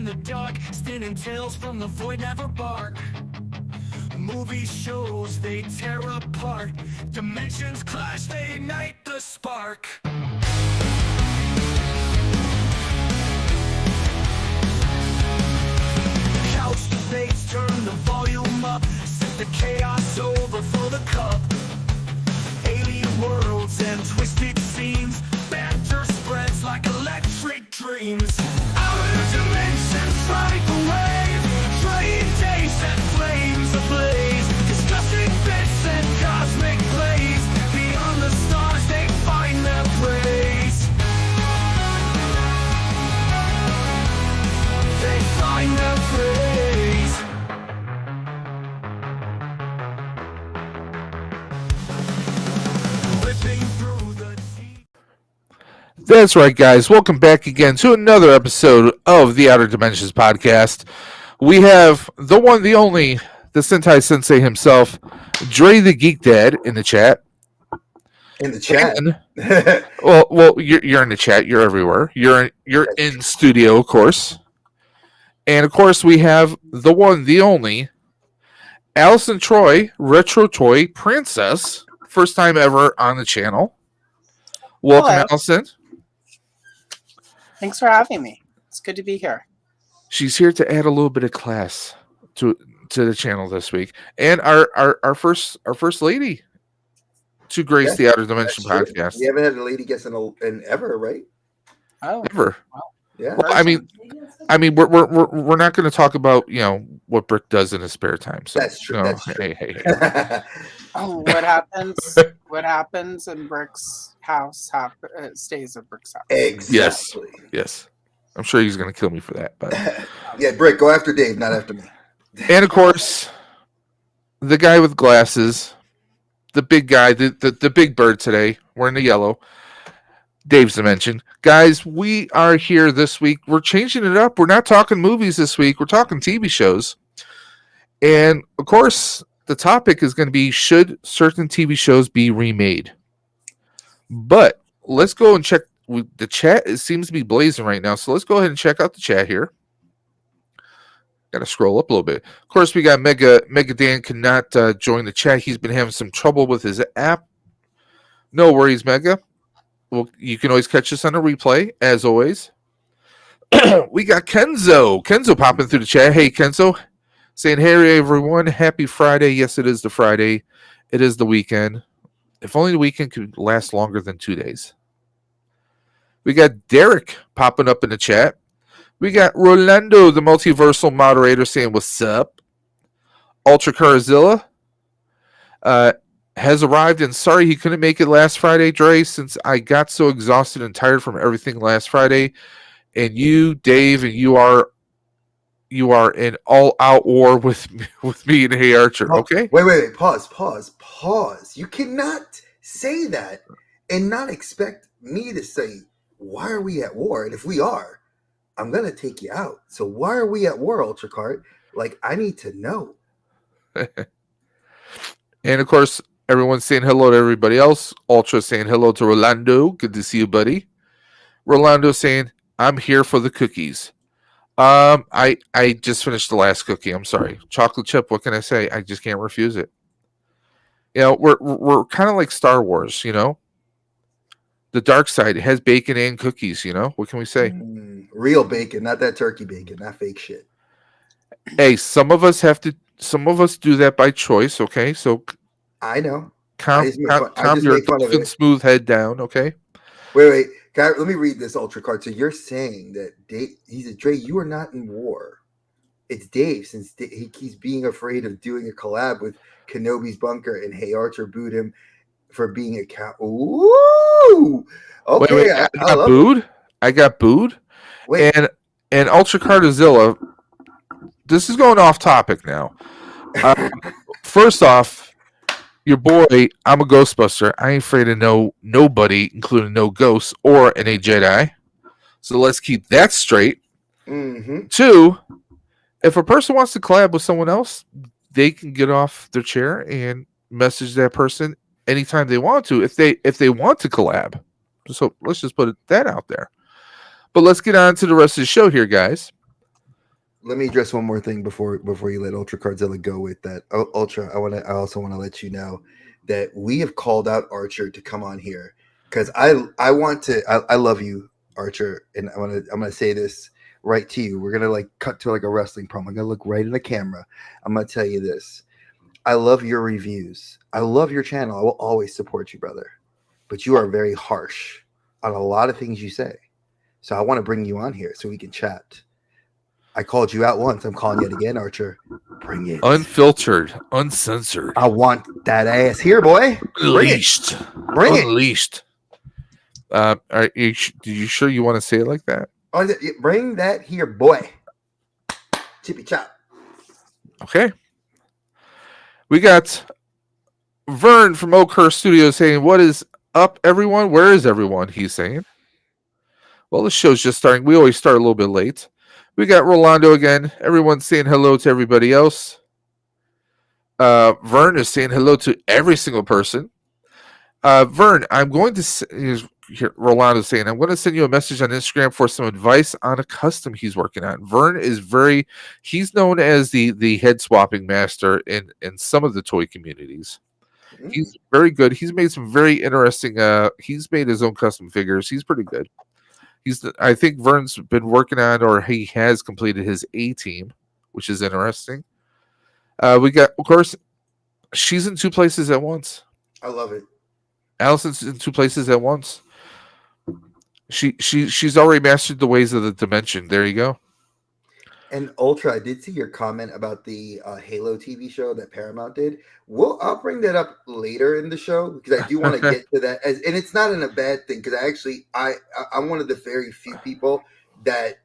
the dark, spinning tales from the void never bark. Movie shows, they tear apart. Dimensions clash, they ignite the spark. Couch debates, turn the volume up. Set the chaos over for the cup. Alien worlds and twisted scenes. Banter spreads like electric dreams. Outer dimensions ride the wave. Train days set flames ablaze. Discussing bits and cosmic plays. Beyond the stars they find their praise. They find their praise. Ripping through the deep. That's right, guys. Welcome back again to another episode of the Outer Dimensions podcast. We have the one, the only, the Sentai Sensei himself, Dre the Geek Dad, in the chat. In the chat. And, well, you're in the chat. You're everywhere. You're in studio, of course. And of course, we have the one, the only, Allison Troy, Retro Toy Princess. First time ever on the channel. Welcome, Hello. Allison. Thanks for having me. It's good to be here. She's here to add a little bit of class to the channel this week, and our first lady to grace the Outer Dimension podcast. We haven't had a lady guest in ever, right? Oh, Ever. Yeah. Well, I mean, we're not going to talk about what Brick does in his spare time. So That's true. no, That's true. hey. oh, what happens? What happens in Brick's house stays at Brick's house. Exactly. Yes. I'm sure he's going to kill me for that, but Yeah, Brick, go after Dave, not after me. and of course, the guy with glasses, the big guy, the big bird today, wearing the yellow. Dave's dimension. Guys, we are here this week. We're changing it up. We're not talking movies this week. We're talking TV shows. And of course, the topic is going to be, should certain TV shows be remade? But let's go and check the chat. It seems to be blazing right now. So let's go ahead and check out the chat here. Got to scroll up a little bit. Of course, we got Mega Dan cannot join the chat. He's been having some trouble with his app. No worries, Mega. Well, you can always catch us on a replay, as always. We got Kenzo. Kenzo popping through the chat. Hey, Kenzo. Saying, hey, everyone. Happy Friday. Yes, it is the Friday. It is the weekend. If only the weekend could last longer than 2 days. We got Derek popping up in the chat. We got Rolando, the multiversal moderator, saying, what's up? Ultra Carzilla. Has arrived, and sorry he couldn't make it last Friday, Dre, since I got so exhausted and tired from everything last Friday. And you, Dave, and you are in all-out war with me and Hey Archer, okay? Wait. Pause. You cannot say that and not expect me to say, why are we at war? And if we are, I'm going to take you out. So why are we at war, Ultra Cart? Like, I need to know. And, of course, everyone's saying hello to everybody else. Ultra saying hello to Rolando. Good to see you, buddy. Rolando saying, I'm here for the cookies. I just finished the last cookie. I'm sorry. Chocolate chip, what can I say? I just can't refuse it. We're kind of like Star Wars, The dark side has bacon and cookies, What can we say? Real bacon, not that turkey bacon, not fake shit. Hey, some of us do that by choice, okay? So I know. calm your dolphin smooth head down, okay? Wait. Let me read this, Ultra Card. So you're saying that Dave, he said, Dre, you are not in war. It's Dave, since he's being afraid of doing a collab with Kenobi's Bunker, and Hey Archer booed him for being a cow. Ooh! Okay, Wait, I got booed? I got booed? Wait. And Ultra Cardazilla, this is going off topic now. First off, your boy, I'm a Ghostbuster. I ain't afraid of nobody, including no ghosts or any Jedi. So let's keep that straight. Mm-hmm. 2, if a person wants to collab with someone else, they can get off their chair and message that person anytime they want to, if they want to collab. So let's just put that out there. But let's get on to the rest of the show here, guys. Let me address one more thing before you let Ultra Cardzilla go with that. Ultra, I also want to let you know that we have called out Archer to come on here because I want to. I love you, Archer, and I'm gonna say this right to you. We're gonna like cut to like a wrestling promo. I'm gonna look right in the camera. I'm gonna tell you this. I love your reviews. I love your channel. I will always support you, brother. But you are very harsh on a lot of things you say. So I want to bring you on here so we can chat. I called you out once. I'm calling you out again, Archer. Bring it. Unfiltered, uncensored, I want that ass here, boy. Bring it. unleashed, Bring it. unleashed. Are you sure you want to say it like that? Bring that here, boy. Chippy chop. Okay. We got Vern from Oakhurst Studios saying, "What is up, everyone? Where is everyone?" He's saying. Well, the show's just starting. We always start a little bit late. We got Rolando again. Everyone's saying hello to everybody else. Vern is saying hello to every single person. Vern, I'm going to Rolando saying, I'm going to send you a message on Instagram for some advice on a custom he's working on. Vern is he's known as the head swapping master in some of the toy communities. He's very good. He's made some very interesting, he's made his own custom figures. He's pretty good. I think Vern's been working on, or he has completed his A team, which is interesting. We got, of course, she's in two places at once. I love it. Allison's in two places at once. She's already mastered the ways of the dimension. There you go. And Ultra, I did see your comment about the Halo TV show that Paramount did. I'll bring that up later in the show because I do want to get to that. And it's not in a bad thing because I'm one of the very few people that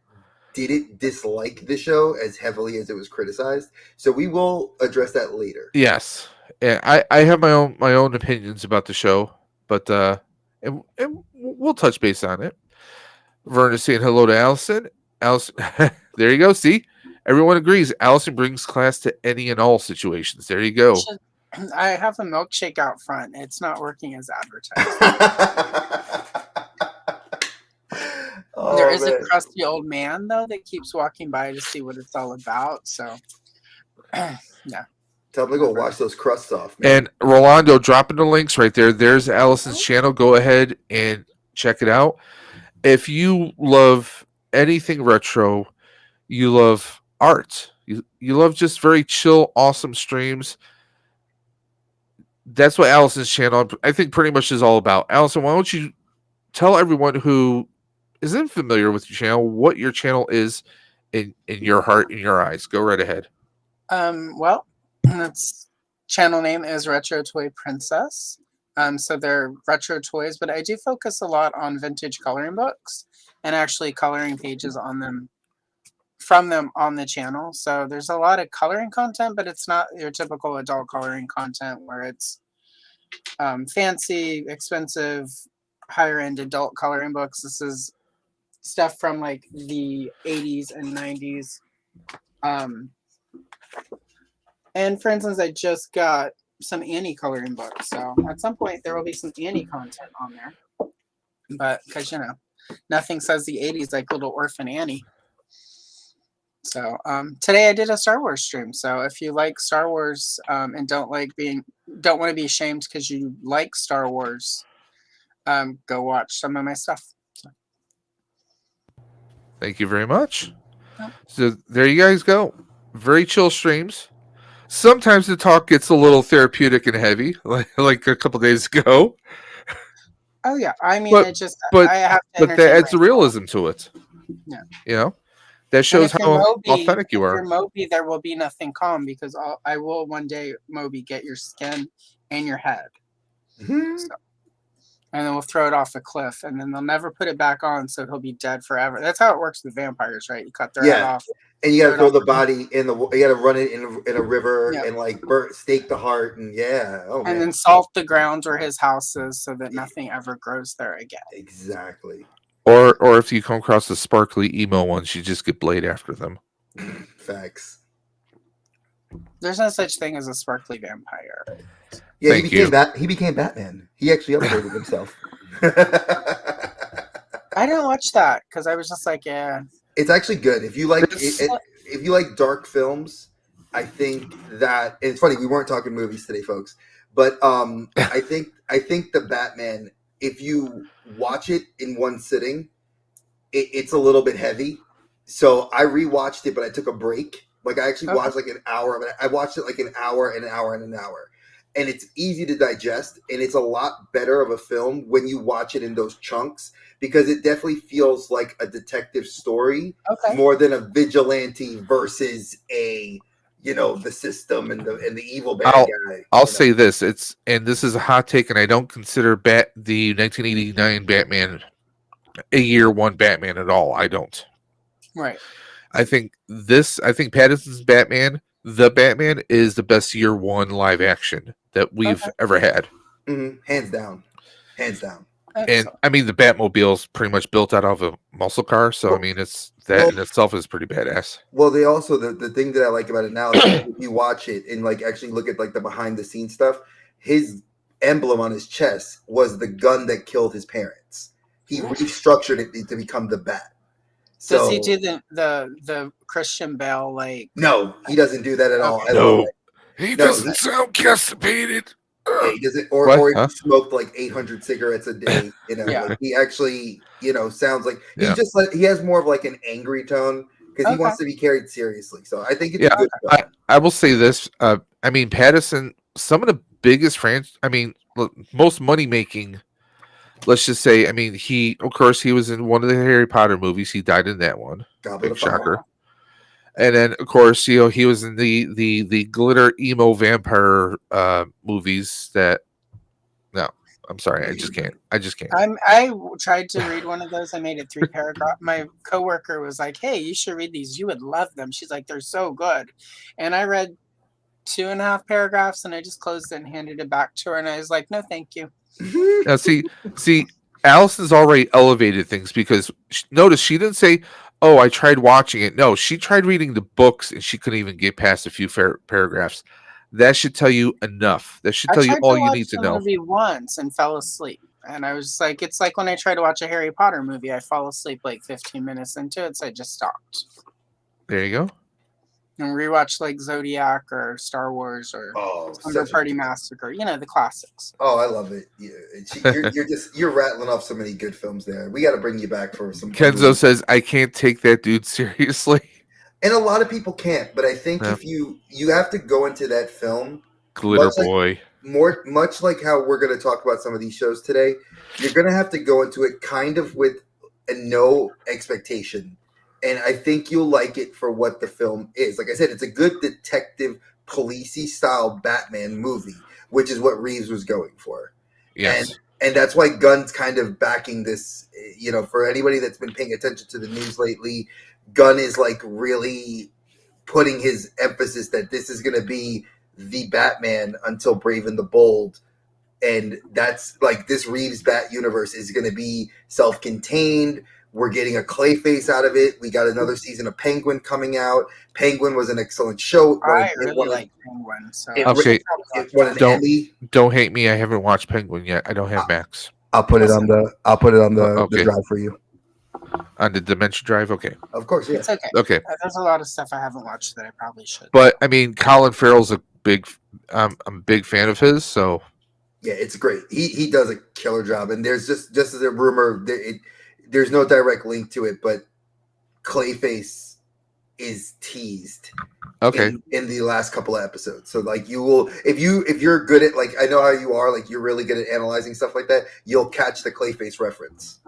didn't dislike the show as heavily as it was criticized. So we will address that later. Yes, I have my own opinions about the show, but and we'll touch base on it. Vern is saying hello to Allison. Allison, there you go. See, everyone agrees. Allison brings class to any and all situations. There you go. I have a milkshake out front. It's not working as advertised. There is a crusty old man though that keeps walking by to see what it's all about. So, yeah. Tell them to go wash those crusts off, man. And Rolando dropping the links right there. There's Allison's channel. Go ahead and check it out. If you love anything retro, you love art, you love just very chill, awesome streams, that's what Allison's channel, I think, pretty much is all about. Allison, why don't you tell everyone who isn't familiar with your channel what your channel is in your heart, in your eyes? Go right ahead. Well, its channel name is Retro Toy Princess. So they're retro toys, but I do focus a lot on vintage coloring books and actually coloring pages on them, from them on the channel. So there's a lot of coloring content, but it's not your typical adult coloring content where it's fancy, expensive, higher end adult coloring books. This is stuff from like the 80s and 90s. And for instance, I just got some Annie coloring books, so at some point there will be some Annie content on there, but because nothing says the 80s like Little Orphan Annie. So today I did a Star Wars stream, so if you like Star Wars and don't want to be ashamed because you like Star Wars, go watch some of my stuff. So. Thank you very much. So there you guys go. Very chill streams. Sometimes the talk gets a little therapeutic and heavy, like a couple days ago. Oh yeah, I mean, but I have to that adds the realism to it. Yeah, that shows how authentic you are. If you're Moby, there will be nothing calm because I will one day, Moby, get your skin and your head, so, and then we'll throw it off a cliff, and then they'll never put it back on, so he'll be dead forever. That's how it works with vampires, right? You cut their head off. And you got to throw the body in you got to run it in a river and like stake the heart and and then salt the ground where his house is so that nothing ever grows there again. Exactly. Or if you come across the sparkly emo ones, you just get blade after them. Facts. There's no such thing as a sparkly vampire. Yeah, he became Batman. He actually upgraded himself. I didn't watch that because I was just like, yeah. It's actually good if you like. if you like dark films, I think that and it's funny we weren't talking movies today, folks. But I think the Batman, if you watch it in one sitting, it's a little bit heavy. So I rewatched it, but I took a break. Like I actually watched like an hour of it. I watched it like an hour and an hour and an hour. And it's easy to digest, and it's a lot better of a film when you watch it in those chunks because it definitely feels like a detective story more than a vigilante versus a the system and the evil bad guy. I'll say this: and this is a hot take, and I don't consider the 1989 Batman a year one Batman at all. I don't. Right. I think Pattinson's Batman, the Batman, is the best year one live action that we've ever had. Mm-hmm. Hands down. Excellent. And I mean, the Batmobile's pretty much built out of a muscle car, so I mean, in itself is pretty badass. Well, they also the thing that I like about it now is if you watch it and like actually look at like the behind the scenes stuff, his emblem on his chest was the gun that killed his parents. He restructured it to become the Bat. So, does he do the Christian Bale like? No, he doesn't do that at all. No, he doesn't sound constipated. Yeah, he doesn't, or he smoked like 800 cigarettes a day. Like he actually, sounds like he has more of like an angry tone because he wants to be carried seriously. So I think it's a good film. I will say this. I mean, Pattison, some of the biggest most money making. Let's just say, I mean, of course, he was in one of the Harry Potter movies. He died in that one. Big shocker. And then, of course, he was in the glitter emo vampire movies. No, I'm sorry, I just can't. I tried to read one of those. I made it 3 paragraphs. My coworker was like, "Hey, you should read these. You would love them." She's like, "They're so good," and I read 2.5 paragraphs, and I just closed it and handed it back to her, and I was like, "No, thank you." Now, see, Allison's already elevated things because notice she didn't say, "Oh, I tried watching it." No, she tried reading the books and she couldn't even get past a few paragraphs. That should tell you enough. That should tell you all you need to know. I tried to watch the movie once and fell asleep, and I was just like, it's like when I try to watch a Harry Potter movie, I fall asleep like 15 minutes into it, so I just stopped. There you go. And rewatch like Zodiac or Star Wars or Slumber Party Massacre, the classics. Oh, I love it. You're rattling off so many good films there. We got to bring you back for some. Kenzo says, "I can't take that dude seriously," and a lot of people can't. But I think if you have to go into that film, Glitter Boy, much like how we're going to talk about some of these shows today, you're going to have to go into it kind of with a no expectation. And I think you'll like it for what the film is. Like I said, it's a good detective, policey style Batman movie, which is what Reeves was going for. Yes. And that's why Gunn's kind of backing this. For anybody that's been paying attention to the news lately, Gunn is like really putting his emphasis that this is going to be the Batman until Brave and the Bold. And that's like this Reeves Bat universe is going to be self-contained. We're getting a Clayface out of it. We got another season of Penguin coming out. Penguin was an excellent show. I really like Penguin. So don't hate me. I haven't watched Penguin yet. I don't have Max. I'll put it on the drive for you. On the Dimension drive, okay. Of course, yeah. It's okay. Okay. There's a lot of stuff I haven't watched that I probably should. But I mean, Colin Farrell's I'm a big fan of his. So yeah, it's great. He does a killer job. And there's just as a rumor there's no direct link to it, but Clayface is teased in the last couple of episodes. So like you will, if you're good at, like, I know how you are, like you're really good at analyzing stuff like that, you'll catch the Clayface reference.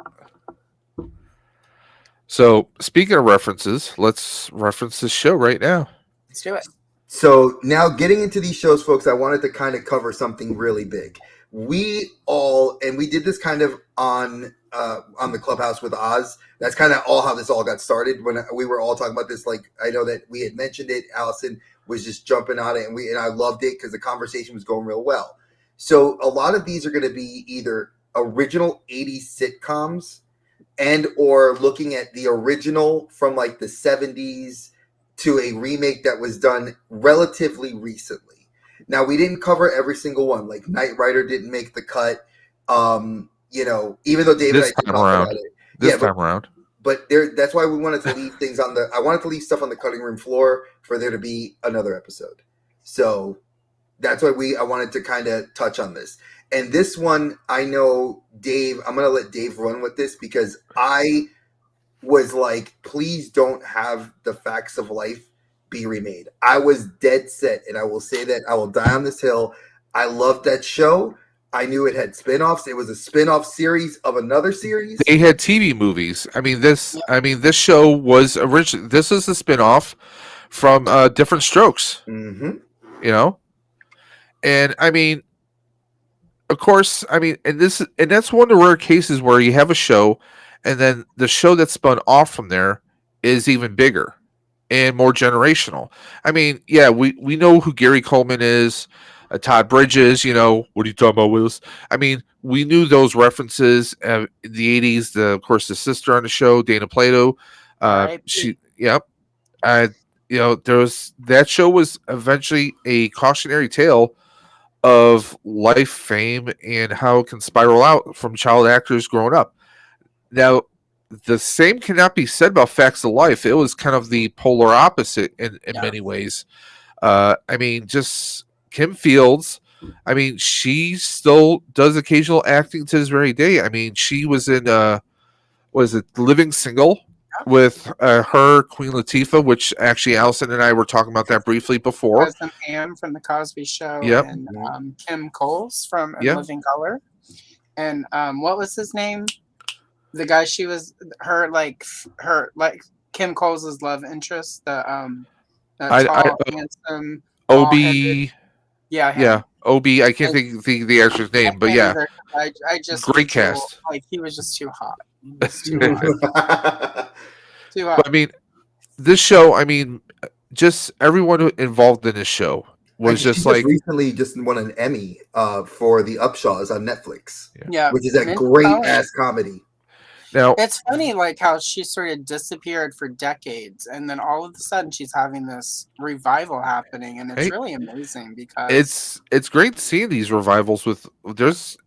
So speaking of references, let's reference this show right now. Let's do it. So now getting into these shows, folks, I wanted to kind of cover something really big. We did this kind of on the Clubhouse with Oz. That's kind of how this all got started when we were all talking about this. Like, I know that we had mentioned it. Allison was just jumping on it, and I loved it because the conversation was going real well. So a lot of these are going to be either original 80s sitcoms and or looking at the original from like the 70s to a remake that was done relatively recently. Now, we didn't cover every single one. Like Knight Rider didn't make the cut. Even though David and I did talk about it. This time around. but that's why we wanted to leave things on the. I wanted to leave stuff on the cutting room floor for there to be another episode. So that's why I wanted to kind of touch on this. And this one, I know Dave. I'm gonna let Dave run with this because I was like, please don't have the Facts of Life be remade. I was dead set, and I will say that I will die on this hill. I loved that show. I knew it had spin-offs. It was a spin-off series of another series. They had TV movies. I mean, this show was originally. This is a spin-off from Different Strokes. Mm-hmm. You know, and I mean, of course, I mean, and that's one of the rare cases where you have a show, and then the show that spun off from there is even bigger and more generational. I mean, yeah, we know who Gary Coleman is, Todd Bridges. You know, what are you talking about, Willis? I mean, we knew those references in the '80s. Of course, the sister on the show, Dana Plato. She, yep. You know, that show was eventually a cautionary tale of life, fame, and how it can spiral out from child actors growing up. Now, the same cannot be said about Facts of Life. It was kind of the polar opposite in many ways. I mean, just Kim Fields. I mean, she still does occasional acting to this very day. I mean, she was in Living Single with her, Queen Latifah, which actually Allison and I were talking about that briefly before. Cousin Pam from The Cosby Show, Yep. and Kim Coles from In Living Color. And what was his name? The guy she was her Kim Coles' love interest, the tall, handsome Obi. Yeah. Obi. I can't think the actor's name, but yeah, I just great cast. Like he was just too hot. He was too hot. Too hot. But I mean, this show. I mean, just everyone involved in this show was just like recently just won an Emmy for The Upshaws on Netflix. Yeah, which is a great ass comedy. Now it's funny, like how she sort of disappeared for decades, and then all of a sudden she's having this revival happening, and it's really amazing because it's great seeing these revivals. With there's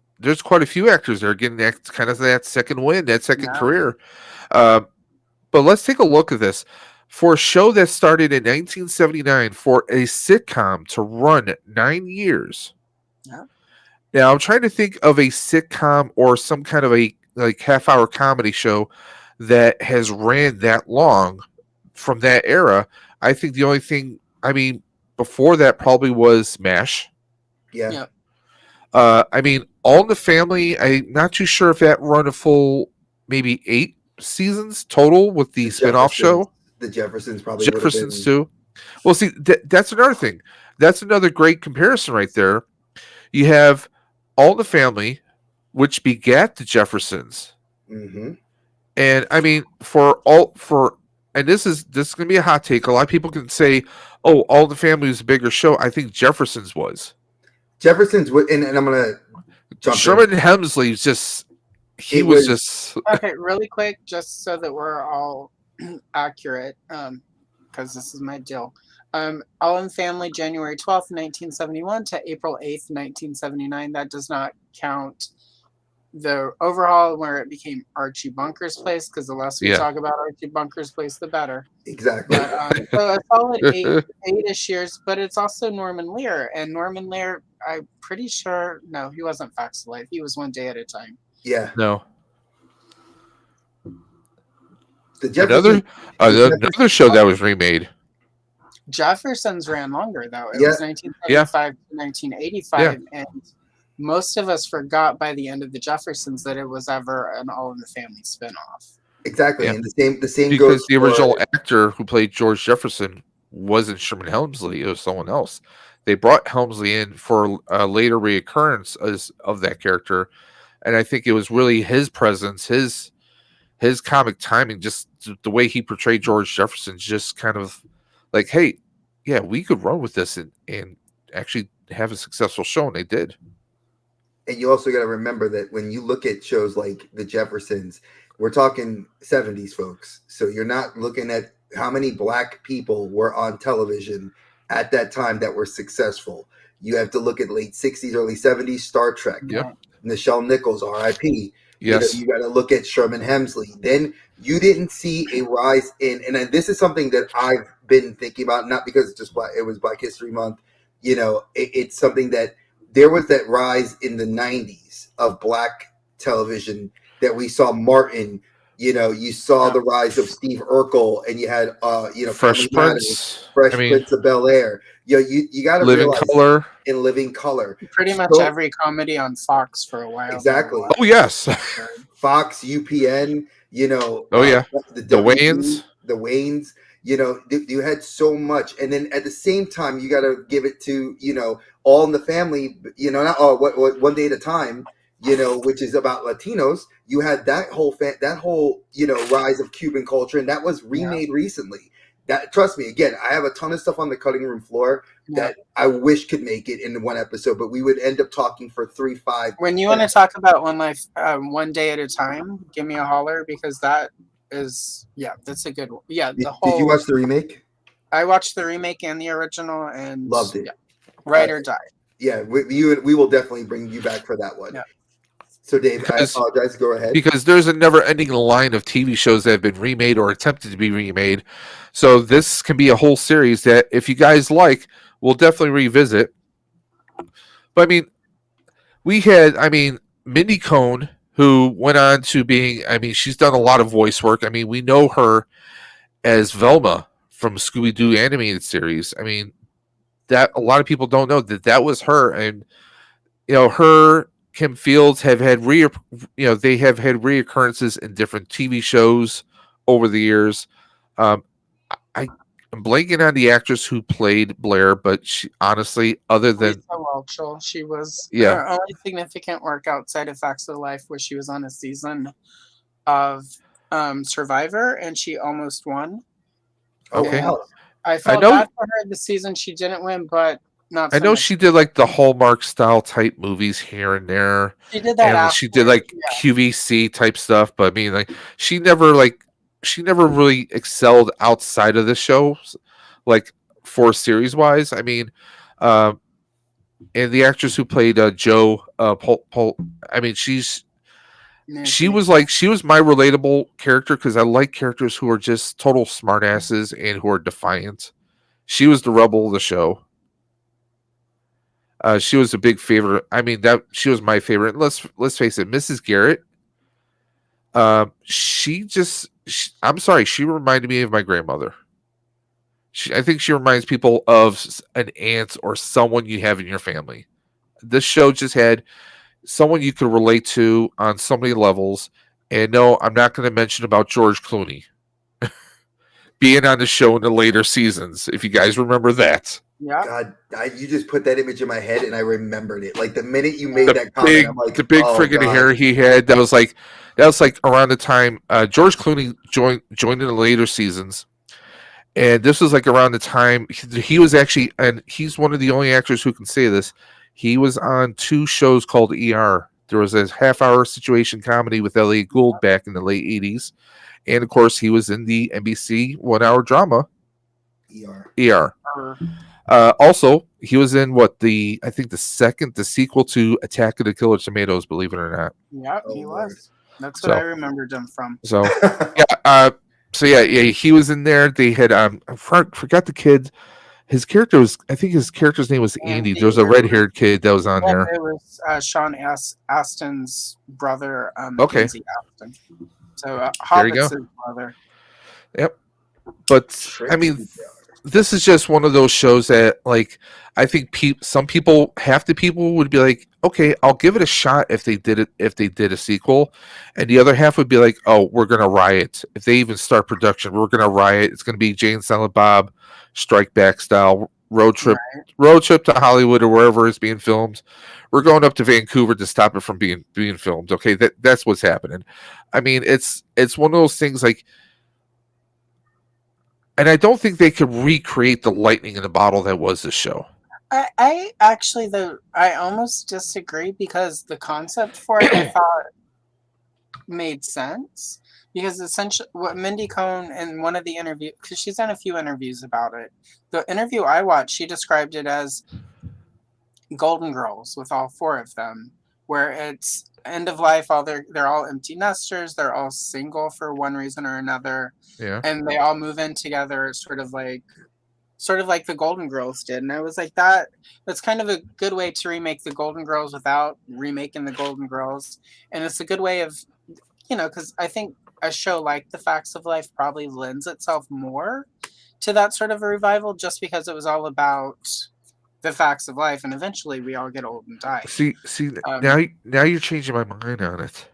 quite a few actors that are getting that second win, that second career. But let's take a look at this. For a show that started in 1979, for a sitcom to run 9 years. Yeah. Now I'm trying to think of a sitcom or some kind of a half-hour comedy show that has ran that long from that era. I think the only thing, I mean, before that probably was MASH. Yeah. I mean, All in the Family, I'm not too sure if that run a full maybe 8 seasons total with the spin-off show. The Jeffersons probably Jeffersons too. Well, see, that's another thing. That's another great comparison right there. You have All in the Family, which begat the Jeffersons. Mm-hmm. And I mean, and this is going to be a hot take. A lot of people can say, "Oh, All in the Family was a bigger show." I think Jeffersons was. Jeffersons, and I'm gonna jump Sherman Hemsley was just okay. Really quick, just so that we're all accurate, because this is my deal. All in the Family, January 12th, 1971 to April 8th, 1979. That does not count the overhaul where it became Archie Bunker's Place, because the less we talk about Archie Bunker's Place, the better. Exactly. But, so a solid 8-ish years, but it's also Norman Lear. And Norman Lear, I'm pretty sure, no, he wasn't Facts of Life. He was One Day at a Time. Yeah. No. The Another show that was remade. Jeffersons ran longer, though. It was 1975 to 1985, and most of us forgot by the end of the Jeffersons that it was ever an All in the Family spinoff. Exactly, and the same because goes the original actor who played George Jefferson wasn't Sherman Hemsley; it was someone else. They brought Helmsley in for a later reoccurrence of that character, and I think it was really his presence, his comic timing, just the way he portrayed George Jefferson, just kind of like, hey, yeah, we could run with this and actually have a successful show, and they did. And you also got to remember that when you look at shows like The Jeffersons, we're talking 70s, folks. So you're not looking at how many black people were on television at that time that were successful. You have to look at late 60s, early 70s, Star Trek. Yep. Nichelle Nichols, R.I.P. Yes. You got to look at Sherman Hemsley. Then you didn't see a rise in, and this is something that I've been thinking about, not because it's just it was Black History Month. It's something that there was that rise in the 90s of Black television that we saw Martin. You saw the rise of Steve Urkel, and you had, Fresh Family Matters, Prince. Fresh I mean, Prince of Bel-Air. You got to Living realize Color. in Living Color. Pretty much So- every comedy on Fox for a while. Exactly. Oh yes. Fox, UPN, Oh yeah. the The WB, Wayans. the Waynes. You had so much, and then at the same time, you got to give it to All in the Family. Not what One Day at a Time. Which is about Latinos. You had that whole rise of Cuban culture, and that was remade recently. That, trust me, again, I have a ton of stuff on the cutting room floor that I wish could make it in one episode, but we would end up talking for 3, 5. When you want to talk about One Day at a Time, give me a holler, because that is, that's a good one. Yeah, Did you watch the remake? I watched the remake and the original, and Loved it. Yeah, ride or die. Yeah, we will definitely bring you back for that one. Yeah. So, Dave, I apologize. Go ahead. Because there's a never-ending line of TV shows that have been remade or attempted to be remade. So this can be a whole series that, if you guys like, we'll definitely revisit. But I mean, we had, Mindy Cohn, who went on to being, she's done a lot of voice work. We know her as Velma from Scooby-Doo animated series. That a lot of people don't know that was her, and her. Kim Fields have had they have had reoccurrences in different TV shows over the years. I'm blanking on the actress who played Blair, but she honestly, other than Lisa Whelchel, she was Yeah. her only significant work outside of Facts of Life was she was on a season of Survivor, and she almost won. Okay. Oh, wow. I felt know- bad for her this season. She didn't win, but not. I So know much. she did like the Hallmark style type movies here and there, She did that. and she did like QVC type stuff. But she never really excelled outside of the show, like for series wise. And the actress who played Joe Pol, she was my relatable character, because I like characters who are just total smartasses and who are defiant. She was the rebel of the show. She was a big favorite. She was my favorite. Let's face it, Mrs. Garrett. I'm sorry, she reminded me of my grandmother. I think she reminds people of an aunt or someone you have in your family. This show just had someone you could relate to on so many levels. And no, I'm not going to mention about George Clooney being on the show in the later seasons, if you guys remember that. Yeah. God, you just put that image in my head, and I remembered it. Like the minute you made that comment, I'm like, the big oh, friggin' God. hair he had. That was like around the time George Clooney joined in the later seasons, and this was like around the time he was actually, and he's one of the only actors who can say this. He was on 2 shows called ER. There was a half-hour situation comedy with Elliot Gould back in the late '80s, and of course he was in the NBC 1-hour drama ER. Also, he was in the sequel to Attack of the Killer Tomatoes, believe it or not. Yeah, Oh, he Lord. was. That's what I remembered him from. So he was in there. They had I forgot the kid. His character's name was Andy. There was a red-haired kid that was on there. It was Sean Astin's brother. Okay. Lindsay Astin. So There you Hobbit's go. his brother. Yep. But this is just one of those shows that, like, I think half the people would be like, okay, I'll give it a shot if they did a sequel, and the other half would be like, oh, we're gonna riot if they even start production. We're gonna riot. It's gonna be Jay and Silent Bob Strike Back style road trip to Hollywood or wherever it's being filmed. We're going up to Vancouver to stop it from being filmed. Okay, that's what's happening. It's one of those things like. And I don't think they could recreate the lightning in the bottle that was the show. I actually, I almost disagree, because the concept for it I thought made sense. Because essentially, what Mindy Cohn in one of the interviews, because she's done a few interviews about it, the interview I watched, she described it as Golden Girls with all 4 of them, where it's end of life. All they're all empty nesters. They're all single for one reason or another, Yeah. and they all move in together, sort of like the Golden Girls did. And I was like, that's kind of a good way to remake the Golden Girls without remaking the Golden Girls. And it's a good way of, because I think a show like The Facts of Life probably lends itself more to that sort of a revival, just because it was all about the facts of life, and eventually we all get old and die. See, Um, now you're changing my mind on it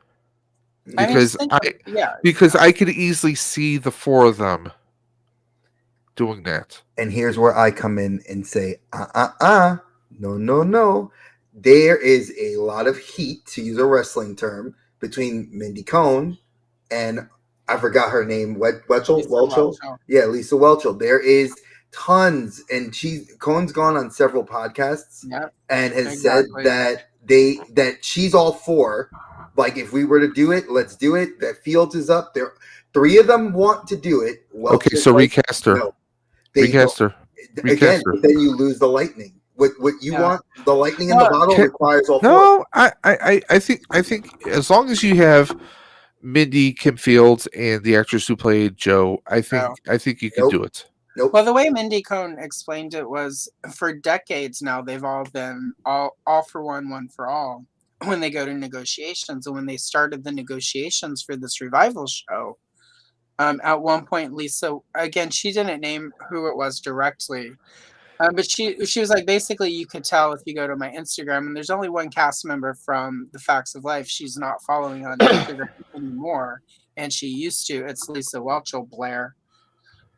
I mean, just because think of, yeah, because I could easily see the four of them doing that. And here's where I come in and say, no. There is a lot of heat, to use a wrestling term, between Mindy Cohn and I forgot her name. Welchel? Welchel. Yeah, Lisa Welchel. There is tons, and Cohen's gone on several podcasts and has said that that she's all for. Like, if we were to do it, let's do it. That Fields is up there. 3 of them want to do it. Okay, so recast her. No, Recast her. Again, but then you lose the lightning. What you want? The lightning in the bottle requires all 4. No, I think as long as you have Mindy, Kim Fields, and the actress who played Joe, I think you can do it. Nope. Well, the way Mindy Cohn explained it was, for decades now, they've all been all for one for all when they go to negotiations. And when they started the negotiations for this revival show, at one point, Lisa, again, she didn't name who it was directly, but she was like, basically, you could tell if you go to my Instagram, and there's only one cast member from The Facts of Life she's not following on Instagram anymore, and she used to. It's Lisa Welchel, Blair,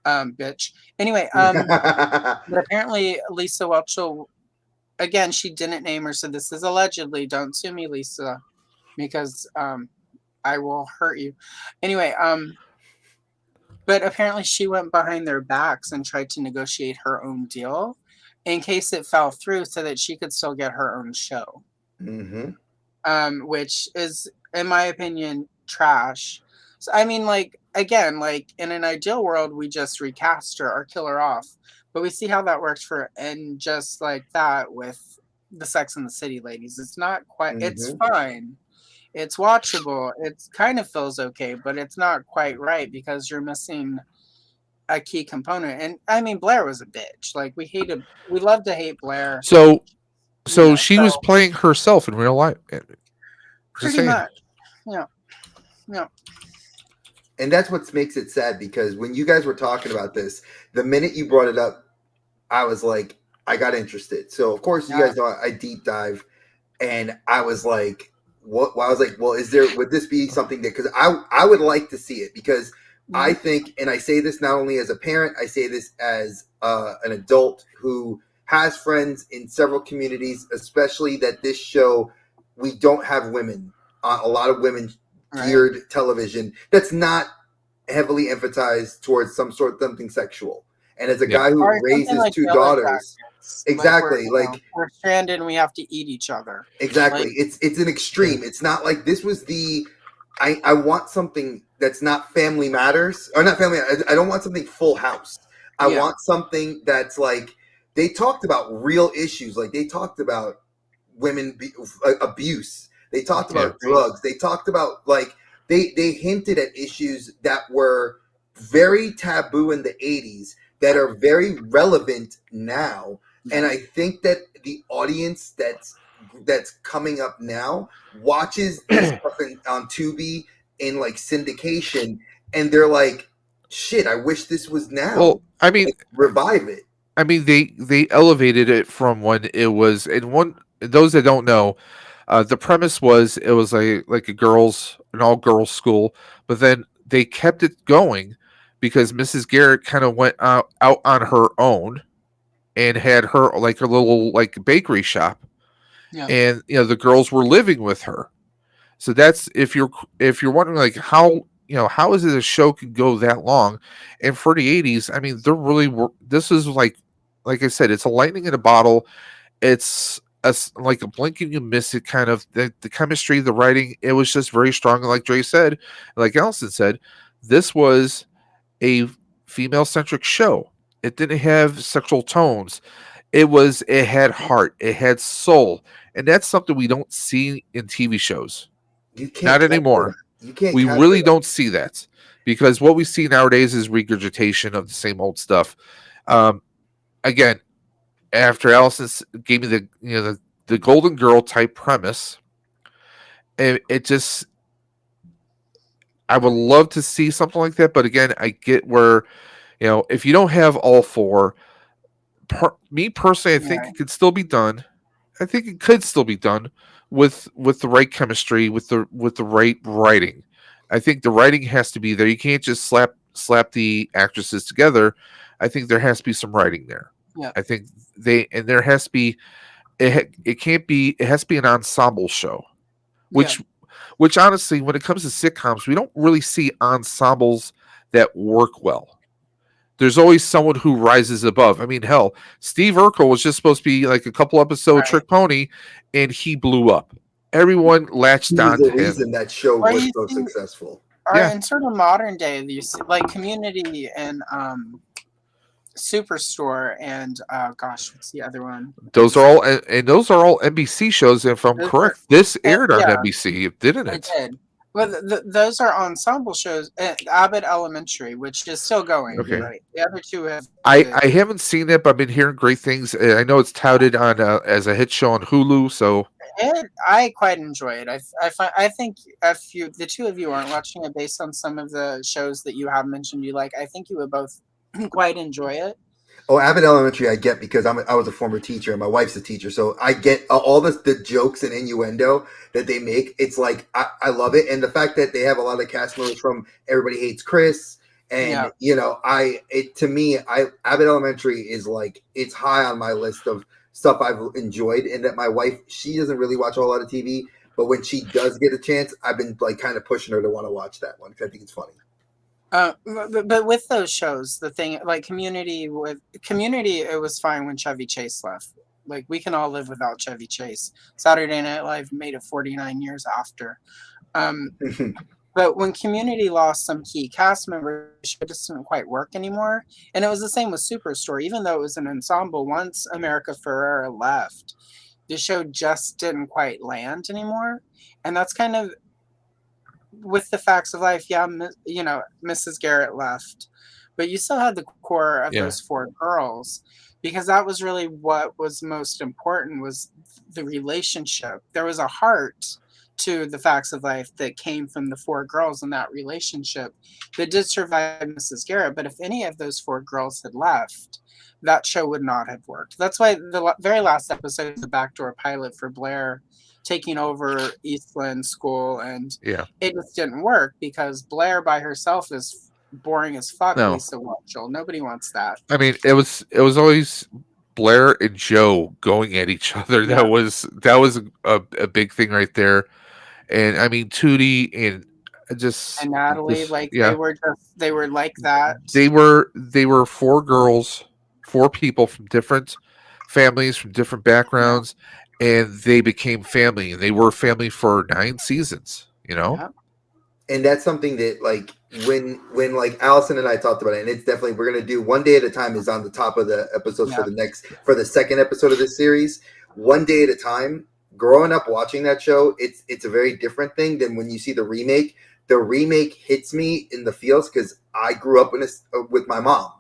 bitch. Anyway, but apparently Lisa Welchel, again, she didn't name her, so this is allegedly. Don't sue me, Lisa, because I will hurt you. Anyway, but apparently she went behind their backs and tried to negotiate her own deal in case it fell through so that she could still get her own show. Mm-hmm. Which is, in my opinion, trash. So, I mean, like, again, like, in an ideal world, we just recast her or kill her off. But we see how that works and just like that with the Sex and the City ladies. It's not quite, it's fine. It's watchable. It kind of feels okay, but it's not quite right because you're missing a key component. And I mean, Blair was a bitch. Like, we love to hate Blair. So she was playing herself in real life. Pretty much. Yeah. And that's what makes it sad, because when you guys were talking about this, the minute you brought it up, I was like, I got interested. So of course you guys know I deep dive, and I was like, what? Well, I was like, well, would this be something that, because I would like to see it, because I think, and I say this not only as a parent, I say this as an adult who has friends in several communities, especially that this show, we don't have women, a lot of women geared television that's not heavily emphasized towards something sexual. And as a guy who raises like 2 daughters, exactly, like we're stranded and we have to eat each other. Exactly, like, it's an extreme. It's not like this was the. I want something that's not Family Matters, or not Family. I don't want something Full House. I want something that's like, they talked about real issues. Like, they talked about women abuse. They talked about drugs. They talked about, like, they hinted at issues that were very taboo in the 80s that are very relevant now. And I think that the audience that's coming up now watches this stuff on Tubi in like syndication, and they're like, shit, I wish this was now. Well, I mean, like, revive it. I mean, they elevated it from when it was, and those that don't know, the premise was it was an all girls school, but then they kept it going because Mrs. Garrett kind of went out on her own and had her like her little like bakery shop, and the girls were living with her. So that's, if you're wondering like how is it a show can go that long, and for the 80s, I mean, this is like I said, it's a lightning in a bottle. It's like a blink and you miss it kind of. The chemistry, the writing, it was just very strong. Like Dre said, like Allison said, this was a female-centric show. It didn't have sexual tones. It had heart, it had soul, and that's something we don't see in TV shows. You can't Not capture that. anymore. You can't We capture really that. don't see that, because what we see nowadays is regurgitation of the same old stuff. Again, after Allison gave me the Golden Girl type premise, it just, I would love to see something like that. But again, I get where, if you don't have all four, me personally, I think Right. it could still be done. I think it could still be done with the right chemistry, with the right writing. I think the writing has to be there. You can't just slap the actresses together. I think there has to be some writing there. Yeah. I think there has to be, it can't be, it has to be an ensemble show, Yeah. which honestly, when it comes to sitcoms, we don't really see ensembles that work well. There's always someone who rises above. I mean, hell, Steve Urkel was just supposed to be like a couple episode Right. trick pony, and he blew up. Everyone latched He was on to the him. reason that show Or was you so see, successful. or Yeah. in sort of modern day, you see like Community and Superstore and gosh, what's the other one? Those are all, and those are all NBC shows. If I'm Those correct, this aired on yeah, NBC, didn't it it? did. Well, those are ensemble shows. Abbott Elementary, which is still going. You're Okay. right. The other two have. I haven't seen it, but I've been hearing great things. I know it's touted on as a hit show on Hulu. So I quite enjoy it. I think if the two of you aren't watching it based on some of the shows that you have mentioned you like, I think you would both quite enjoy it. Oh, Abbott Elementary, I get because I was a former teacher and my wife's a teacher, so I get all the jokes and innuendo that they make. It's like I love it, and the fact that they have a lot of cast members from Everybody Hates Chris, and to me, Abbott Elementary is like, it's high on my list of stuff I've enjoyed, and that my wife, she doesn't really watch a whole lot of TV, but when she does get a chance, I've been like kind of pushing her to want to watch that one because I think it's funny. But with those shows, the thing like Community, it was fine when Chevy Chase left. Like, we can all live without Chevy Chase. Saturday Night Live made it 49 years after. But when Community lost some key cast members, it just didn't quite work anymore. And it was the same with Superstore. Even though it was an ensemble, once America Ferrera left, the show just didn't quite land anymore. And that's kind of with the Facts of Life. Yeah, Mrs. Garrett left, but you still had the core of those four girls, because that was really what was most important, was the relationship. There was a heart to the Facts of Life that came from the four girls in that relationship that did survive Mrs. Garrett. But if any of those four girls had left, that show would not have worked. That's why the very last episode is the backdoor pilot for Blair taking over Eastland School, and it just didn't work because Blair by herself is boring as fuck. No. Lisa Whelchel. Nobody wants that. I mean, it was always Blair and Joe going at each other. Yeah. That was a big thing right there. And I mean, Tootie and Natalie, they were like that. They were four girls, four people from different families, from different backgrounds, and they became family, and they were family for 9 seasons. Yeah. And that's something that, like, when like Allison and I talked about it, and it's definitely, we're gonna do One Day at a Time is on the top of the episodes for the second episode of this series. One Day at a Time. Growing up watching that show, it's a very different thing than when you see the remake. The remake hits me in the feels because I grew up with my mom,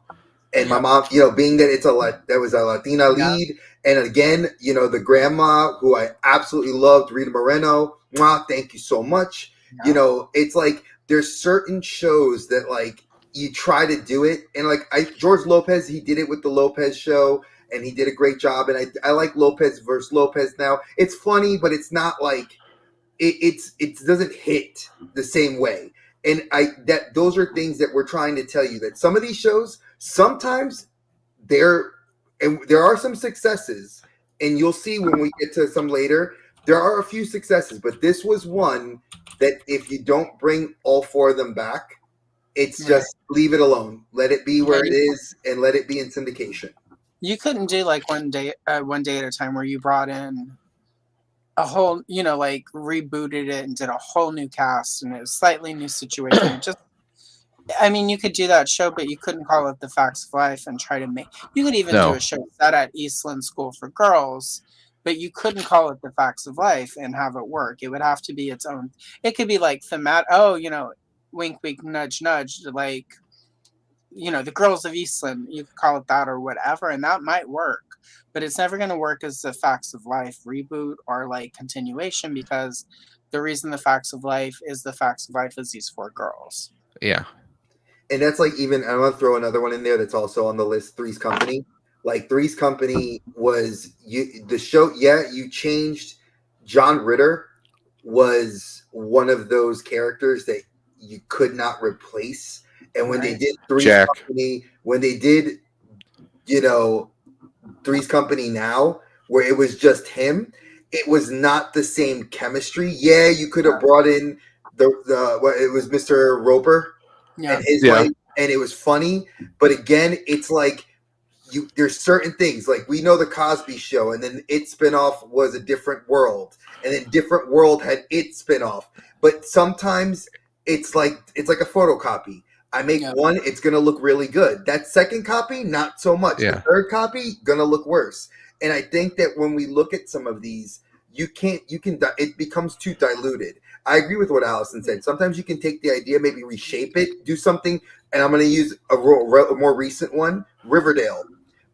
and my mom, being that that was a Latina lead, and again, the grandma who I absolutely loved, Rita Moreno. Mwah, thank you so much. Yeah. It's like there's certain shows that, like, you try to do it, and like George Lopez, he did it with the Lopez show, and he did a great job. And I like Lopez versus Lopez now. It's funny, but it's not like it doesn't hit the same way. And those are things that we're trying to tell you, that some of these shows, sometimes there are some successes, and you'll see when we get to some later, there are a few successes, but this was one that if you don't bring all four of them back, it's just leave it alone. Let it be where it is, and let it be in syndication. You couldn't do like one day at a time where you brought in a whole, like rebooted it and did a whole new cast and a slightly new situation. I mean, you could do that show, but you couldn't call it The Facts of Life and try to make. You could even do No. a show set at Eastland School for Girls, but you couldn't call it The Facts of Life and have it work. It would have to be its own. It could be like thematic. Oh, wink, wink, nudge, nudge. Like, the Girls of Eastland. You could call it that or whatever, and that might work. But it's never going to work as The Facts of Life reboot or like continuation because the reason The Facts of Life is The Facts of Life is these four girls. Yeah. And that's like even I want to throw another one in there that's also on the list. Three's Company. Like Three's Company was the show. Yeah, you changed. John Ritter was one of those characters that you could not replace. And when they Right. did Three's Jack. Company, when they did, Three's Company now, where it was just him, it was not the same chemistry. Yeah, you could have brought in it was Mr. Roper Yeah. and his Yeah. wife, and it was funny. But again, it's like there's certain things like we know the Cosby Show, and then its spinoff was A Different World, and then Different World had its spinoff. But sometimes it's like a photocopy. I make one, it's gonna look really good. That second copy, not so much. Yeah. The third copy, gonna look worse. And I think that when we look at some of these, it becomes too diluted. I agree with what Allison said. Sometimes you can take the idea, maybe reshape it, do something. And I'm going to use a more recent one, Riverdale.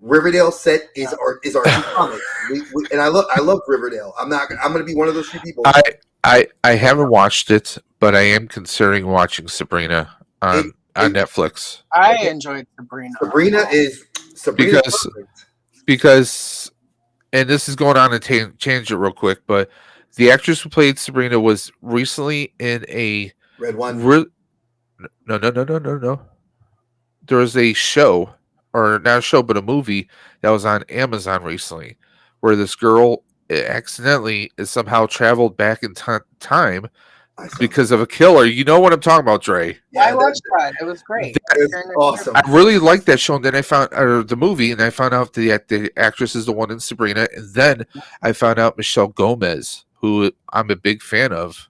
Riverdale set is Archie Comics, and I love Riverdale. I'm going to be one of those few people. I haven't watched it, but I am considering watching Sabrina on Netflix. I enjoyed Sabrina. Sabrina is because and this is going on a tangent real quick, but the actress who played Sabrina was recently in a Red One. No. There was a show, or not a show, but a movie that was on Amazon recently, where this girl accidentally is somehow traveled back in time because of a killer. You know what I'm talking about, Dre? Yeah, I watched that. It was great. It's awesome. I really liked that show, and then I found the movie, and I found out the actress is the one in Sabrina, and then I found out Michelle Gomez, who I'm a big fan of,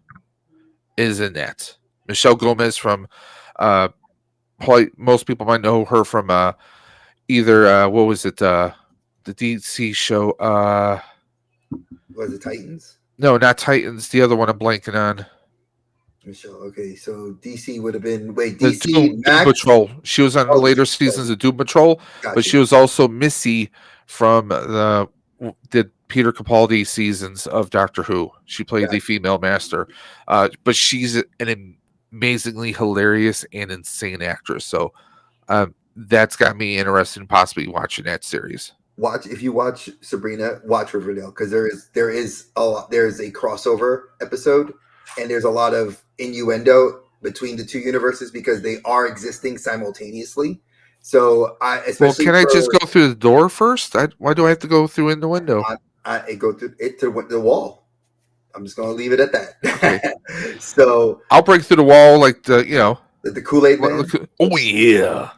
is in that. Michelle Gomez from, probably most people might know her from either what was it, the DC show? Was it Titans? No, not Titans. The other one I'm blanking on. Michelle. Okay, so DC would have been The DC Doom Patrol. She was on the later seasons of Doom Patrol, but she was also Missy from the Peter Capaldi seasons of Doctor Who. She played the female master, but she's an amazingly hilarious and insane actress. So that's got me interested in possibly watching that series. If you watch Sabrina, watch Riverdale, because there is a crossover episode, and there's a lot of innuendo between the two universes because they are existing simultaneously. So can I just go through the door first? Why do I have to go through in the window? I go through it to the wall. I'm just going to leave it at that. Okay. So I'll break through the wall like the Kool-Aid Man. Oh yeah.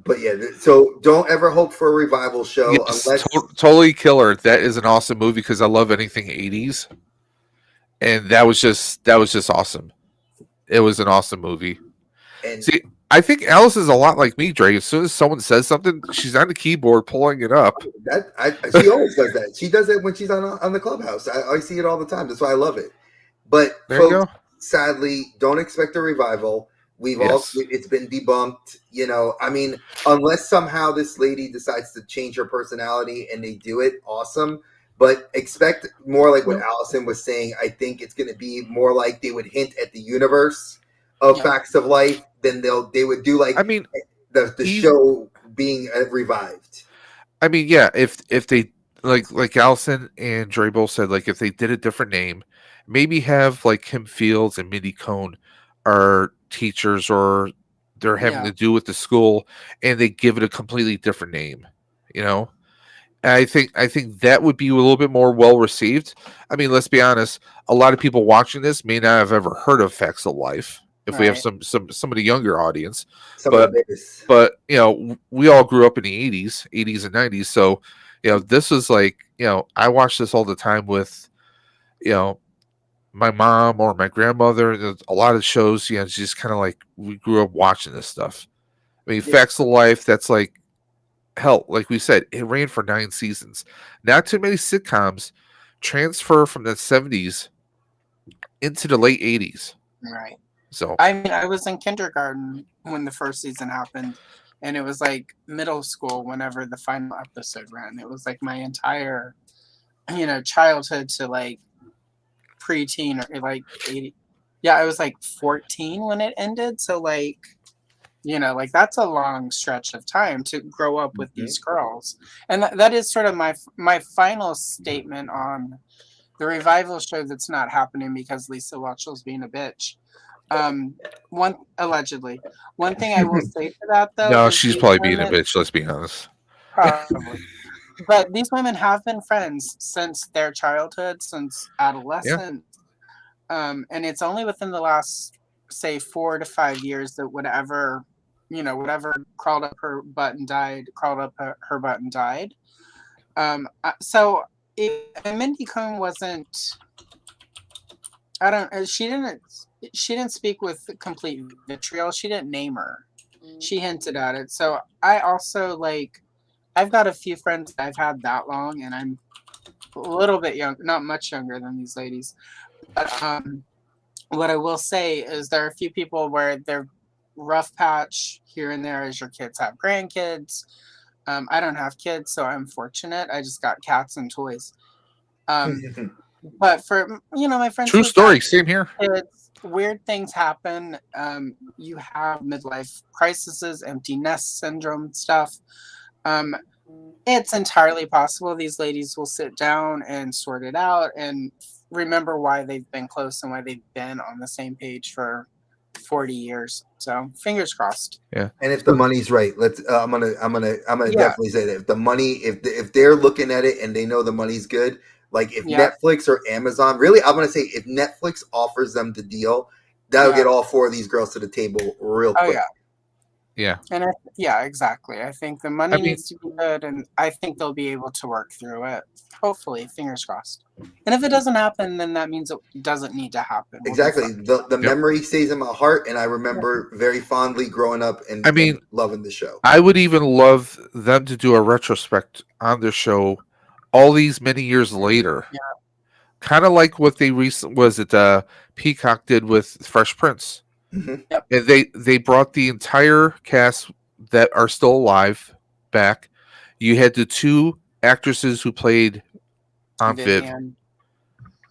But yeah, so don't ever hope for a revival show unless totally killer. That is an awesome movie because I love anything 80s, and that was just awesome. It was an awesome movie. And see, I think Alice is a lot like me, Dre. As soon as someone says something, she's on the keyboard pulling it up. She always does that. She does it when she's on the Clubhouse. I see it all the time. That's why I love it. But folks, sadly, don't expect a revival. It's been debunked. I mean, unless somehow this lady decides to change her personality and they do it, awesome. But expect more like what Allison was saying. I think it's going to be more like they would hint at the universe of Facts of Life than they would do like. I mean, the show being revived. I mean, yeah. If they like Allison and Dre both said, like if they did a different name, maybe have like Kim Fields and Mindy Cohn are teachers or they're having to do with the school, and they give it a completely different name. And I think that would be a little bit more well received. I mean, let's be honest. A lot of people watching this may not have ever heard of Facts of Life. If we have some of the younger audience, but we all grew up in the 80s and 90s. So, this was like, I watched this all the time with, my mom or my grandmother. A lot of shows, it's just kind of like we grew up watching this stuff. I mean, Yeah. Facts of Life. That's like hell. Like we said, it ran for 9 seasons. Not too many sitcoms transfer from the 70s into the late 80s. Right. So I mean, I was in kindergarten when the first season happened, and it was like middle school whenever the final episode ran. It was like my entire, childhood to like preteen or like 80. Yeah, I was like 14 when it ended. So like, like that's a long stretch of time to grow up with these girls. And that is sort of my final statement on the revival show that's not happening because Lisa Whelchell's being a bitch. One allegedly. One thing I will say to that though no, is she's these probably being a women bitch. Let's be honest. probably, but these women have been friends since their childhood, since Yeah. adolescence, and it's only within the last say 4 to 5 years that whatever crawled up her butt and died, her butt and died. So Mindy Cohn wasn't. I don't. She didn't speak with complete vitriol. She didn't name her. She hinted at it. So I also like. I've got a few friends that I've had that long, and I'm a little bit young, not much younger than these ladies. But what I will say is there are a few people where they're rough patch here and there as your kids have grandkids. I don't have kids, so I'm fortunate. I just got cats and toys. But for my friends, True who've story. got Same here. kids, weird things happen. You have midlife crises, empty nest syndrome stuff. It's entirely possible these ladies will sit down and sort it out and remember why they've been close and why they've been on the same page for 40 years. So fingers crossed. Yeah. And if the money's right, let's. I'm gonna Yeah. definitely say that if the money, if they're looking at it and they know the money's good, like if Yeah. Netflix or Amazon, really, I'm gonna say if Netflix offers them the deal, that'll Yeah. get all 4 of these girls to the table real Oh quick. yeah. Yeah. And exactly. I think the money I mean- needs to be good, and I think they'll be able to work through it. Hopefully, fingers crossed. And if it doesn't happen, then that means it doesn't need to happen. We'll be Exactly. fine. The memory stays in my heart, and I remember very fondly growing up and and loving the show. I would even love them to do a retrospect on their show all these many years later. Yeah. Kind of like what they Peacock did with Fresh Prince. Mhm. Yep. And they brought the entire cast that are still alive back. You had the 2 actresses who played Aunt Viv. Vivian.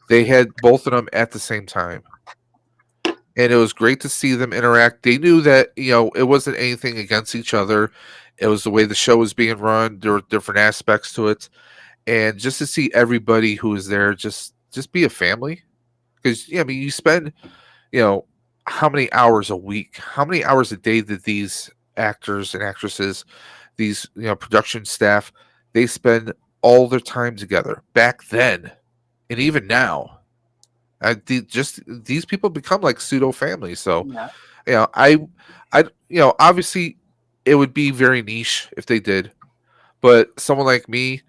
They had both of them at the same time. And it was great to see them interact. They knew that, it wasn't anything against each other. It was the way the show was being run. There were different aspects to it. And just to see everybody who was there just be a family. Because, you spend, how many hours a week, how many hours a day did these actors and actresses, these, production staff, they spend all their time together back then. And even now. These people become like pseudo families. So, Yeah. obviously, it would be very niche if they did, but someone like me,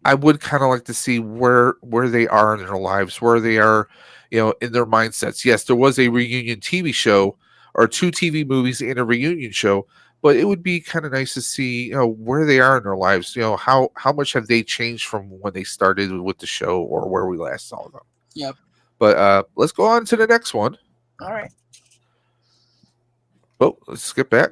I would kind of like to see where they are in their lives, where they are, in their mindsets. Yes, there was a reunion TV show or 2 TV movies and a reunion show, but it would be kind of nice to see, where they are in their lives. How much have they changed from when they started with the show or where we last saw them. Yep. But let's go on to the next one. All right. Oh, let's skip back.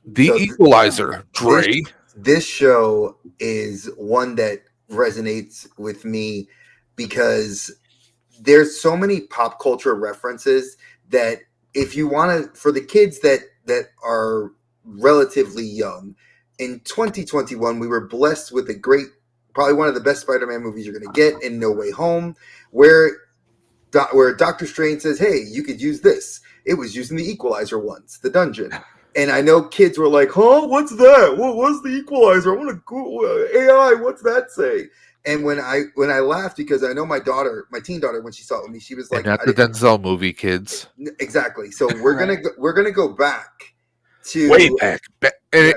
The So Equalizer, Dre. This show is one that resonates with me because there's so many pop culture references that if you want to, for the kids that are relatively young, in 2021 we were blessed with a great, probably one of the best Spider-Man movies you're going to get in No Way Home, where Doctor Strange says, hey, you could use this. It was using the Equalizer once, the dungeon. And I know kids were like, huh, what's that? What's the Equalizer? I want to go AI. What's that say? And when I laughed, because I know my teen daughter, when she saw it with me, she was like, not the Denzel movie, kids. Exactly. So we're gonna go back to way back. And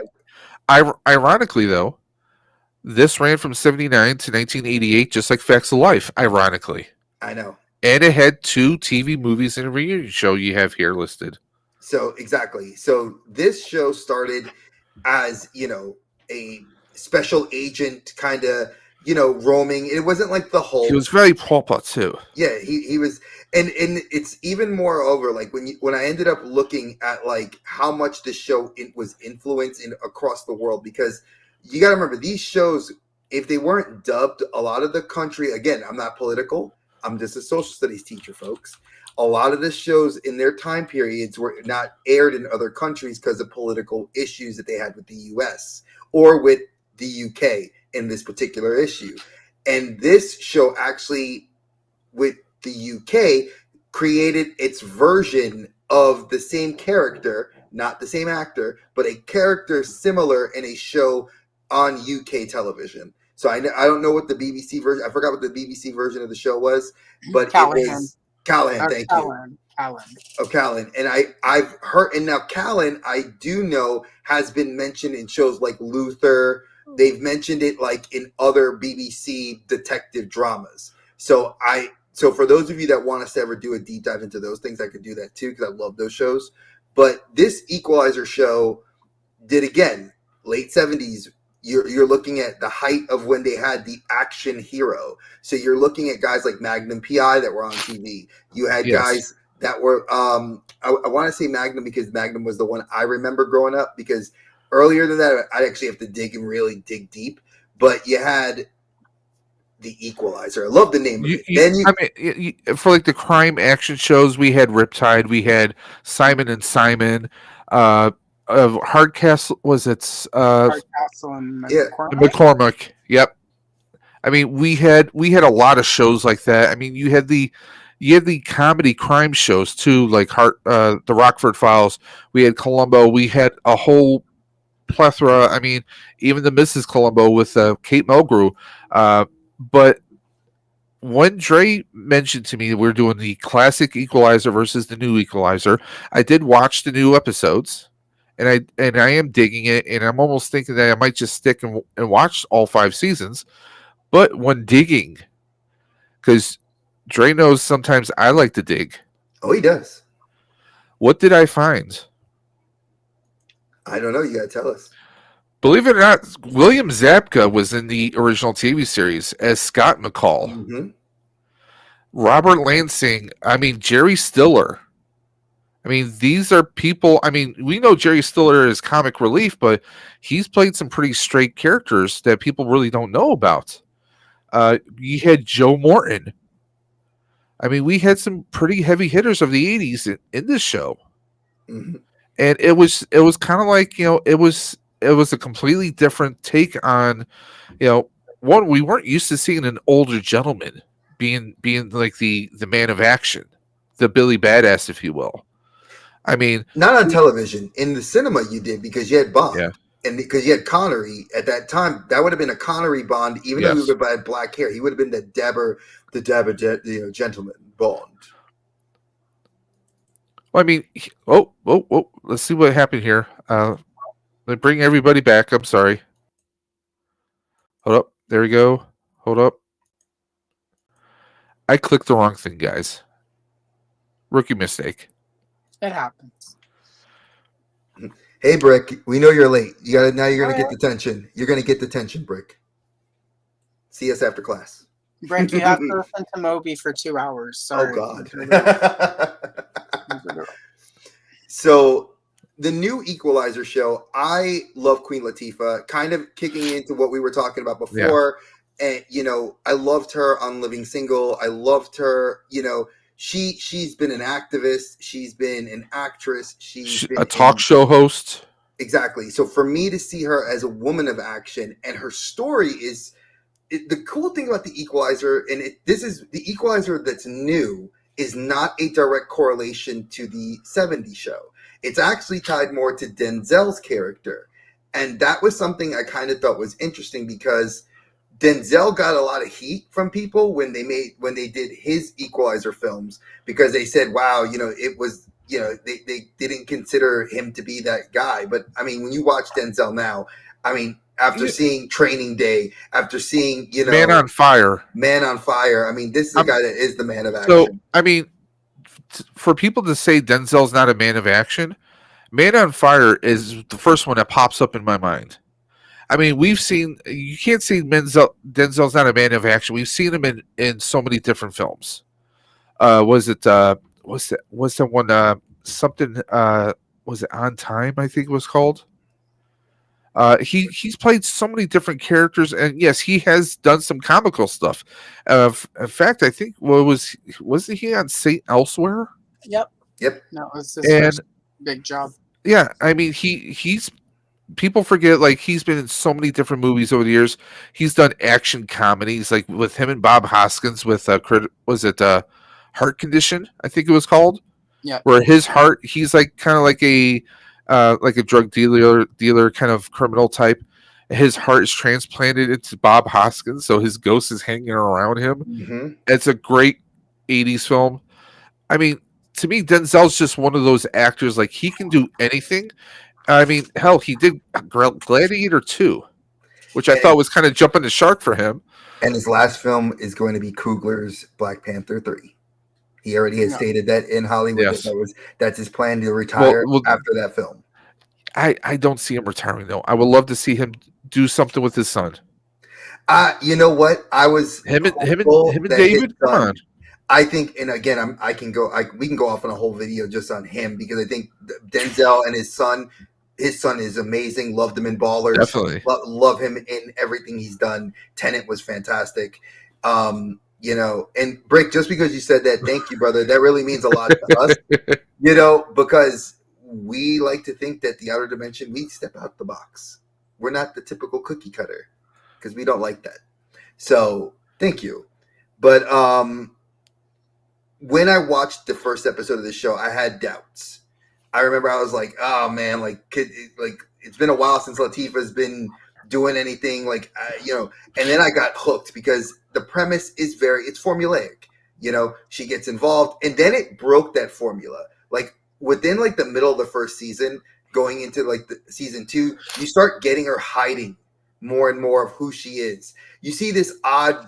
ironically, though, this ran from 1979 to 1988, just like Facts of Life. Ironically, I know. And it had 2 TV movies and a reunion show you have here listed. So exactly. So this show started as, a special agent kind of, roaming. It wasn't like the He Hulk. was very proper too. Yeah, he was, and it's even more over like when I ended up looking at like how much the show was influenced in across the world, because you got to remember these shows, if they weren't dubbed, a lot of the country, again, I'm not political, I'm just a social studies teacher, folks. A lot of the shows in their time periods were not aired in other countries because of political issues that they had with the US or with the UK in this particular issue. And this show actually, with the UK, created its version of the same character, not the same actor, but a character similar in a show on UK television. So I don't know what the BBC version, I forgot what the BBC version of the show was, but Callahan. it was Callahan, thank you. Callan. Oh, Callan. And I've heard, and now Callan, I do know, has been mentioned in shows like Luther. They've mentioned it like in other BBC detective dramas. So for those of you that want us to ever do a deep dive into those things, I could do that too, because I love those shows. But this Equalizer show did, again, late 70s. You're looking at the height of when they had the action hero. So you're looking at guys like Magnum PI that were on TV. You had guys that were I want to say Magnum because Magnum was the one I remember growing up, because earlier than that I'd actually have to dig and really dig deep. But you had the Equalizer. I love the name of it. For like the crime action shows, we had Riptide, we had Simon and Simon, Hardcastle, was it Hardcastle and McCormick. Yep. I mean, we had a lot of shows like that. I mean, you had the comedy crime shows too, like the Rockford Files. We had Columbo. We had a whole plethora. I mean, even the Mrs. Columbo with Kate Mulgrew. But when Dre mentioned to me that we're doing the classic Equalizer versus the new Equalizer, I did watch the new episodes, and I am digging it, and I'm almost thinking that I might just stick and watch all 5 seasons. But when digging, because Dre knows sometimes I like to dig. Oh, he does. What did I find? I don't know. You got to tell us. Believe it or not, William Zabka was in the original TV series as Scott McCall. Mm-hmm. Robert Lansing. I mean, Jerry Stiller. I mean, these are people. I mean, we know Jerry Stiller is comic relief, but he's played some pretty straight characters that people really don't know about. You had Joe Morton. I mean, we had some pretty heavy hitters of the 80s in this show. Mm-hmm. And it was kind of like, it was a completely different take on, one, we weren't used to seeing an older gentleman being like the man of action, the Billy Badass, if you will. I mean, not on television. In the cinema, you did, because you had Bond, and because you had Connery at that time. That would have been a Connery Bond, even though he would have had black hair. He would have been the Dapper gentleman Bond. Well, I mean, let's see what happened here. Let me bring everybody back. I'm sorry. Hold up. There we go. Hold up. I clicked the wrong thing, guys. Rookie mistake. It happens. Hey, Brick, we know you're late. You're gonna get the tension. You're gonna get the tension, Brick. See us after class. Brick, you have to listen to Moby for 2 hours. Sorry. Oh God. So the new Equalizer show, I love Queen Latifah, kind of kicking into what we were talking about before. And I loved her on Living Single. I loved her, she's been an activist, she's been an actress, she's been a talk show host. Exactly. So for me to see her as a woman of action, and her story is the cool thing about the Equalizer, and this is the Equalizer that's new, is not a direct correlation to the 70s show. It's actually tied more to Denzel's character. And that was something I kind of thought was interesting, because Denzel got a lot of heat from people when they did his Equalizer films, because they said, wow, it was, they didn't consider him to be that guy. But I mean, when you watch Denzel now, I mean, after seeing Training Day, after seeing Man on Fire. Man on Fire. I mean, this is a guy that is the man of action. So I mean, for people to say Denzel's not a man of action, Man on Fire is the first one that pops up in my mind. I mean, we've seen, you can't say Denzel's not a man of action. We've seen him in so many different films. Was it was that one something was it On Time, I think it was called? He's played so many different characters, and yes, he has done some comical stuff. In fact, I think wasn't he on Saint Elsewhere? Yep. Yep. That was his first big job. Yeah, I mean he's people forget, like, he's been in so many different movies over the years. He's done action comedies, like with him and Bob Hoskins with was it Heart Condition, I think it was called. Yeah. Where his heart, he's like kind of like a drug dealer kind of criminal type. His heart is transplanted into Bob Hoskins, so his ghost is hanging around him. Mm-hmm. It's a great 80s film. I mean, to me, Denzel's just one of those actors, like, he can do anything. I mean, hell, he did Gladiator 2, which I thought was kind of jumping the shark for him. And his last film is going to be Coogler's Black Panther 3. He already has stated that in Hollywood. Yes. That's his plan to retire after that film. I don't see him retiring, though. I would love to see him do something with his son. You know what? I was him and David. Come on. I think, and again, we can go off on a whole video just on him, because I think Denzel and his son is amazing. Loved him in Ballers. Definitely. Love him in everything he's done. Tenet was fantastic. You know, and Brick, just because you said that, thank you, brother. That really means a lot to us, you know, because we like to think that the outer dimension, we step out the box. We're not the typical cookie cutter, because we don't like that. So thank you. But when I watched the first episode of the show, I had doubts. I remember I was like, oh man, it's been a while since Latifah's been doing anything, you know, and then I got hooked because the premise is it's formulaic. You know, she gets involved, and then it broke that formula. Like within the middle of the first season, going into the season 2, you start getting her hiding more and more of who she is. You see this odd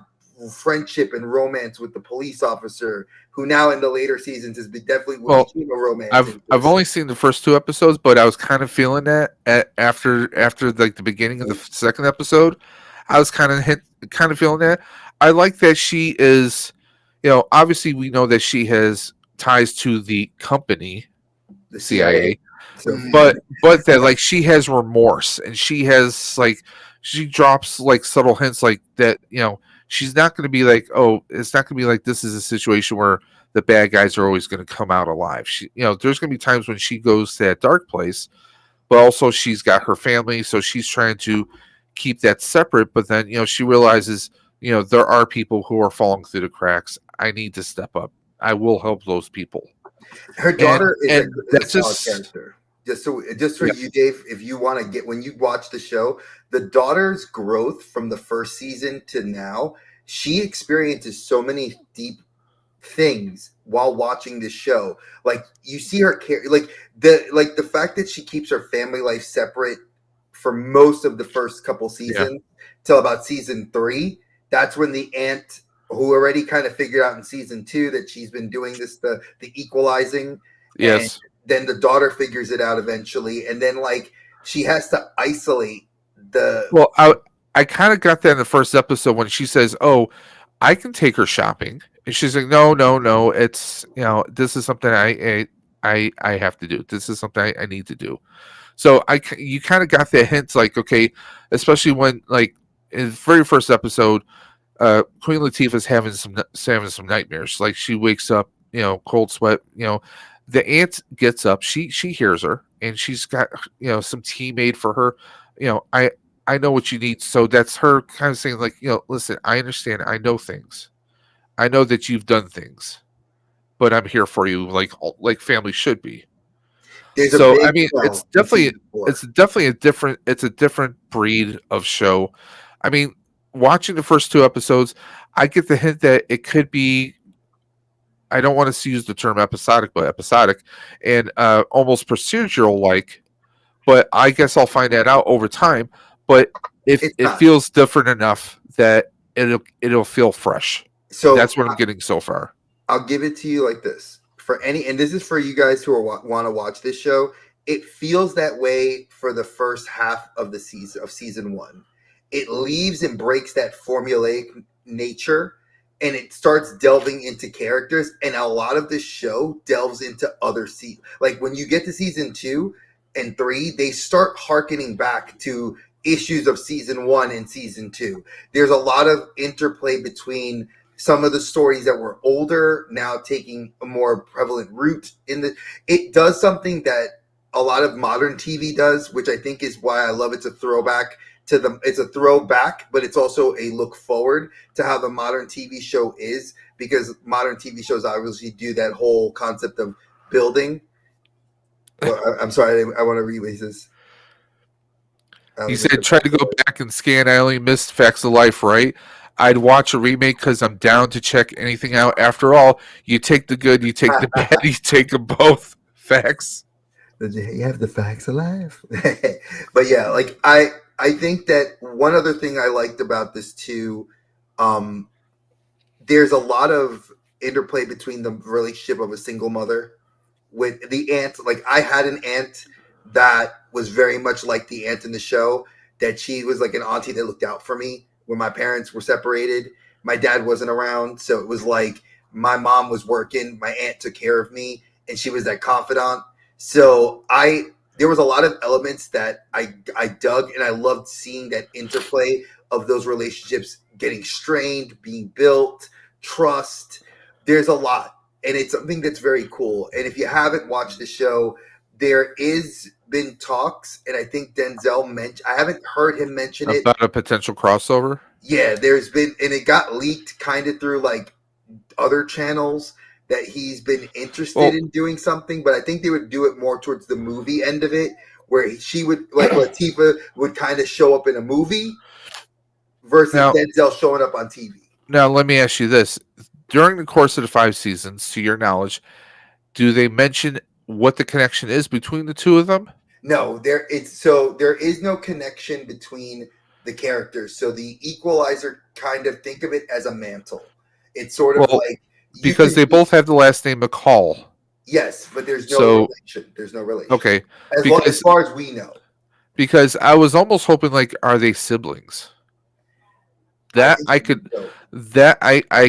friendship and romance with the police officer, who now in the later seasons has been definitely a romance. I've only seen the first 2 episodes, but I was kind of feeling that after the beginning of the second episode. I was kind of feeling that. I like that she is, you know, obviously we know that she has ties to the company, the CIA. So, but that she has remorse, and she drops subtle hints like that, you know. She's not going to be it's not going to be like this is a situation where the bad guys are always going to come out alive. You know, there's going to be times when she goes to that dark place, but also she's got her family, so she's trying to keep that separate. But then, you know, she realizes, you know, there are people who are falling through the cracks. I need to step up. I will help those people. Her daughter is a solid just character. Just for you, Dave, if you want to get, when you watch the show, the daughter's growth from the first season to now, she experiences so many deep things while watching this show. Like you see her the fact that she keeps her family life separate for most of the first couple seasons till about season 3. That's when the aunt, who already kind of figured out in season 2 that she's been doing the equalizing. Yes. Then the daughter figures it out eventually, and then she has to isolate the. Well, I kind of got that in the first episode when she says, "Oh, I can take her shopping," and she's like, "No, it's, you know, this is something I have to do. This is something I need to do." So you kind of got that hint, okay, especially when in the very first episode, Queen Latifah's having some nightmares. Like she wakes up, you know, cold sweat, you know. The aunt gets up, she hears her, and she's got, you know, some tea made for her. You know, I know what you need. So that's her kind of saying, you know, listen, I understand, I know things. I know that you've done things, but I'm here for you, like family should be. So I mean, it's definitely a different breed of show. I mean, watching the first 2 episodes, I get the hint that it could be, I don't want to use the term episodic, but episodic and almost procedural like, but I guess I'll find that out over time. but if It's it not. feels different enough that it'll feel fresh. So That's what I'm getting so far. I'll give it to you like this. For any, and this is for you guys who are want to watch this show. It feels that way for the first half of the season of season 1. It leaves and breaks that formulaic nature, and it starts delving into characters. And a lot of this show delves into other seasons. Like when you get to season 2 and 3, they start harkening back to issues of season 1 and season 2. There's a lot of interplay between some of the stories that were older now taking a more prevalent root in the. It does something that a lot of modern TV does, which I think is why I love it's a throwback to the. It's a throwback, but it's also a look forward to how the modern TV show is, because modern TV shows obviously do that whole concept of building. Well, I'm sorry, I want to release this. You said try to go back and scan. I only missed Facts of Life, right? I'd watch a remake because I'm down to check anything out. After all, you take the good, you take the bad, you take them both. Facts. You have the facts alive. But yeah, like I think that one other thing I liked about this too, there's a lot of interplay between the relationship of a single mother with the aunt. Like I had an aunt that was very much like the aunt in the show, that she was like an auntie that looked out for me when my parents were separated. My dad wasn't around, so it was like my mom was working, my aunt took care of me, and she was that confidant. So there was a lot of elements that I dug, and I loved seeing that interplay of those relationships getting strained, being built, trust. There's a lot, and it's something that's very cool. And if you haven't watched the show, there is been talks, and I think Denzel mentioned. I haven't heard him mention it about a potential crossover. Yeah, there's been, and it got leaked kind of through like other channels that he's been interested in doing something, but I think they would do it more towards the movie end of it, where she would, like Latifah would kind of show up in a movie versus Denzel showing up on TV. Now, let me ask you this. During the course of the 5 seasons, to your knowledge, do they mention what the connection is between the two of them? No, there is no connection between the characters. So the Equalizer, kind of think of it as a mantle. It's sort of like because they both have the last name McCall. Yes, but there's no relation. There's no relation. Okay. As far as we know. Because I was almost hoping, like, are they siblings? That I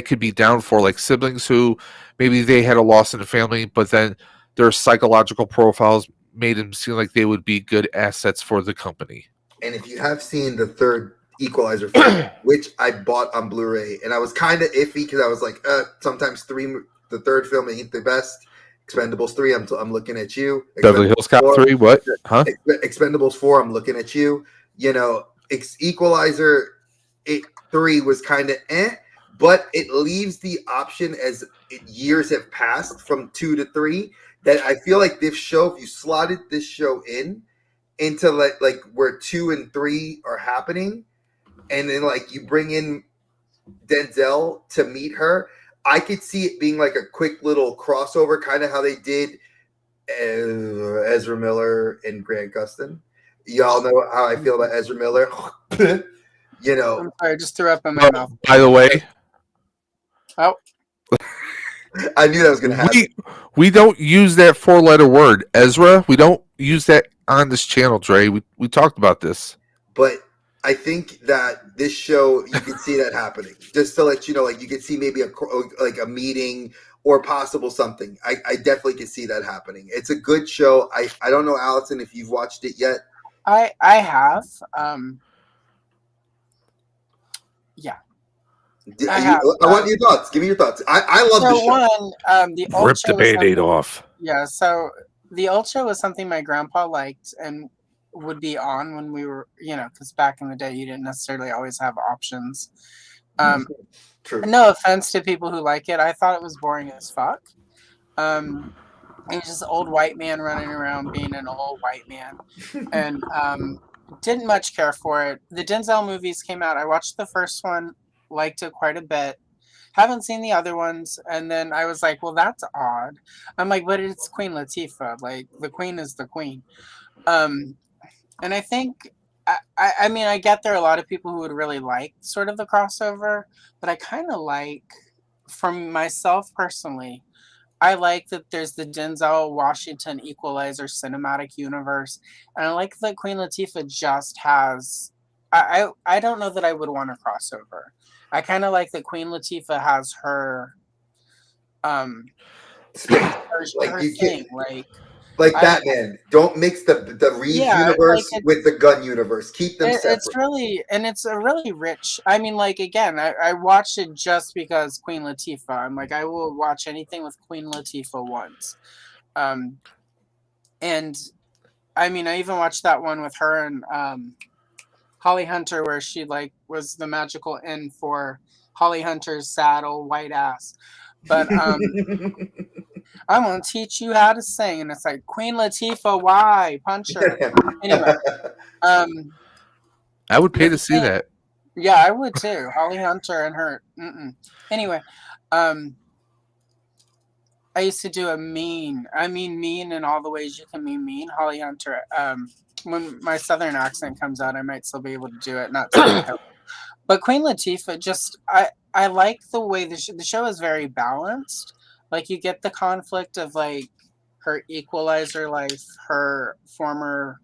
could be down for, like siblings who maybe they had a loss in the family, but then their psychological profiles made them seem like they would be good assets for the company. And if you have seen the third Equalizer film, which I bought on Blu-ray, and I was kind of iffy because I was like, sometimes the third film ain't the best. Expendables 3, I'm looking at you. Beverly Hills Cop 3, what? Huh? Expendables 4, I'm looking at you. You know, Equalizer 3 was kind of but it leaves the option as years have passed from 2 to 3 that I feel like this show, if you slotted this show into like where 2 and 3 are happening, and then like you bring in Denzel to meet her, I could see it being like a quick little crossover, kind of how they did Ezra Miller and Grant Gustin. Y'all know how I feel about Ezra Miller. You know, I'm sorry, I just threw up in my mouth. By the way, I knew that was going to happen. We don't use that 4-letter word, Ezra. We don't use that on this channel, Dre. We talked about this. But I think that this show, you can see that happening. Just to let you know, like you could see maybe a meeting or possible something. I definitely can see that happening. It's a good show. I don't know, Allison, if you've watched it yet. I have. Yeah. I want your thoughts. Give me your thoughts. I love this show. The old Rip the Band-Aid off. Yeah, so the old show was something my grandpa liked and would be on when we were, because back in the day you didn't necessarily always have options. True. No offense to people who like it. I thought it was boring as fuck. He was just an old white man running around being an old white man. And didn't much care for it. The Denzel movies came out. I watched the first one, liked it quite a bit. Haven't seen the other ones. And then I was like, well, that's odd. I'm like, but it's Queen Latifah. Like, the queen is the queen. And I think I mean, I get there are a lot of people who would really like sort of the crossover, but I kind of like, from myself personally, I like that there's the Denzel Washington Equalizer cinematic universe, and I like that Queen Latifah just has. I don't know that I would want a crossover. I kind of like that Queen Latifah has her um Space. Like her you thing. can Like I Batman. Don't mix the Reeves yeah, like universe with the Gunn universe. Keep them it's separate. really, and it's a really rich. I mean, like again, I watched it just because Queen Latifah. I'm like, I will watch anything with Queen Latifah once. Um, and I mean, I even watched that one with her and Holly Hunter, where she like was the magical end for Holly Hunter's saddle white ass. But I'm gonna teach you how to sing, and it's like Queen Latifah, why punch her? Anyway, um, I would pay but to the see thing, that. yeah, I would too. Holly Hunter and her. Anyway, um, I used to do a mean. I mean mean in all the ways you can mean mean. Holly Hunter. When my southern accent comes out, I might still be able to do it. Not today, hope. But Queen Latifah, just I like the way the show is very balanced. Like you get the conflict of like her equalizer life, her former,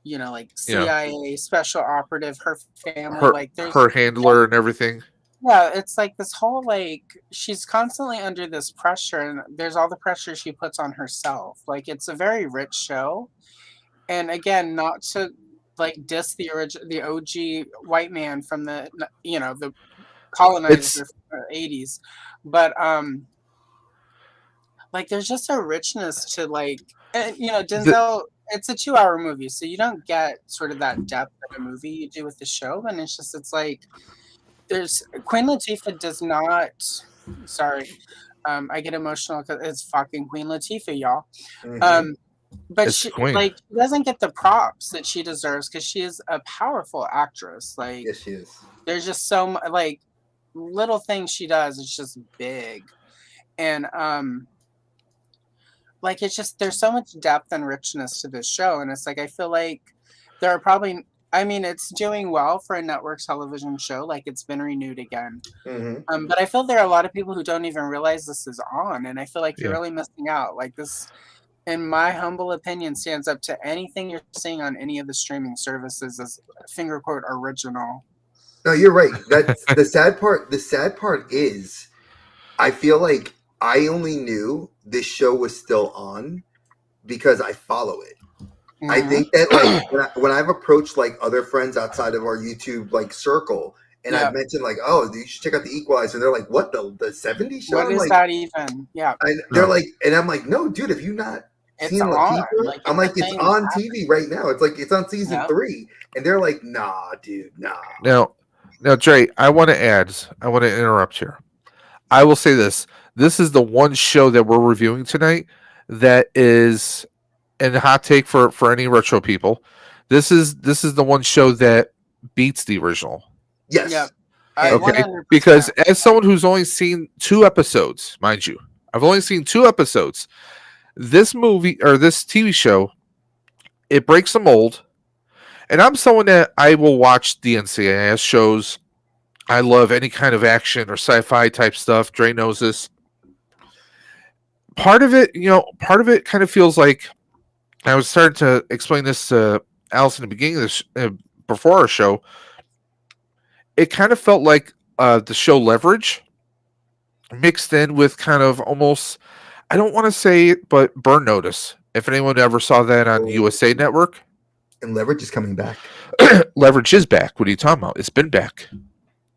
like Yeah, CIA special operative, her family. her Like there's her handler and everything. yeah, it's like this whole like she's constantly under this pressure, and there's all the pressure she puts on herself. Like it's a very rich show, and again, not to like diss the OG white man from the colonizer It's from the 80s, but like there's just a richness to like, and, the Denzel. It's a 2-hour movie, so you don't get sort of that depth in a movie you do with the show, and it's like there's Queen Latifah does not. Sorry, I get emotional because it's fucking Queen Latifah, y'all. Mhm. Um, but it's the queen. she doesn't get the props that she deserves because she is a powerful actress. Like Yes, she is. there's just so much like little things she does. It's just big, and like it's just there's so much depth and richness to this show, and it's like I feel like there are probably. I mean, it's doing well for a network television show. Like it's been renewed again. Hmm. But I feel there are a lot of people who don't even realize this is on, and I feel like you're Yeah, really missing out. Like this, in my humble opinion, stands up to anything you're seeing on any of the streaming services as finger quote original. No, you're right. That's the sad part. The sad part is, I feel like I only knew this show was still on because I follow it. I Hmm. think that like when I've approached like other friends outside of our YouTube like circle, and I've Yeah. mentioned like, oh, you should check out the Equalizer, and they're like, what the '70s show? What I'm is like, that even? Yeah. they're no, like, and I'm like, no, dude, if you not It's seen on. Latifah, Like I'm it's a like, it's thing that's on happening. TV right now. It's like it's on season Yep. 3, and they're like, nah, dude, nah. now, Dre, I want to interrupt here. I will say this: this is the one show that we're reviewing tonight that is, and hot take for any retro people. This is the one show that beats the original. Yes, Yep. hands Okay, down. 100%. because as someone who's only seen 2 episodes, mind you, I've only seen 2 episodes. This movie or this TV show, it breaks the mold. And I'm someone that I will watch the NCIS shows. I love any kind of action or sci-fi type stuff. Dre knows this. Part of it kind of feels like I was starting to explain this to Alice in the beginning of this before our show. It kind of felt like the show Leverage mixed in with kind of almost, I don't want to say it, but Burn Notice. If anyone ever saw that on USA Network, And Leverage is coming back. Leverage is back. What are you talking about? It's been back.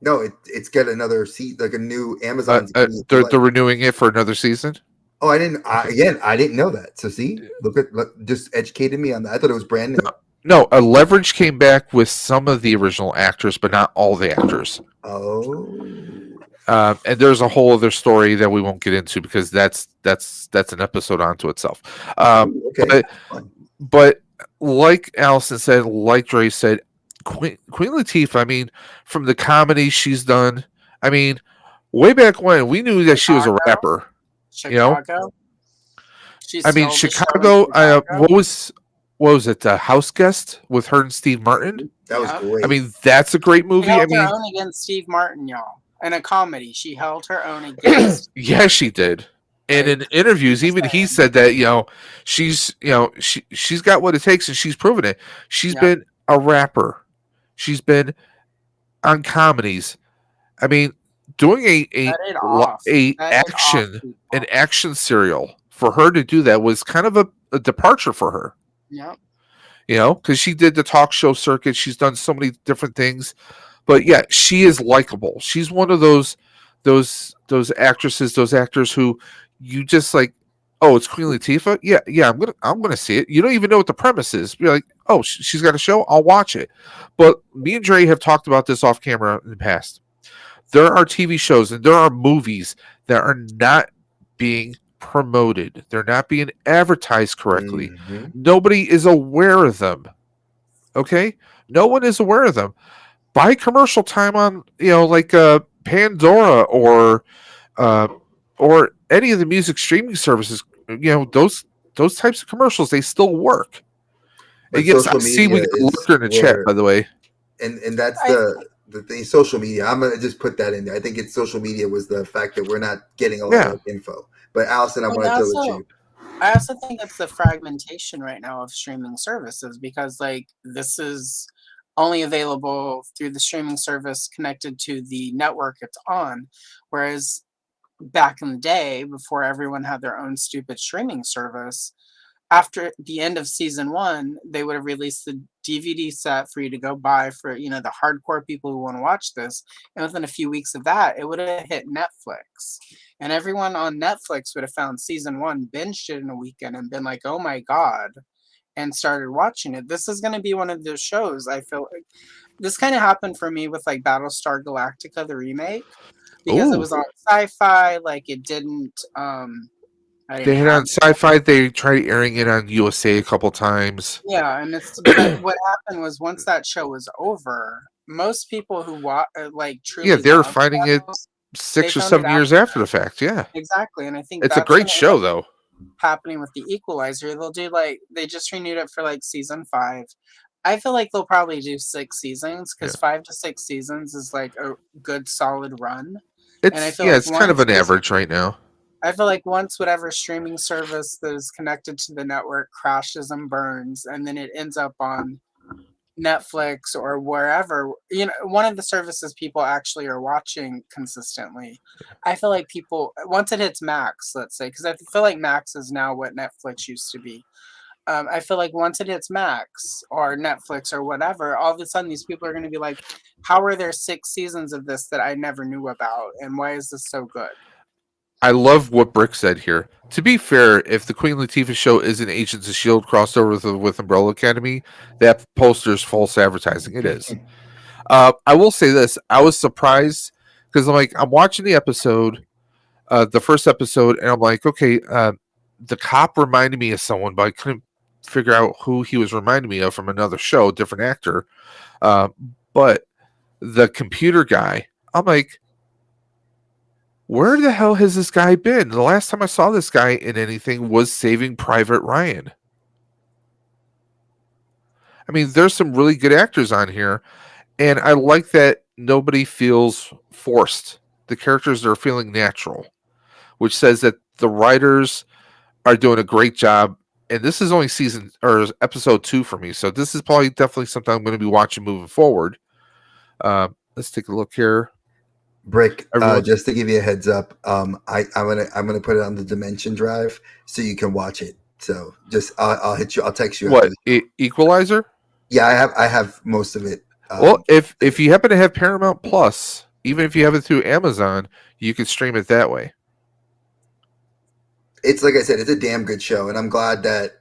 No, it's got another seat, like a new Amazon's. They're renewing it for another season. Oh, I didn't. I didn't know that. So see, look, just educated me on that. I thought it was brand new. No, a Leverage came back with some of the original actors, but not all the actors. Oh, And there's a whole other story that we won't get into because that's an episode onto itself. okay. But like Allison said, like Dre said, Queen Latifah. I mean, from the comedy she's done. I mean, way back when we knew that she was a Chicago. rapper. Chicago. She I mean, stole the show in Chicago. What was what was it, House Guest with her and Steve Martin. That was Yeah. great. I mean, that's a great She movie. held I her mean, own against Steve Martin, y'all. In a comedy, she held her own against. yeah, she did. And Like, in interviews, just even he saying. said that she's got what it takes, and she's proven it. She's Yep. been a rapper. She's been on comedies. I mean, doing Set it off. a Set it off, action people. an action serial for her to do that was kind of a departure for her. Yep. Because she did the talk show circuit. She's done so many different things, but yeah, she is likable. She's one of those actresses, those actors who you just like. Oh, it's Queen Latifah. Yeah. I'm gonna see it. You don't even know what the premise is. You're like, oh, she's got a show. I'll watch it. But me and Dre have talked about this off camera in the past. There are TV shows and there are movies that are not being promoted. They're not being advertised correctly. Mhm. Nobody is aware of them. Okay? No one is aware of them. Buy commercial time on, like Pandora or any of the music streaming services. Those types of commercials, they still work. But And yes, I social see we media got is Lurker in the chat, where, by the way. and that's I- the thing. Social media. I'm gonna just put that in there. I think it's social media was the fact that we're not getting a lot Yeah. of info. But Allison, I Well, wanted to let also- you. I also think it's the fragmentation right now of streaming services because, like, this is only available through the streaming service connected to the network it's on. Whereas back in the day, before everyone had their own stupid streaming service, after the end of season one, they would have released the DVD set for you to go buy for, the hardcore people who want to watch this. And within a few weeks of that, it would have hit Netflix. And everyone on Netflix would have found season one, binged it in a weekend, and been like, oh my God, and started watching it. This is going to be one of those shows. I feel like this kind of happened for me with like Battlestar Galactica, the remake, because it Ooh. was on sci-fi. Like it didn't, I They didn't had have on Sci-Fi. They tried airing it on USA a couple times. Yeah, and but what happened was once that show was over, most people who like truly Yeah, they're loved finding it Rebels, 6 or found it 7 years after the fact. Yeah, exactly, and I think it's a that's great gonna end show up though. happening with the Equalizer. They'll do like they just renewed it for like season 5. I feel like they'll probably do 6 seasons because Yeah. 5 to 6 seasons is like a good solid run. And I It's feel like it's kind of once an average right now. I feel like once whatever streaming service that is connected to the network crashes and burns, and then it ends up on Netflix or wherever, one of the services people actually are watching consistently. I feel like people, once it hits Max, let's say, because I feel like Max is now what Netflix used to be. I feel like once it hits Max or Netflix or whatever, all of a sudden these people are going to be like, how are there 6 seasons of this that I never knew about? And why is this so good? I love what Brick said here. To be fair, if the Queen Latifah show isn't Agents of S.H.I.E.L.D. crossover with Umbrella Academy, that poster's false advertising. It is. I will say this. I was surprised because I'm watching the episode, the first episode, and I'm like, okay, the cop reminded me of someone, but I couldn't figure out who he was reminding me of from another show, different actor. But the computer guy, I'm like, where the hell has this guy been? The last time I saw this guy in anything was Saving Private Ryan. I mean, there's some really good actors on here, and I like that nobody feels forced. The characters are feeling natural, which says that the writers are doing a great job. And this is only season or episode 2 for me, so this is probably definitely something I'm going to be watching moving forward. Let's take a look here. Brick, Everyone- just to give you a heads up, I'm gonna put it on the Dimension drive so you can watch it. So just I'll hit you. I'll text you. What, After the show. Equalizer? Yeah, I have most of it. Well, if you happen to have Paramount Plus, even if you have it through Amazon, you can stream it that way. It's like I said, it's a damn good show, and I'm glad that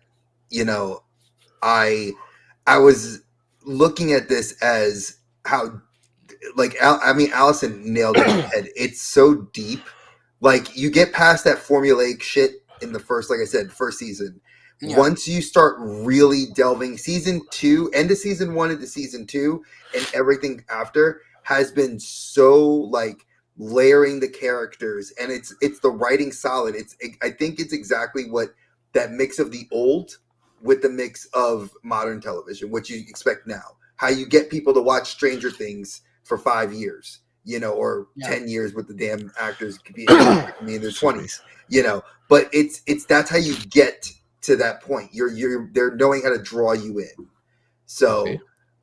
I was looking at this as how Allison nailed it on the head. It's so deep. Like you get past that formulaic shit in the first, like I said, first season. Yeah. Once you start really delving, season 2, end of season 1 into season 2, and everything after has been so like layering the characters, and it's the writing solid. I think it's exactly what that mix of the old with the mix of modern television, what you expect now. How you get people to watch Stranger Things for 5 years, or 10 years with the damn actors could be in their 20s, But it's that's how you get to that point. They're knowing how to draw you in. So,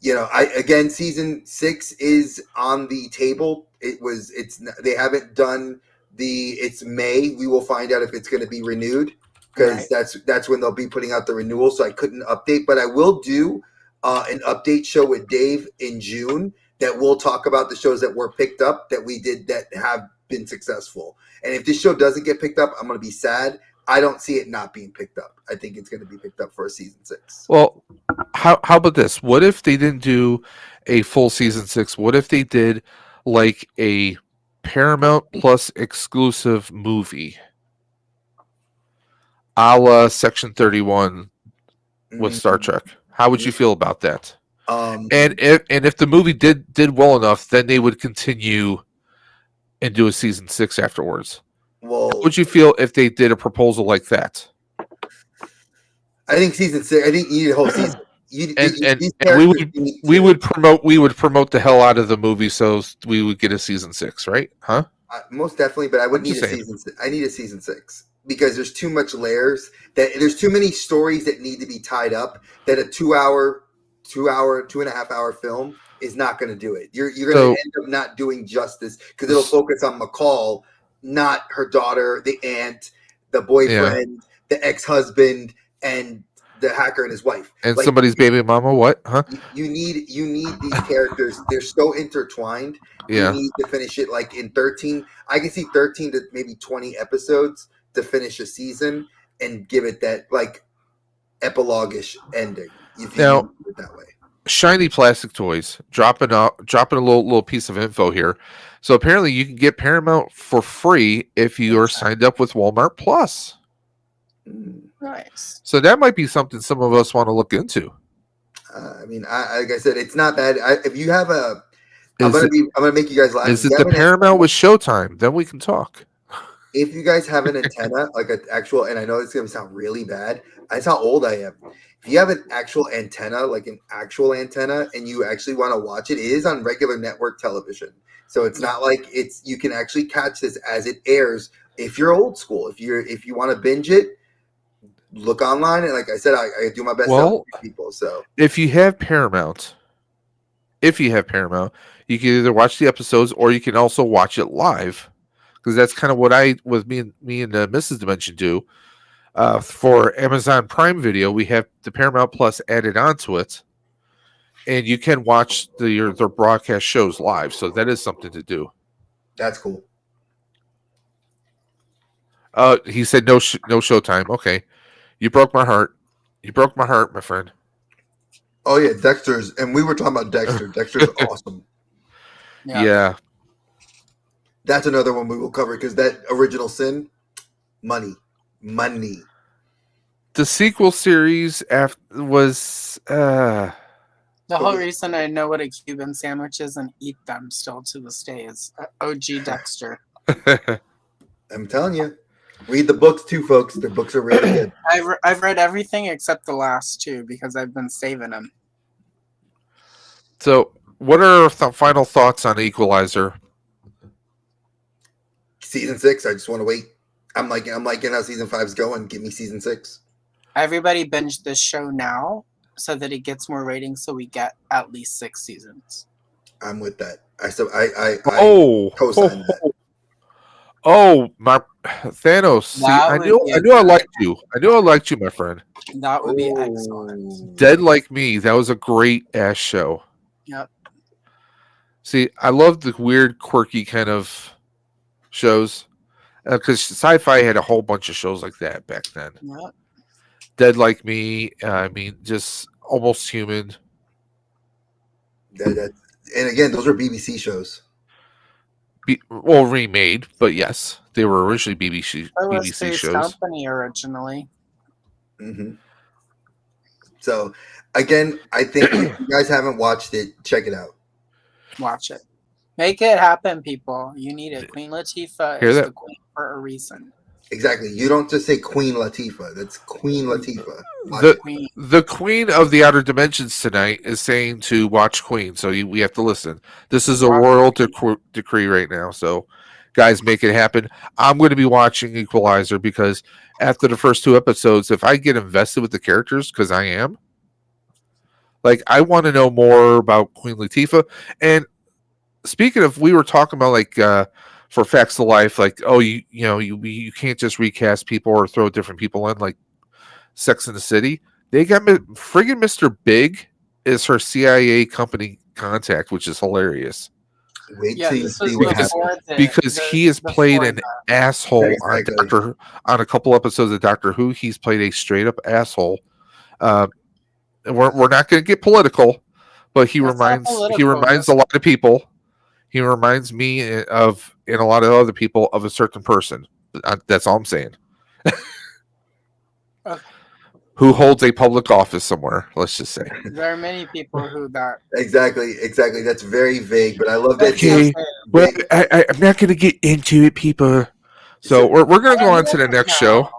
season 6 is on the table. They haven't done it's May. We will find out if it's going to be renewed, because that's when they'll be putting out the renewal. So I couldn't update, but I will do an update show with Dave in June that will talk about the shows that were picked up that we did that have been successful. And if this show doesn't get picked up, I'm going to be sad. I don't see it not being picked up. I think it's going to be picked up for a season 6. Well, how about this? What if they didn't do a full season 6? What if they did like a Paramount Plus exclusive movie, a la Section 31 with Star Trek? How would you feel about that? And if the movie did well enough, then they would continue and do a season 6 afterwards. Well, how would you feel if they did a proposal like that? I think season 6. I think you need a whole season. We would promote the hell out of the movie, so we would get a season 6, right? Huh? Most definitely, but I would need a season 6. I need a season 6 because there's too much layers. There's too many stories that need to be tied up. That a 2.5 hour film is not going to do it. You're going to end up not doing justice because it'll focus on McCall, not her daughter, the aunt, the boyfriend, the ex-husband, and the hacker and his wife, and somebody's baby mama. What? Huh? You need these characters. They're so intertwined. You need to finish it like in 13. I can see 13 to maybe 20 episodes to finish a season and give it that like epilogue-ish ending. If you do it that way. Shiny plastic toys dropping a little piece of info here. So apparently you can get Paramount for free if you are signed up with Walmart Plus. Nice. So that might be something some of us want to look into. Like I said, it's not bad. If you have I'm gonna make you guys laugh. Is it the Paramount with Showtime? Then we can talk. If you guys have an antenna, like an actual, and I know it's gonna sound really bad. That's how old I am. If you have an actual antenna, and you actually want to watch it, it is on regular network television. So it's not like you can actually catch this as it airs. If you're old school, if you want to binge it, look online. And like I said, I do my best to help people. So if you have Paramount, you can either watch the episodes or you can also watch it live. Because that's kind of what me and Mrs. Dimension do. For Amazon Prime Video, we have the Paramount Plus added onto it, and you can watch their broadcast shows live. So that is something to do. That's cool. He said no Showtime. Okay, you broke my heart. You broke my heart, my friend. Oh yeah, Dexter's, and we were talking about Dexter. Dexter's awesome. Yeah. That's another one we will cover because that original sin, money. The sequel series was the whole reason I know what a Cuban sandwich is and eat them still to this day is OG Dexter. I'm telling you, read the books too, folks. Their books are really good. I've read everything except the last 2 because I've been saving them. So, what are final thoughts on Equalizer? Season 6. I just want to wait. I'm liking how season 5's going. Give me season 6. Everybody binge this show now so that it gets more ratings, so we get at least 6 seasons. I'm with that. I co-sign that. Oh, my Thanos! See, I knew I liked you. I knew I liked you, my friend. That would be excellent. Dead Like Me. That was a great ass show. Yep. See, I love the weird, quirky kind of shows because Sci-Fi had a whole bunch of shows like that back then. Yep. Dead Like Me. Just Almost Human. And again, those are BBC shows. Remade, but yes, they were originally BBC shows. Company originally. Mm-hmm. So, again, I think if you guys haven't watched it, check it out. Watch it. Make it happen, people. You need it. Queen Latifah is the queen for a reason. Exactly. You don't just say Queen Latifah. That's Queen Latifah. Watch The it. Queen. the Queen of the Outer Dimensions tonight is saying to watch Queen, so we have to listen. This is a Watch royal Queen. decree right now, so guys, make it happen. I'm going to be watching Equalizer because after the first 2 episodes, if I get invested with the characters, because I am, like, I want to know more about Queen Latifah. And speaking of, we were talking about like for Facts of Life, like, oh, you can't just recast people or throw different people in, like Sex in the City. They got friggin' Mr. Big is her CIA company contact, which is hilarious Wait Yeah, till you this see was what happens. before because he has played before an asshole on Exactly. On a couple episodes of Doctor Who. He's played a straight up asshole. And we're not going to get political, but he That's not political. reminds a lot of people. He reminds me of, and a lot of other people, of a certain person. That's all I'm saying. Okay. Who holds a public office somewhere? Let's just say. There are many people who that. Exactly. That's very vague, but I love that. That's what I'm Okay, saying. well, Vague. I'm not going to get into it, people. So we're going to go on to the next show.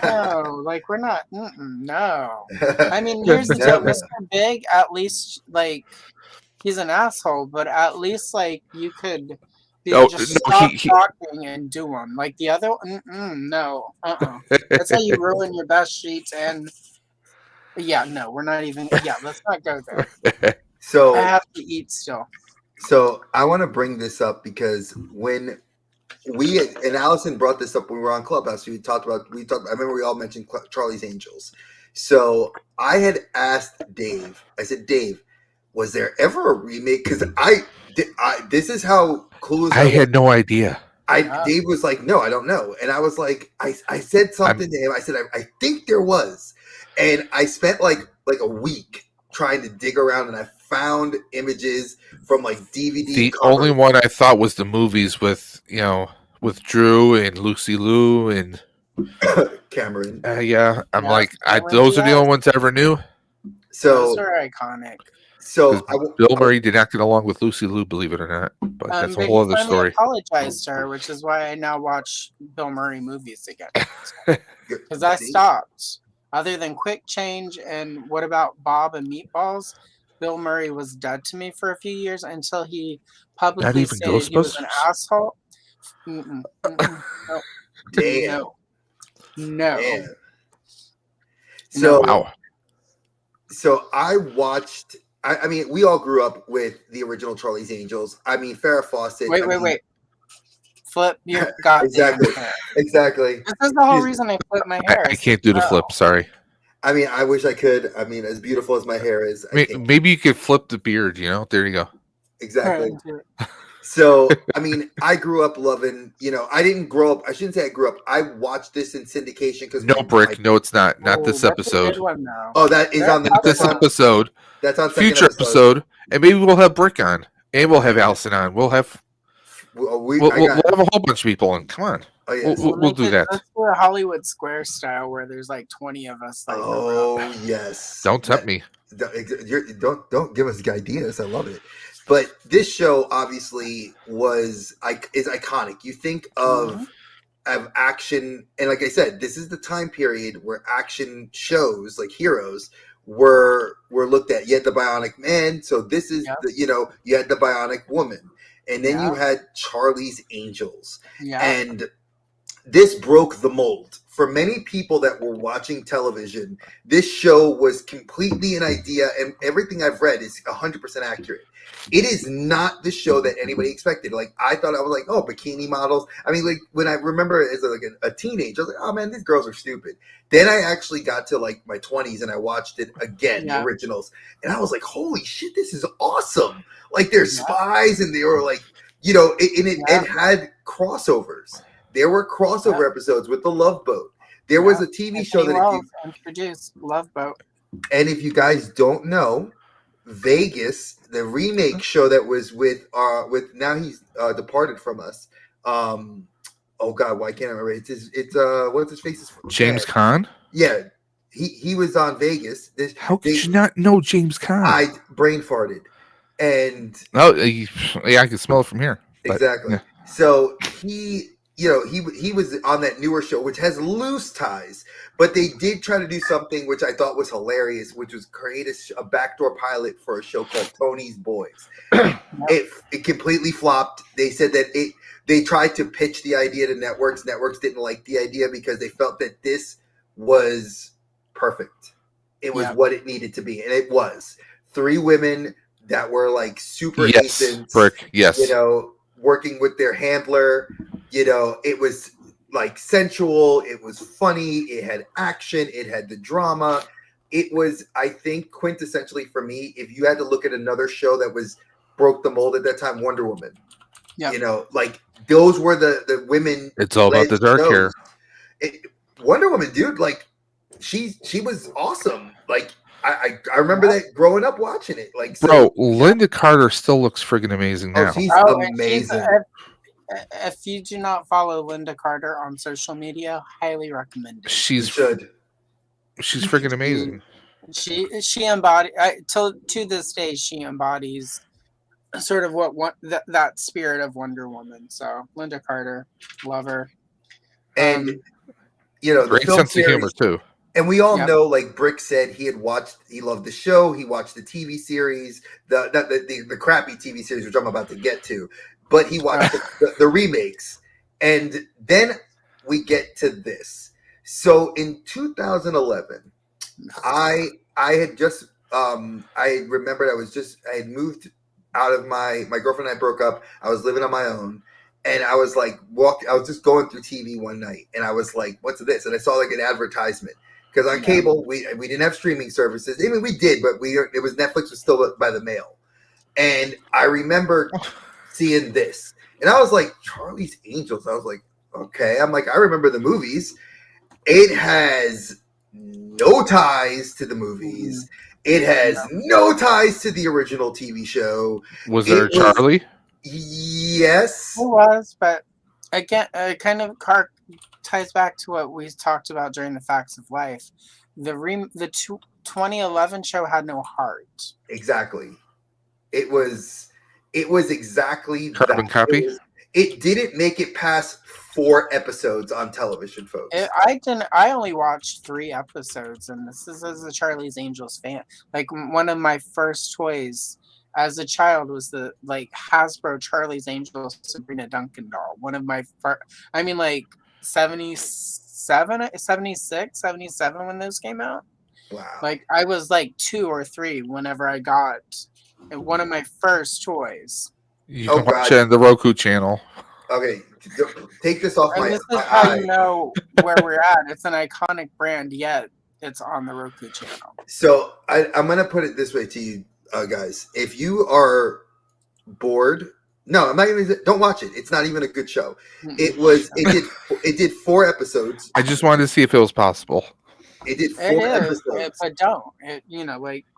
No, like we're not. No. I mean, here's the No. deal, Mr. Big. At least, like, he's an asshole, but at least, like, you could Oh just no, stop he talking and do them. Like the other, no, That's how you ruin your best sheets. And yeah, no, we're not even. Yeah, let's not go there. I So have to eat still. I want to bring this up because when we and Allison brought this up when we were on Clubhouse, we talked. I remember we all mentioned Charlie's Angels. So I had asked Dave. I said, Dave, was there ever a remake? Because this is how clueless I was. had no idea. Dave was like, no, I don't know. And I was like, I said something to him. I said, I think there was. And I spent like a week trying to dig around, and I found images from like DVD. The covers. only one I thought was the movies with Drew and Lucy Liu and Cameron. yeah. I'm Yeah, like, Cameron those are the Diaz. only ones I ever knew. So Those are iconic. so Bill Murray did not get along with Lucy Liu, believe it or not. But that's a But whole he other finally story. apologized to her, which is why I now watch Bill Murray movies again. Because I stopped. Other than Quick Change and What About Bob and Meatballs, Bill Murray was dead to me for a few years until he publicly even stated he was an Ghostbusters? asshole. No. Damn. No. Man. So Wow. So I watched. I mean, we all grew up with the original Charlie's Angels. I mean, Farrah Fawcett. Wait. Flip your goddamn hair. Exactly. This is the whole reason I flip my hair. I can't do the flip. Sorry. I mean, I wish I could. I mean, as beautiful as my hair is, I can't. Maybe you could flip the beard. There you go. Exactly. So, I mean, I grew up loving, I didn't grow up. I shouldn't say I grew up. I watched this in syndication because No, Brick. No, it's not. Not this episode. Oh, that is on Not this episode. That's on Future episode. And maybe we'll have Brick on. And we'll have Allison on. We'll have we'll have a whole bunch of people on. Come on. Oh, yes. We'll do that. Let's do a Hollywood Square style where there's like 20 of us. Like, yes. Don't tempt me. Don't give us ideas. I love it. But this show obviously is iconic. You think of action, and like I said, this is the time period where action shows like Heroes were looked at. You had the Bionic Man, so this is you had the Bionic Woman, and then you had Charlie's Angels, and this broke the mold. For many people that were watching television, this show was completely an idea, and everything I've read is 100% accurate. It is not the show that anybody expected. Like, I thought, I was like, oh, bikini models. I mean, like, when I remember as a teenager, I was like, oh man, these girls are stupid. Then I actually got to like my 20s and I watched it again, the originals. And I was like, holy shit, this is awesome. Like, they're spies, and they were like, it had crossovers. There were crossover episodes with the Love Boat. There was a TV show that introduced Love Boat. And if you guys don't know, Vegas, the remake show that was with now he's departed from us. Oh God, why can't I remember? It's what's his face? James Caan? Yeah. He was on Vegas. How could you not know James Caan? I brain farted. And I can smell it from here. Exactly. Yeah. So he was on that newer show, which has loose ties, but they did try to do something which I thought was hilarious, which was create a backdoor pilot for a show called Tony's Boys. It completely flopped. They said that they tried to pitch the idea to networks. Networks didn't like the idea because they felt that this was perfect. It was what it needed to be, and it was 3 women that were like super agents. Brick, yes. Working with their handler. It was like sensual. It was funny. It had action. It had the drama. It was, I think, quintessentially for me, if you had to look at another show that broke the mold at that time, Wonder Woman. Yeah. Like those were the women. It's all about the dark hair. Wonder Woman, dude, like she was awesome. Like I remember that growing up watching it. Like, bro, Linda Carter still looks friggin' amazing now. She's amazing. If you do not follow Linda Carter on social media, highly recommend it. She's friggin' amazing. She embodies to this day. She embodies sort of that spirit of Wonder Woman. So Linda Carter, love her, and great sense of humor too. And we all know, like Brick said, he loved the show. He watched the TV series, the crappy TV series, which I'm about to get to. But he watched the remakes. And then we get to this. So in 2011, I had just, I remembered I had moved out of my girlfriend and I broke up. I was living on my own. And I was like, I was just going through TV one night. And I was like, what's this? And I saw like an advertisement. Because on cable, we didn't have streaming services. I mean, we did, but Netflix was still by the mail. And I remember seeing this. And I was like, Charlie's Angels. I was like, okay. I'm like, I remember the movies. It has no ties to the movies. It has no ties to the original TV show. Was there a Charlie? Yes. It was, but again, kind of ties back to what we talked about during the Facts of Life. The 2011 show had no heart. Exactly. It was exactly carbon copy. It didn't make it past 4 episodes on television, folks. I only watched 3 episodes, and this is as a Charlie's Angels fan. Like one of my first toys as a child was the Hasbro Charlie's Angels Sabrina Duncan doll. One of my first, 77, 76, 77 when those came out. Wow. Like I was like 2 or 3 whenever I got one of my first toys. You can watch it on the Roku channel. Okay, take this off and my this is how you know where we're at. It's an iconic brand, yet it's on the Roku channel. So I'm going to put it this way to you guys. If you are bored, no, I'm not going to. Don't watch it. It's not even a good show. It did 4 episodes. I just wanted to see if it was possible. It did 4 episodes, but don't.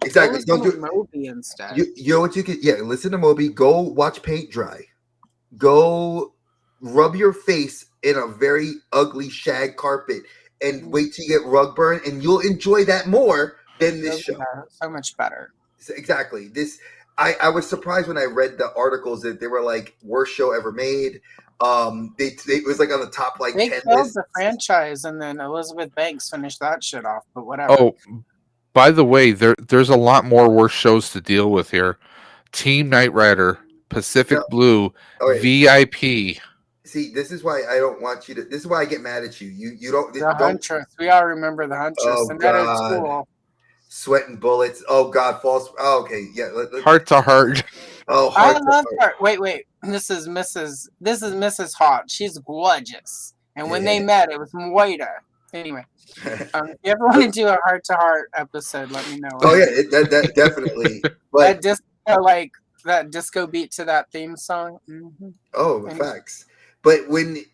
Exactly. Don't do Moby instead. You know what you could? Yeah, listen to Moby. Go watch paint dry. Go rub your face in a very ugly shag carpet and wait till you get rug burn, and you'll enjoy that more than this show. So much better. Exactly. I was surprised when I read the articles that they were like worst show ever made. It was like on the top they 10 killed list. the franchise, and then Elizabeth Banks finished that shit off. But whatever. Oh, by the way, there's a lot more worse shows to deal with here. Team Knight Rider, Pacific Blue, VIP. See, this is why I don't want you to. This is why I get mad at you. You don't. The Huntress. We all remember the Huntress. Oh, and God. School. Sweating bullets. Oh God, false. Oh, okay, yeah. Heart to Heart. Oh, I love her. Wait. This is Mrs. Hot. She's gorgeous. And when they met, it was Moida. Anyway, if you ever want to do a Heart to Heart episode, let me know. Oh yeah, that definitely. But that disco beat to that theme song. Mm-hmm. Oh, facts. But when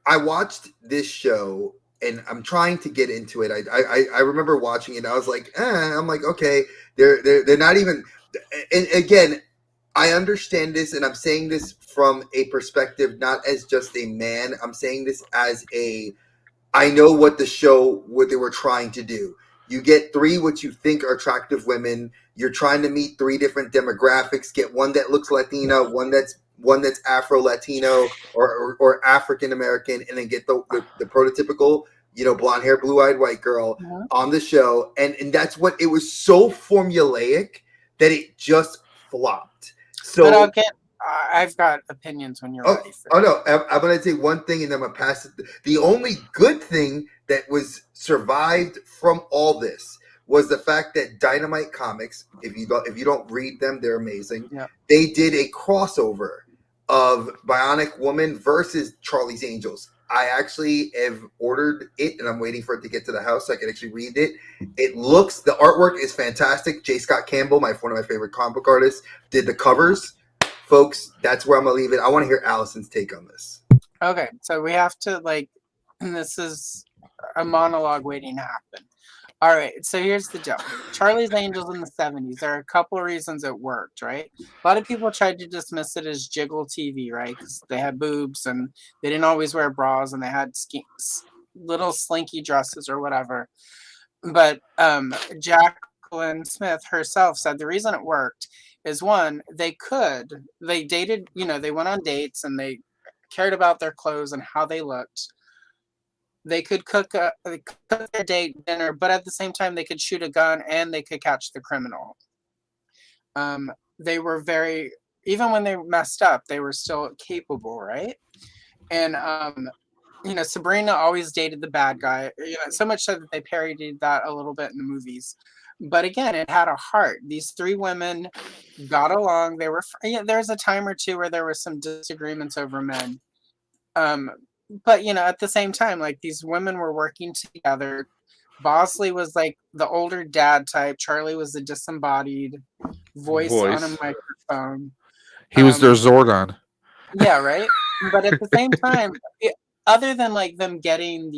I watched this show, and I'm trying to get into it, I remember watching it. And I was like, I'm like, okay, they're not even. And again, I understand this, and I'm saying this from a perspective not as just a man. I'm saying this as I know what they were trying to do. You get 3 what you think are attractive women. You're trying to meet 3 different demographics. Get one that looks Latina, one that's one that's Afro Latino or African American, and then get the prototypical, blonde hair, blue eyed white girl Mhm. on the show, and that's what it was, so formulaic that it just flopped. But So I've got opinions when you're Oh, ready for oh no! I'm going to say one thing, and then I'm going to pass it. The only good thing that was survived from all this was the fact that Dynamite Comics, if you don't read them, they're amazing. Yeah. They did a crossover of Bionic Woman versus Charlie's Angels. I actually have ordered it, and I'm waiting for it to get to the house so I can actually read it. The artwork is fantastic. J. Scott Campbell, one of my favorite comic book artists, did the covers. Folks, that's where I'm gonna leave it. I want to hear Allison's take on this. Okay, so we have to and this is a monologue waiting to happen. All right, so here's the deal. Charlie's Angels in the 70s. There are a couple of reasons it worked, right? A lot of people tried to dismiss it as jiggle TV, right? Because they had boobs and they didn't always wear bras and they had little slinky dresses or whatever. But Jacqueline Smith herself said the reason it worked is, one, they dated, they went on dates and they cared about their clothes and how they looked. They could cook their date dinner, but at the same time they could shoot a gun and they could catch the criminal. They were even when they messed up, they were still capable, right? And Sabrina always dated the bad guy, so much so that they parodied that a little bit in the movies. But again, it had a heart. These three women got along. They were, there was a time or two where there were some disagreements over men. But at the same time, these women were working together. Bosley was like the older dad type. Charlie was the disembodied voice on a microphone. He was their Zordon. Yeah, right. But at the same time, other than them getting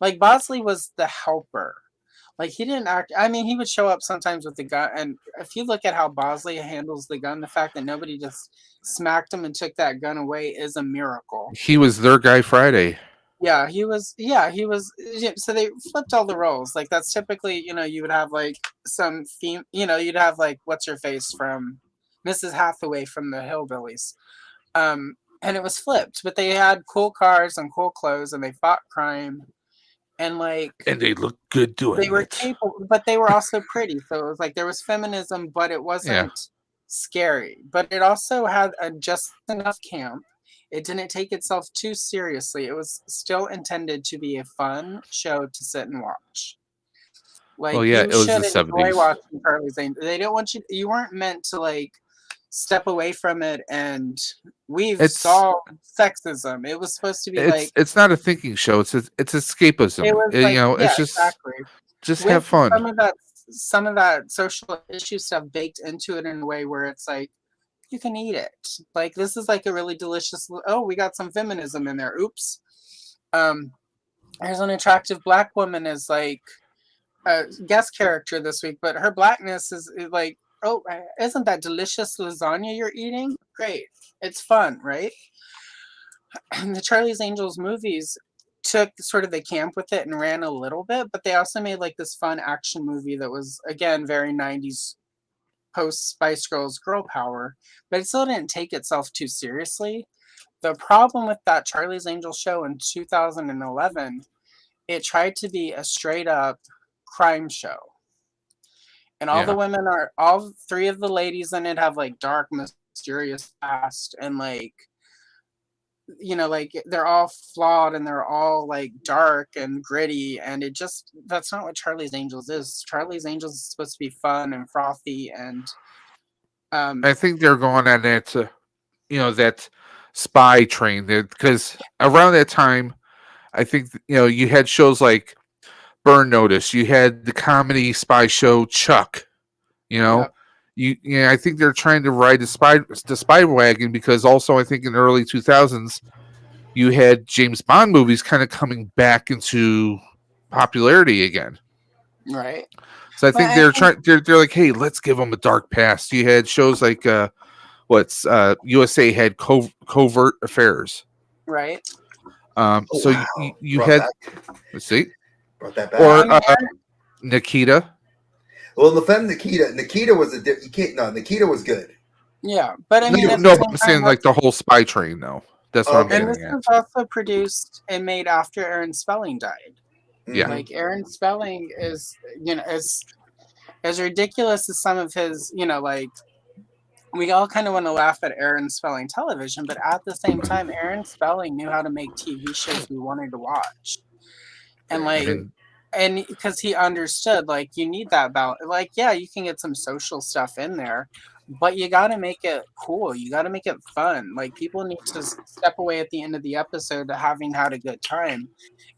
Bosley was the helper. He didn't act. I mean, he would show up sometimes with the gun, and if you look at how Bosley handles the gun, the fact that nobody just smacked him and took that gun away is a miracle. He was their Guy Friday. Yeah, he was. Yeah, he was. So they flipped all the roles. That's typically, you would have some theme. You'd have what's her face from Mrs. Hathaway from the Hillbillies, and it was flipped. But they had cool cars and cool clothes, and they fought crime. And and they looked good doing it. They were capable, but they were also pretty. So it was there was feminism, but it wasn't scary. But it also had just enough camp. It didn't take itself too seriously. It was still intended to be a fun show to sit and watch. It was the 70s. Watching Charlie's Angels. They don't want you. You weren't meant to step away from it and solved sexism. It was supposed to be it's not a thinking show. It's escapism. It was it's just exactly. Just have fun. Some of that social issue stuff baked into it in a way where it's you can eat it. This is a really delicious. Oh, we got some feminism in there. Oops. There's an attractive black woman as a guest character this week, but her blackness is oh, isn't that delicious lasagna you're eating? Great. It's fun, right? And the Charlie's Angels movies took sort of the camp with it and ran a little bit, but they also made this fun action movie that was, again, very 90s post Spice Girls girl power, but it still didn't take itself too seriously. The problem with that Charlie's Angels show in 2011, it tried to be a straight up crime show. And all three of the ladies in it have dark, mysterious past, and they're all flawed and they're all dark and gritty, and that's not what Charlie's Angels is. Charlie's Angels is supposed to be fun and frothy, and I think they're going on that that spy train there, because around that time, I think you had shows like Burn Notice, you had the comedy spy show Chuck. I think they're trying to ride the spy wagon, because also I think in the early 2000s you had James Bond movies kind of coming back into popularity again. Right. So I think they're like, hey, let's give them a dark past. You had shows like USA had Covert Affairs. Right. So wow. you Brought had back. let's see. Brought that back. Or Nikita. Well, Nikita was Nikita was good. Yeah, but I mean, at the No, but same I'm time, saying like the whole spy train, though. That's what I'm Okay. and this getting at. was also produced and made after Aaron Spelling died. Yeah. Mhm. Like Aaron Spelling is, as ridiculous as some of his, like we all kind of want to laugh at Aaron Spelling television, but at the same time, Aaron Spelling knew how to make TV shows we wanted to watch. And Very I true. mean, and because he understood, like, you need that balance. Like, yeah, you can get some social stuff in there, but you got to make it cool. You got to make it fun. Like, people need to step away at the end of the episode to having had a good time.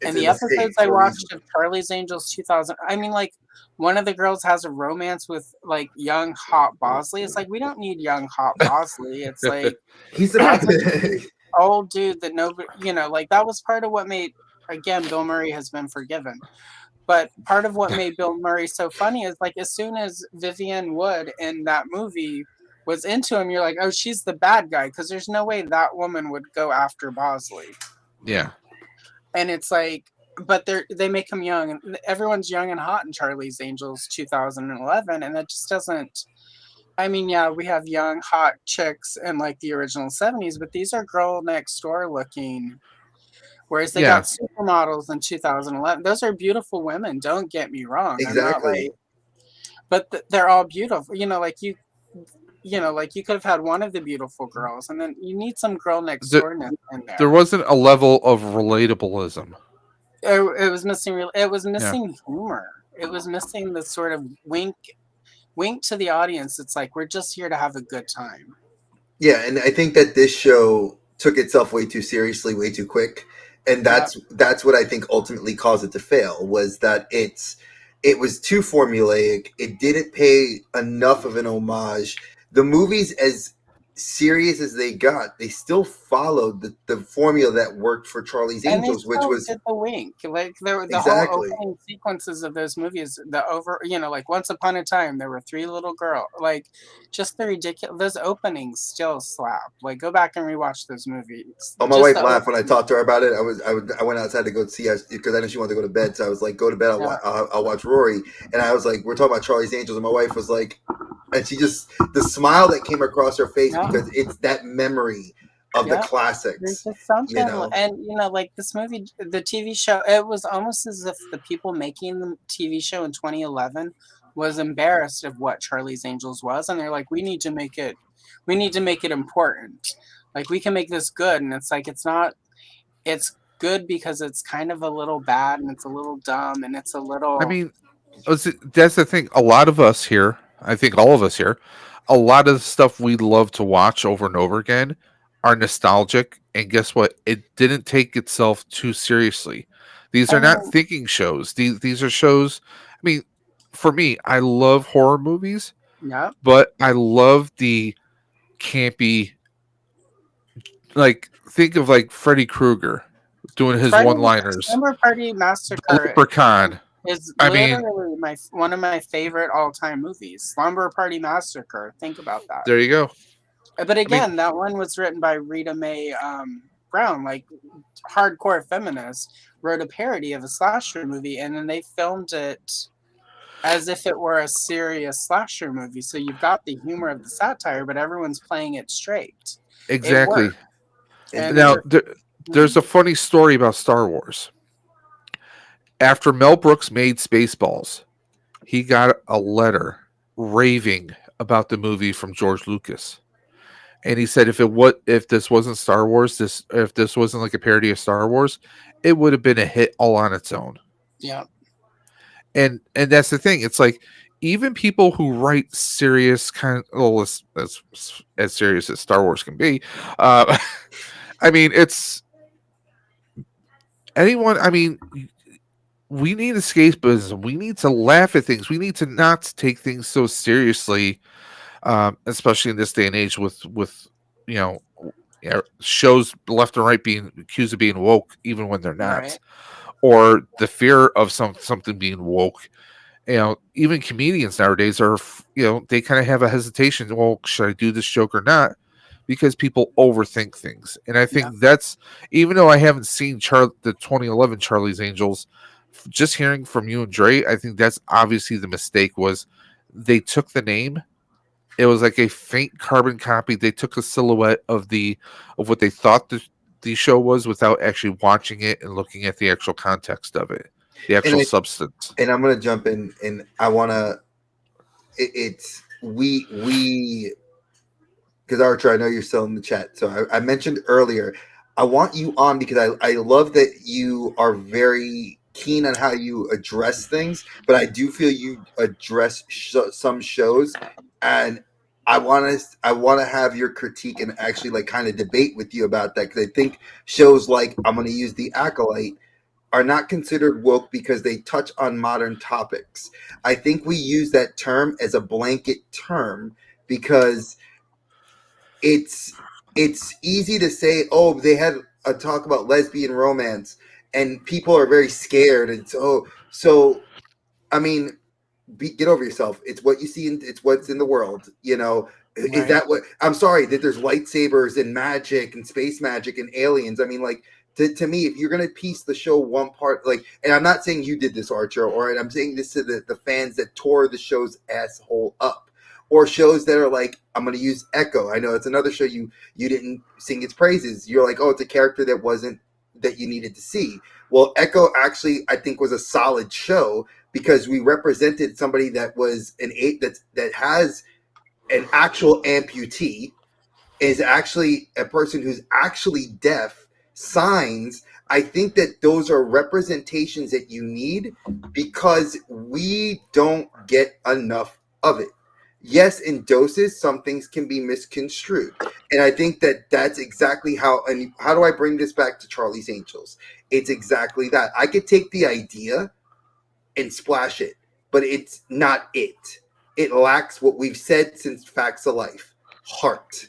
It's And an the escape episodes I for a reason. watched of Charlie's Angels 2000, I mean, like, one of the girls has a romance with like young hot Bosley. It's like we don't need young hot Bosley. It's like He's that's a the old dude that nobody, like that was part of what made, again, Bill Murray has been forgiven. But part of what made Bill Murray so funny is like as soon as Vivian Wood in that movie was into him, you're like, oh, she's the bad guy, because there's no way that woman would go after Bosley. yeah. And it's like, but they make him young, and everyone's young and hot in Charlie's Angels 2011, and that just doesn't. I mean, yeah, we have young hot chicks in like the original 70s, but these are girl next door looking. Whereas they Yeah. got supermodels in 2011. Those are beautiful women. Don't get me wrong. I'm not exactly. like, but they're all beautiful. Like you could have had one of the beautiful girls, and then you need some girl next The, doorness in there. there wasn't a level of relatableism. It was missing. It was missing humor. It was missing the sort of wink to the audience. It's like we're just here to have a good time. Yeah, and I think that this show took itself way too seriously, way too quick, and Yeah. that's what I think ultimately caused it to fail. Was that it was too formulaic. It didn't pay enough of an homage. The movies, as serious as they got, they still followed the formula that worked for Charlie's And they Angels, which still was did the wink. Like the whole exactly. opening sequences of those movies, like Once Upon a Time, there were three little girls. Like just the ridiculous. Those openings still slap. Like go back and rewatch those movies. Oh, my Just wife the laughed when I opening. talked to her about it. I went outside to go see her because I knew she wanted to go to bed. So I was like, "Go to bed. Yeah. I'll watch Rory." And I was like, "We're talking about Charlie's Angels," and my wife was like, and she just the smile that came across her face Yeah. because it's that memory of the Yeah. There's classics. just something, You know, and like this movie, the TV show, it was almost as if the people making the TV show in 2011 was embarrassed of what Charlie's Angels was, and they're like, we need to make it important. Like we can make this good, and it's like it's not. It's good because it's kind of a little bad, and it's a little dumb, and it's a little. I mean, that's the thing. A lot of us here, I think all of us here, a lot of the stuff we love to watch over and over again are nostalgic. And guess what? It didn't take itself too seriously. These I are not mean, thinking shows. These are shows. I mean, for me, I love horror movies, yeah. but I love the campy. Like, think of like Freddy Krueger doing his Friday one-liners. Slumber Party Massacre Leprechaun. is I mean, literally one of my favorite all-time movies. Slumber Party Massacre. Think about that. there you go. But again, that one was written by Rita Mae Brown, like hardcore feminist, wrote a parody of a slasher movie, and then they filmed it as if it were a serious slasher movie. So you've got the humor of the satire, but everyone's playing it straight. It Exactly. worked. And Now, we're- there's a funny story about Star Wars. After Mel Brooks made Spaceballs, he got a letter raving about the movie from George Lucas. And he said if this wasn't Star Wars, if this wasn't like a parody of Star Wars, it would have been a hit all on its own. yeah. And that's the thing. It's like even people who write serious kind of as serious as Star Wars can be. I mean, it's anyone. I mean, we need escapism. We need to laugh at things. We need to not take things so seriously, especially in this day and age with you know shows left and right being accused of being woke, even when they're not, Right. or the fear of something being woke. Even comedians nowadays are they kind of have a hesitation. Well, should I do this joke or not? Because people overthink things, and I think that's even though I haven't seen the 2011 Charlie's Angels. Just hearing from you and Dre, I think that's obviously the mistake was they took the name It was like a faint carbon copy. They took a silhouette of what they thought the show was without actually watching it and looking at the actual context of it, the actual substance. And I'm gonna jump in, and I wanna. It's we because Archer, I know you're still in the chat. So I mentioned earlier, I want you on because I love that you are very keen on how you address things, but I do feel you address some shows, and I want to have your critique and actually like kind of debate with you about that, because I think shows like, I'm going to use The Acolyte, are not considered woke because they touch on modern topics. I think we use that term as a blanket term because it's easy to say, oh, they had a talk about lesbian romance, and people are very scared. And so I mean, get over yourself. It's what you see, it's what's in the world. Is Right. that what? I'm sorry that there's lightsabers and magic and space magic and aliens. I mean, like, to me, if you're gonna piece the show one part, like, and I'm not saying you did this, Archer, or I'm saying this to the fans that tore the show's asshole up, or shows that are like, I'm gonna use Echo. I know it's another show you didn't sing its praises. You're like, oh, it's a character that you needed to see. Well, Echo actually, I think, was a solid show because we represented somebody that was that has an actual amputee, is actually a person who's actually deaf, signs. I think that those are representations that you need because we don't get enough of it. Yes, in doses, some things can be misconstrued. And I think that that's exactly how, and how do I bring this back to Charlie's Angels? It's exactly that. I could take the idea and splash it, but it's not it. It lacks what we've said since Facts of Life: heart.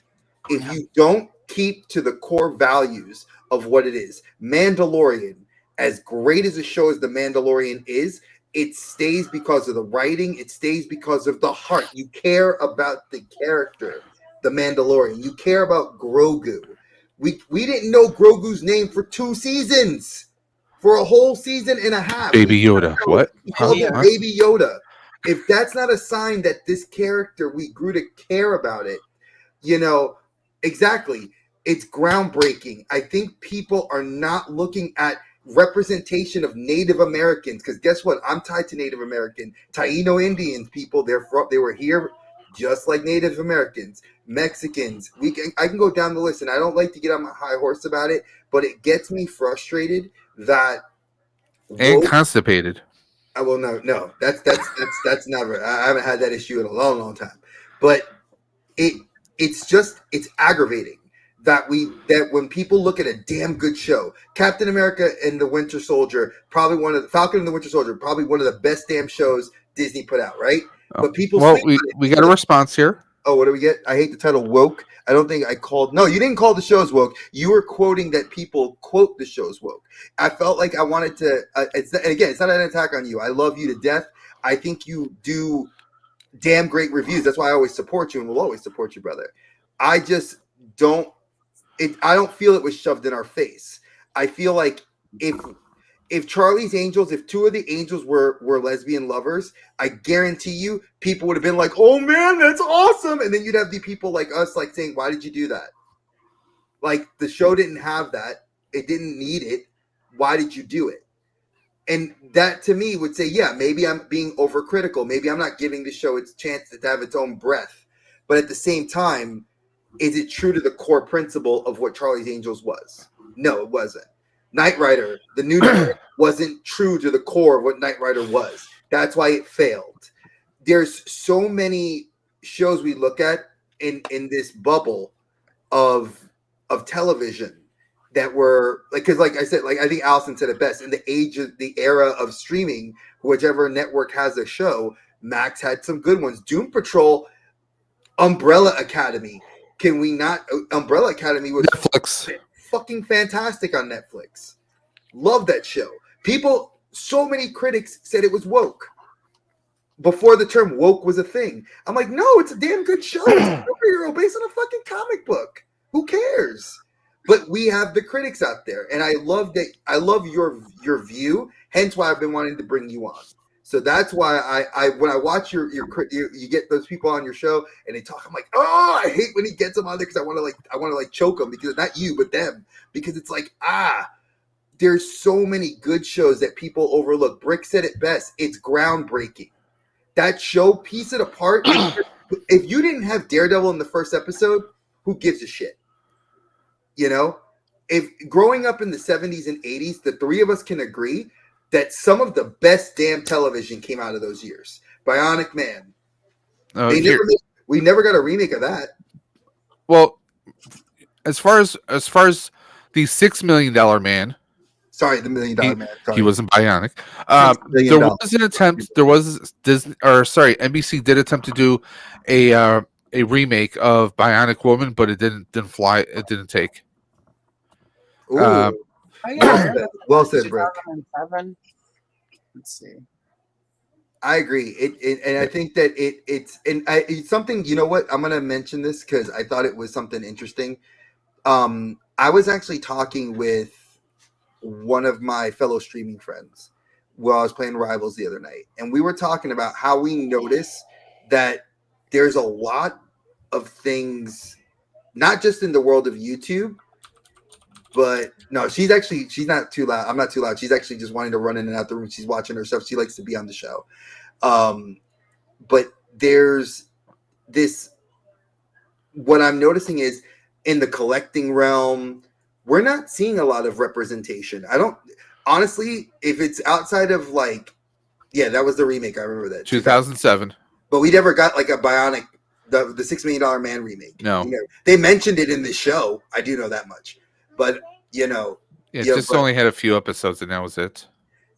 If Yeah. you don't keep to the core values of what it is, Mandalorian, as great as a show as The Mandalorian is, it stays because of the writing, it stays because of the heart. You care about the character, the Mandalorian. You care about Grogu. We didn't know Grogu's name for 2 seasons. For a whole season and a half. Baby Yoda. What? We Huh? called it Huh? Baby Yoda. If that's not a sign that this character, we grew to care about it, exactly. It's groundbreaking. I think people are not looking at representation of Native Americans, because guess what? I'm tied to Native American, Taino Indians. People, they were here just like Native Americans, Mexicans. I can go down the list, and I don't like to get on my high horse about it, but it gets me frustrated that And constipated. well, no, that's never. I haven't had that issue in a long, long time. But it's aggravating that when people look at a damn good show, Captain America and the Winter Soldier, Falcon and the Winter Soldier, probably one of the best damn shows Disney put out, right? Oh. But people Well, sleep on it. we got a response here. Oh, what do we get? I hate the title woke. I don't think I called. No, you didn't call the shows woke. You were quoting that people quote the shows woke. I felt like I wanted to. It's not an attack on you. I love you to death. I think you do damn great reviews. That's why I always support you and will always support you, brother. I just don't. I don't feel it was shoved in our face. I feel like if Charlie's Angels, if 2 of the angels were lesbian lovers, I guarantee you people would have been like, oh man, that's awesome. And then you'd have the people like us like saying, why did you do that? Like, the show didn't have that. It didn't need it. Why did you do it? And that to me would say, yeah, maybe I'm being overcritical. Maybe I'm not giving the show its chance to have its own breath. But at the same time, is it true to the core principle of what Charlie's Angels was? No, it wasn't. Knight Rider, the new Knight Rider, wasn't true to the core of what Knight Rider was. That's why it failed. There's so many shows we look at in this bubble of television that were like, because like I said, like I think Allison said it best, in the era of streaming, whichever network has a show, Max had some good ones. Doom Patrol, Umbrella Academy. Can we not? Umbrella Academy was Netflix. Fucking fantastic on Netflix. Love that show. So many critics said it was woke before the term woke was a thing. I'm like, no, it's a damn good show. It's a superhero based on a fucking comic book. Who cares? But we have the critics out there, and I love that. I love your view. Hence why I've been wanting to bring you on. So that's why I when I watch you get those people on your show and they talk, I'm like, oh, I hate when he gets them on there because I want to choke them, because not you but them, because it's like, there's so many good shows that people overlook. Brick said it best. It's groundbreaking. That show, piece it apart. If you didn't have Daredevil in the first episode, who gives a shit? You know, if growing up in the 70s and 80s, the three of us can agree that some of the best damn television came out of those years. Bionic Man. We never got a remake of that. Well, as far as the $6 million man, sorry, the $1 Million Man. Sorry. He wasn't bionic. $6 million. There was an attempt. There was Disney, or sorry, NBC did attempt to do a remake of Bionic Woman, but it didn't fly. It didn't take. Ooh. Oh, yeah, well said, Brick. 2007. Let's see. I agree. And I think that it's something. You know what? I'm going to mention this because I thought it was something interesting. I was actually talking with one of my fellow streaming friends while I was playing Rivals the other night, and we were talking about how we notice that there's a lot of things, not just in the world of YouTube, but no, she's not too loud. I'm not too loud. She's actually just wanting to run in and out the room. She's watching her stuff. She likes to be on the show. But there's this, what I'm noticing is in the collecting realm, we're not seeing a lot of representation. I don't, honestly, if it's outside of like, yeah, that was the remake. I remember that. 2007. But we never got like a Bionic, the $6 Million Man remake. No. They mentioned it in the show. I do know that much. But, it just only had a few episodes, and that was it.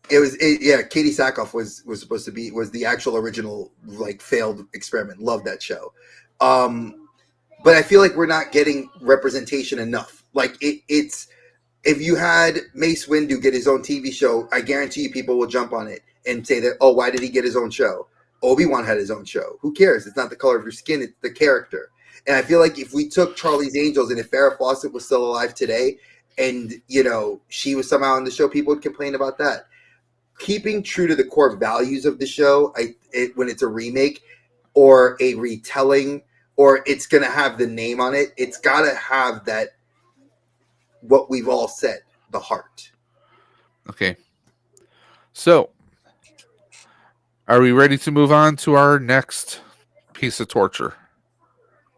Katie Sackhoff was supposed to be, was the actual original, like, failed experiment. Love that show. But I feel like we're not getting representation enough. Like, it's, if you had Mace Windu get his own TV show, I guarantee you people will jump on it and say that, oh, why did he get his own show? Obi-Wan had his own show. Who cares? It's not the color of your skin, it's the character. And I feel like if we took Charlie's Angels and if Farrah Fawcett was still alive today and, she was somehow on the show, people would complain about that. Keeping true to the core values of the show, when it's a remake or a retelling or it's going to have the name on it, it's got to have that, what we've all said, the heart. Okay. So, are we ready to move on to our next piece of torture?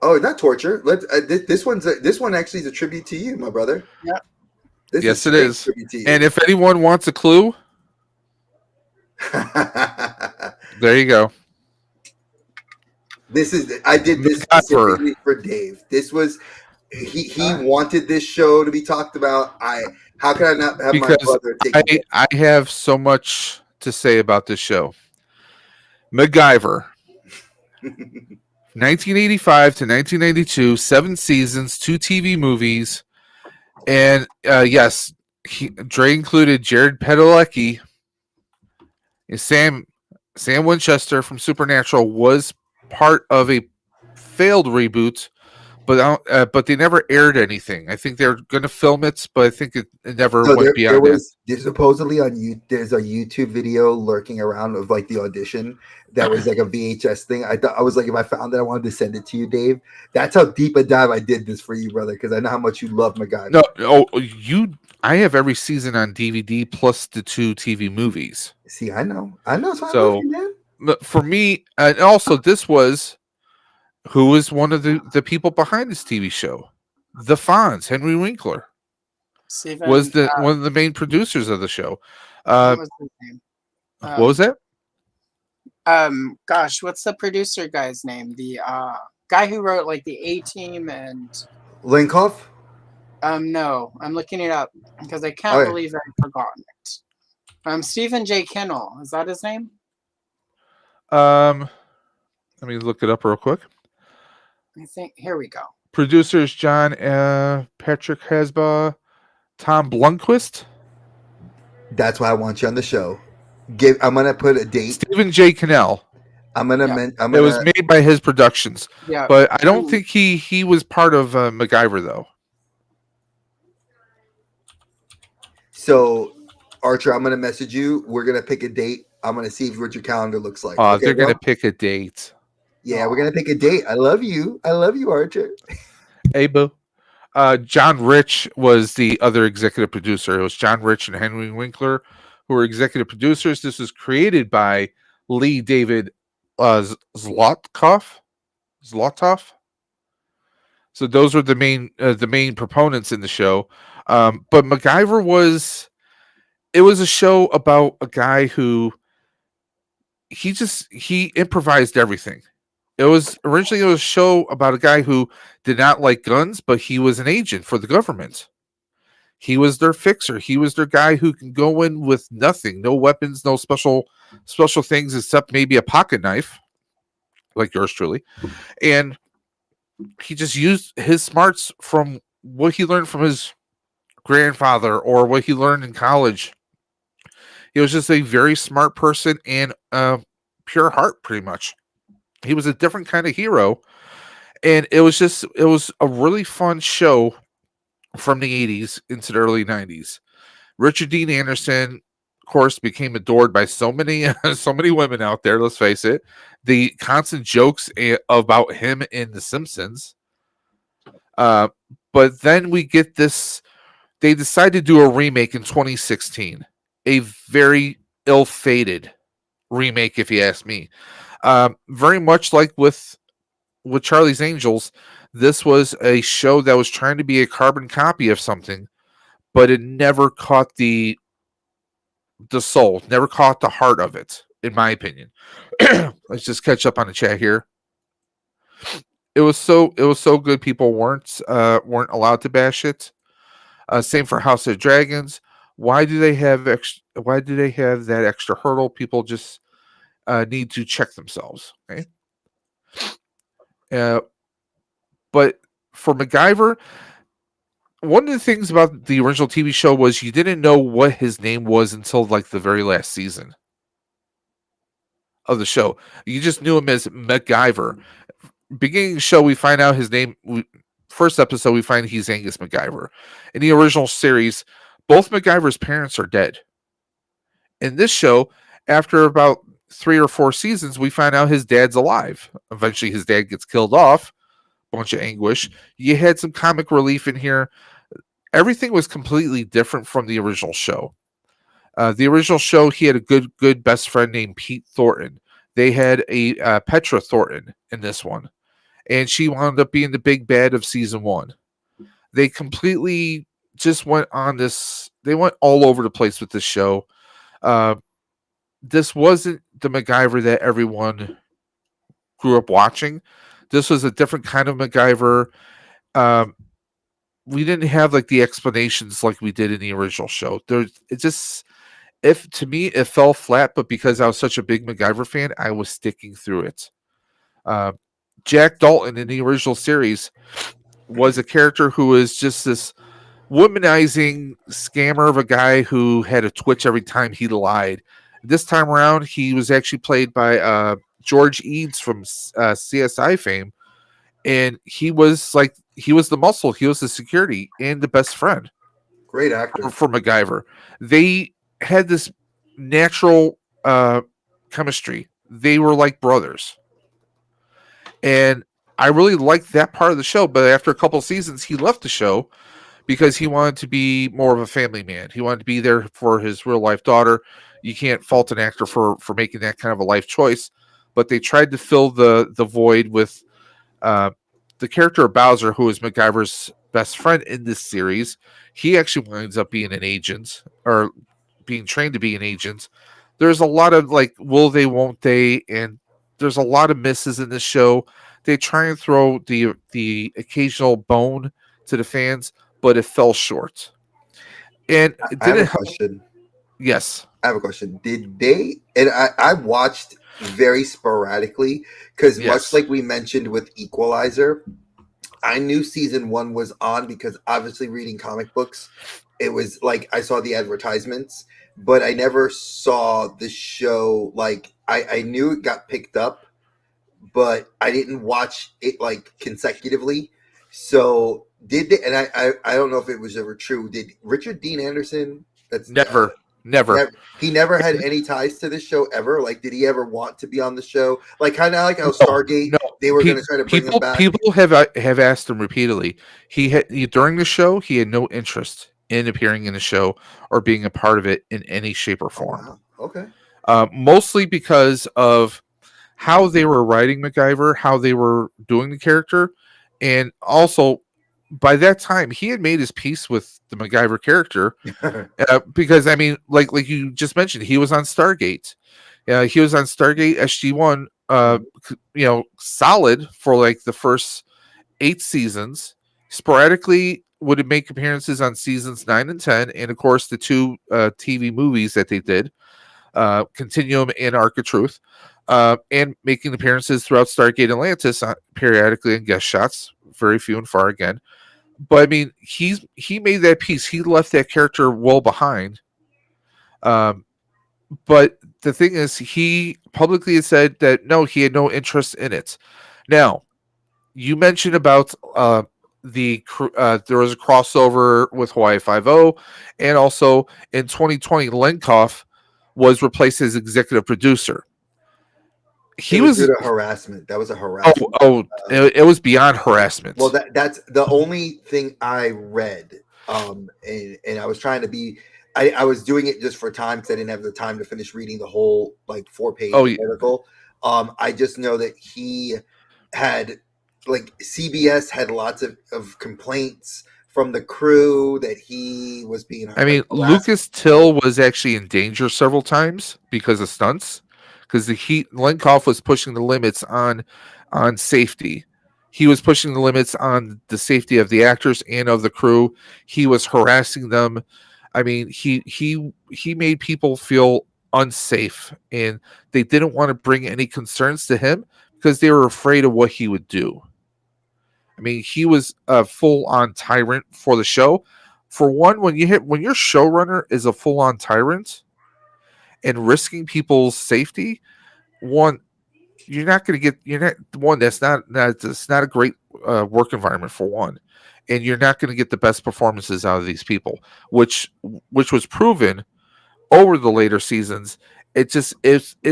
Oh, not torture. This one actually is a tribute to you, my brother. Yeah. Yes, it is. And if anyone wants a clue, there you go. I did this specifically for Dave. This was he wanted this show to be talked about. How could I not have my brother take it? I have so much to say about this show. MacGyver. 1985 to 1992, 7 seasons, 2 TV movies, and yes, Dre included Jared Padalecki. Sam Winchester from Supernatural was part of a failed reboot, but they never aired anything. I think they're going to film it, but I think it never went beyond that. There's supposedly there's a YouTube video lurking around of like the audition that was like a VHS thing. I was like, if I found it, I wanted to send it to you, Dave. That's how deep a dive I did this for you, brother, because I know how much you love MacGyver. I have every season on DVD plus the 2 TV movies. See, I know. So for me, and also this was. Who was one of the people behind this TV show? The Fonz, Henry Winkler, was one of the main producers of the show. What was his name? What was that? Gosh, what's the producer guy's name? The guy who wrote like the A-Team and Linkoff? No, I'm looking it up because I can't believe I've forgotten it. Stephen J. Kennel, is that his name? Let me look it up real quick. I think here we go. Producers John Patrick Hasba, Tom Blomqvist. That's why I want you on the show. I'm gonna put a date. Stephen J. Cannell. It was made by his productions. Yeah, but I don't think he was part of MacGyver though. So, Archer, I'm gonna message you. We're gonna pick a date I'm gonna see what your calendar looks like. Okay, They're bro? gonna pick a date. Yeah, we're gonna pick a date. I love you. I love you, Archer. Hey, boo. John Rich was the other executive producer. It was John Rich and Henry Winkler who were executive producers. This was created by Lee David Zlotkoff. Zlotov. So those were the main proponents in the show. But MacGyver was a show about a guy who he improvised everything. It was originally a show about a guy who did not like guns, but he was an agent for the government. He was their fixer. He was their guy who can go in with nothing, no weapons, no special things except maybe a pocket knife, like yours truly. And he just used his smarts from what he learned from his grandfather or what he learned in college. He was just a very smart person and pure heart, pretty much. He was a different kind of hero, and it was a really fun show from the 80s into the early 90s. Richard Dean Anderson, of course, became adored by so many so many women out there, let's face it. The constant jokes about him in The Simpsons. But then we get this, they decided to do a remake in 2016, a very ill-fated remake, if you ask me. Very much like with Charlie's Angels, this was a show that was trying to be a carbon copy of something, but it never caught the soul, never caught the heart of it, in my opinion. Let's just catch up on the chat here. It was so good. People weren't allowed to bash it. Same for House of Dragons. Why do they have that extra hurdle? People just need to check themselves. Okay. But for MacGyver, one of the things about the original TV show was you didn't know what his name was until like the very last season of the show. You just knew him as MacGyver. Beginning of the show, we find out his name. First episode, we find he's Angus MacGyver. In the original series, both MacGyver's parents are dead. In this show, after about 3 or 4 seasons, we find out his dad's alive. Eventually, his dad gets killed off. Bunch of anguish. You had some comic relief in here. Everything was completely different from the original show. The original show, he had a good best friend named Pete Thornton. They had a Petra Thornton in this one, and she wound up being the big bad of season 1. They completely just went on this. They went all over the place with this show. This wasn't the MacGyver that everyone grew up watching. This was a different kind of MacGyver. We didn't have like the explanations like we did in the original show. To me, it fell flat, but because I was such a big MacGyver fan, I was sticking through it. Jack Dalton in the original series was a character who was just this womanizing scammer of a guy who had a twitch every time he lied. This time around, he was actually played by George Eads from CSI fame, and he was the muscle, he was the security and the best friend. Great actor for MacGyver. They had this natural chemistry. They were like brothers, and I really liked that part of the show. But after a couple of seasons, he left the show because he wanted to be more of a family man. He wanted to be there for his real life daughter. You can't fault an actor for making that kind of a life choice. But they tried to fill the void with the character of Bowser, who is MacGyver's best friend in this series. He actually winds up being an agent, or being trained to be an agent. There's a lot of like, will they, won't they, and there's a lot of misses in this show. They try and throw the occasional bone to the fans, but it fell short. And I have a question. Yes. I have a question. Did they, and I watched very sporadically, because much like we mentioned with Equalizer, I knew season 1 was on because obviously reading comic books, it was like I saw the advertisements, but I never saw the show. Like I knew it got picked up, but I didn't watch it like consecutively. So did they, and I don't know if it was ever true. Did Richard Dean Anderson? That's never. Never. He never had any ties to this show ever. Like, did he ever want to be on the show? Like, kind of like how Stargate, No. they were going to try to bring him back. People have asked him repeatedly. During the show, he had no interest in appearing in the show or being a part of it in any shape or Oh, form. wow. Okay. Mostly because of how they were writing MacGyver, how they were doing the character, and also by that time he had made his peace with the MacGyver character. Because I mean, like you just mentioned, he was on Stargate. He was on Stargate SG-1. Solid for like the first 8 seasons. Sporadically would make appearances on seasons 9 and 10, and of course the 2 TV movies that they did, Continuum and Arc of Truth, and making appearances throughout Stargate Atlantis periodically in guest shots, very few and far again. But I mean, he made that piece. He left that character well behind. But the thing is, he publicly had said that no, he had no interest in it. Now, you mentioned about there was a crossover with Hawaii Five-0, and also in 2020, Lenkoff was replaced as executive producer. He was due to harassment. That was a harassment. It was beyond harassment. Well, that's the only thing I read. And I was trying to be. I was doing it just for time because I didn't have the time to finish reading the whole like 4-page article. I just know that he had like CBS had lots of complaints from the crew that he was being. I mean, Lucas Till was actually in danger several times because of stunts. Because Lenkoff was pushing the limits on safety. He was pushing the limits on the safety of the actors and of the crew. He was harassing them. I mean, he made people feel unsafe, and they didn't want to bring any concerns to him because they were afraid of what he would do. I mean, he was a full-on tyrant for the show. For one, when your showrunner is a full-on tyrant and risking people's safety, you're not going to get. That's not a great work environment for one, and you're not going to get the best performances out of these people, which was proven over the later seasons. It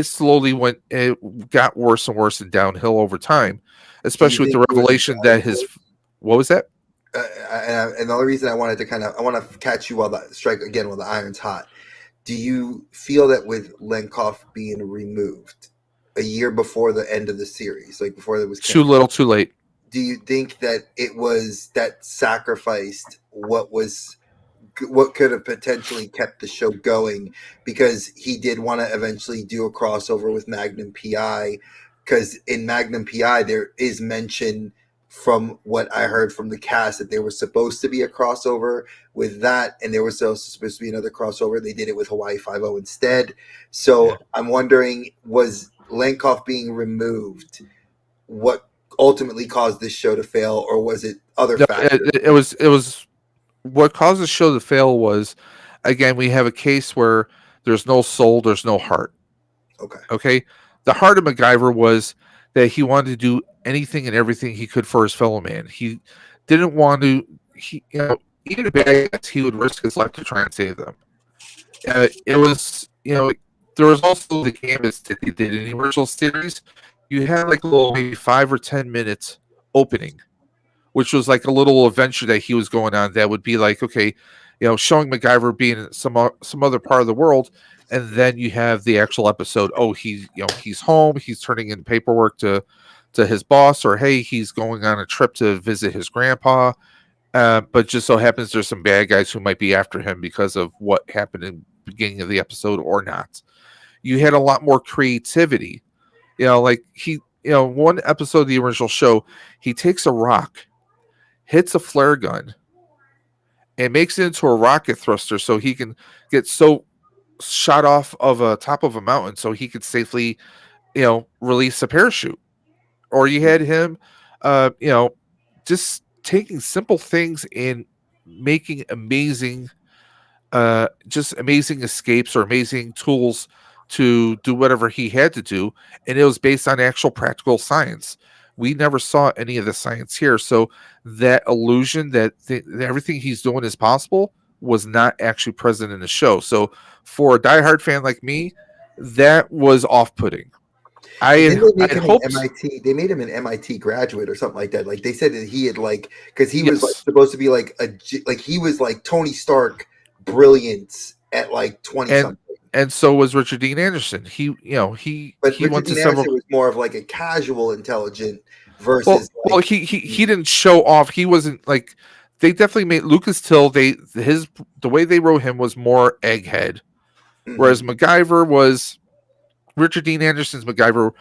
slowly got worse and worse and downhill over time, especially with the revelation that what was that? And the only reason I want to catch you while the iron's hot. Do you feel that with Lenkoff being removed a year before the end of the series, like before it was too little, too late? Do you think that it was that sacrificed what could have potentially kept the show going? Because he did want to eventually do a crossover with Magnum PI. Because in Magnum PI, there is mention from what I heard from the cast that there was supposed to be a crossover with that, and there was also supposed to be another crossover. They did it with Hawaii Five-0 instead. So I'm wondering, was Lenkoff being removed what ultimately caused this show to fail, or was it other factors? It was what caused the show to fail was, again, we have a case where there's no soul, there's no heart. Okay. The heart of MacGyver was that he wanted to do anything and everything he could for his fellow man. He didn't want to. Even a bad guys, he would risk his life to try and save them. It was, there was also the canvas that they did in the original series. You had like a little maybe 5 or 10 minutes opening, which was like a little adventure that he was going on. That would be like, okay, showing MacGyver being in some other part of the world, and then you have the actual episode. Oh, he's home. He's turning in paperwork to his boss, or hey, he's going on a trip to visit his grandpa. But just so happens there's some bad guys who might be after him because of what happened in the beginning of the episode or not. You had a lot more creativity. Like one episode of the original show, he takes a rock, hits a flare gun, and makes it into a rocket thruster so he can get shot off of a top of a mountain so he could safely, release a parachute. Or you had him, just taking simple things and making amazing escapes or amazing tools to do whatever he had to do. And it was based on actual practical science. We never saw any of the science here. So that illusion that everything he's doing is possible was not actually present in the show. So for a diehard fan like me, that was off-putting. But then they make I'd him an hoped, MIT. They made him an MIT graduate or something like that. Like they said that he had like because he was like yes, supposed to be like like he was like Tony Stark brilliance at like 20 and something. so was Richard Dean Anderson. But He Richard went to Dean several. Anderson was more of like a casual intelligent Well, versus like he didn't show off. He wasn't like they definitely made Lucas Till. The way they wrote him was more egghead, whereas Mhm. MacGyver was Richard Dean Anderson's MacGyver.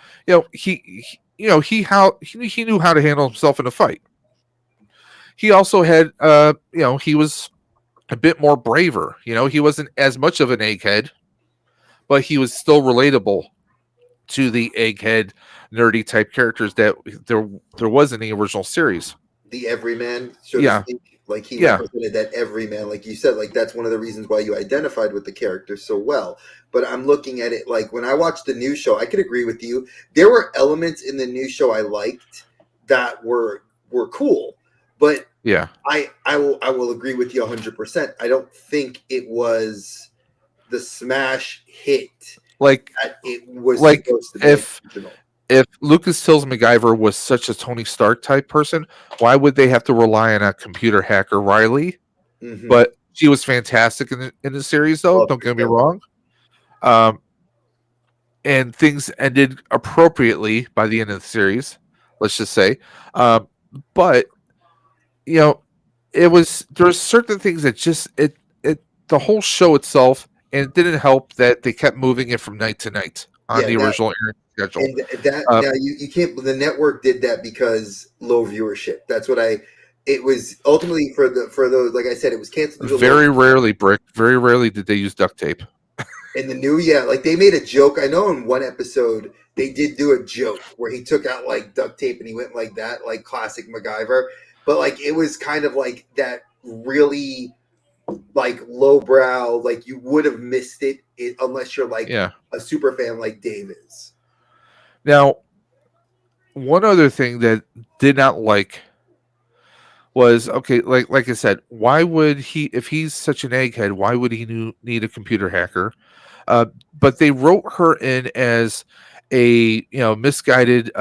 He knew how to handle himself in a fight. He also had he was a bit more braver. He wasn't as much of an egghead, but he was still relatable to the egghead nerdy type characters that there was in the original series. the everyman, so to Yeah, speak. Like he yeah, represented that everyman, like you said, like that's one of the reasons why you identified with the character so well. But I'm looking at it like when I watched the new show, I could agree with you. There were elements in the new show I liked that were cool, but yeah. I will agree with you 100%. I don't think it was the smash hit Like that it was like supposed to be, like if original. Lucas Till's MacGyver was such a Tony Stark type person, why would they have to rely on a computer hacker Riley? Mm-hmm. But she was fantastic in the series, though. Love Don't get me Priscilla. wrong. Um, and things ended appropriately by the end of the series. Let's just say, but you know, there's certain things that just the whole show itself, and it didn't help that they kept moving it from night to night on Yeah, the that original airing schedule. and that Uh, now you can't. The network did that because low viewership. That's what I. It was ultimately for those. Like I said, it was canceled due to low. very rarely, Brick. Very rarely did they use duct tape. In the new, yeah, like they made a joke. I know in one episode they did do a joke where he took out like duct tape and he went like that, like classic MacGyver. But like it was kind of like that really like lowbrow, like you would have missed it unless you're like Yeah. a super fan like Dave is. Now, one other thing that did not like was okay. Like I said, why would he? If he's such an egghead, why would he need a computer hacker? But they wrote her in as a misguided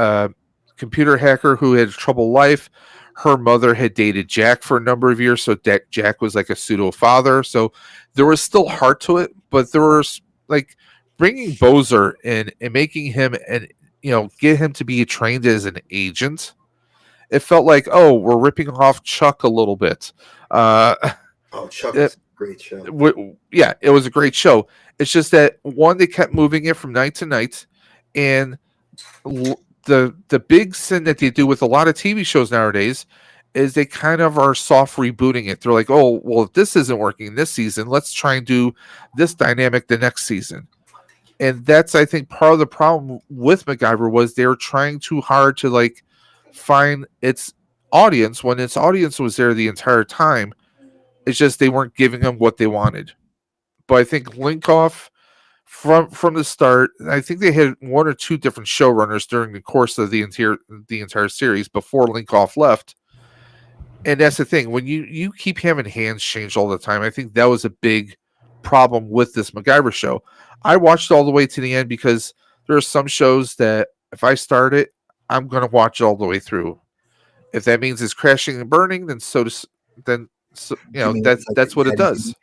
computer hacker who had a troubled life. Her mother had dated Jack for a number of years, so Jack was like a pseudo father. So there was still heart to it, but there was like bringing Bozer in and making him and get him to be trained as an agent. It felt like, oh, we're ripping off Chuck a little bit. Oh, Chuck It, was a great show. yeah, it was a great show. It's just that one, they kept moving it from night to night, and the big sin that they do with a lot of TV shows nowadays is they kind of are soft rebooting it. They're like, oh, well, if this isn't working this season, let's try and do this dynamic the next season. And that's, I think, part of the problem with MacGyver was they were trying too hard to like find its audience when its audience was there the entire time. It's just they weren't giving them what they wanted. But I think Linkoff from the start, I think they had one or two different showrunners during the course of the entire series before Linkoff left. And that's the thing, when you keep having hands change all the time, I think that was a big problem with this MacGyver show. I watched all the way to the end because there are some shows that if I start it, I'm going to watch it all the way through. If that means it's crashing and burning, then You mean it's like that's what it Daddy does.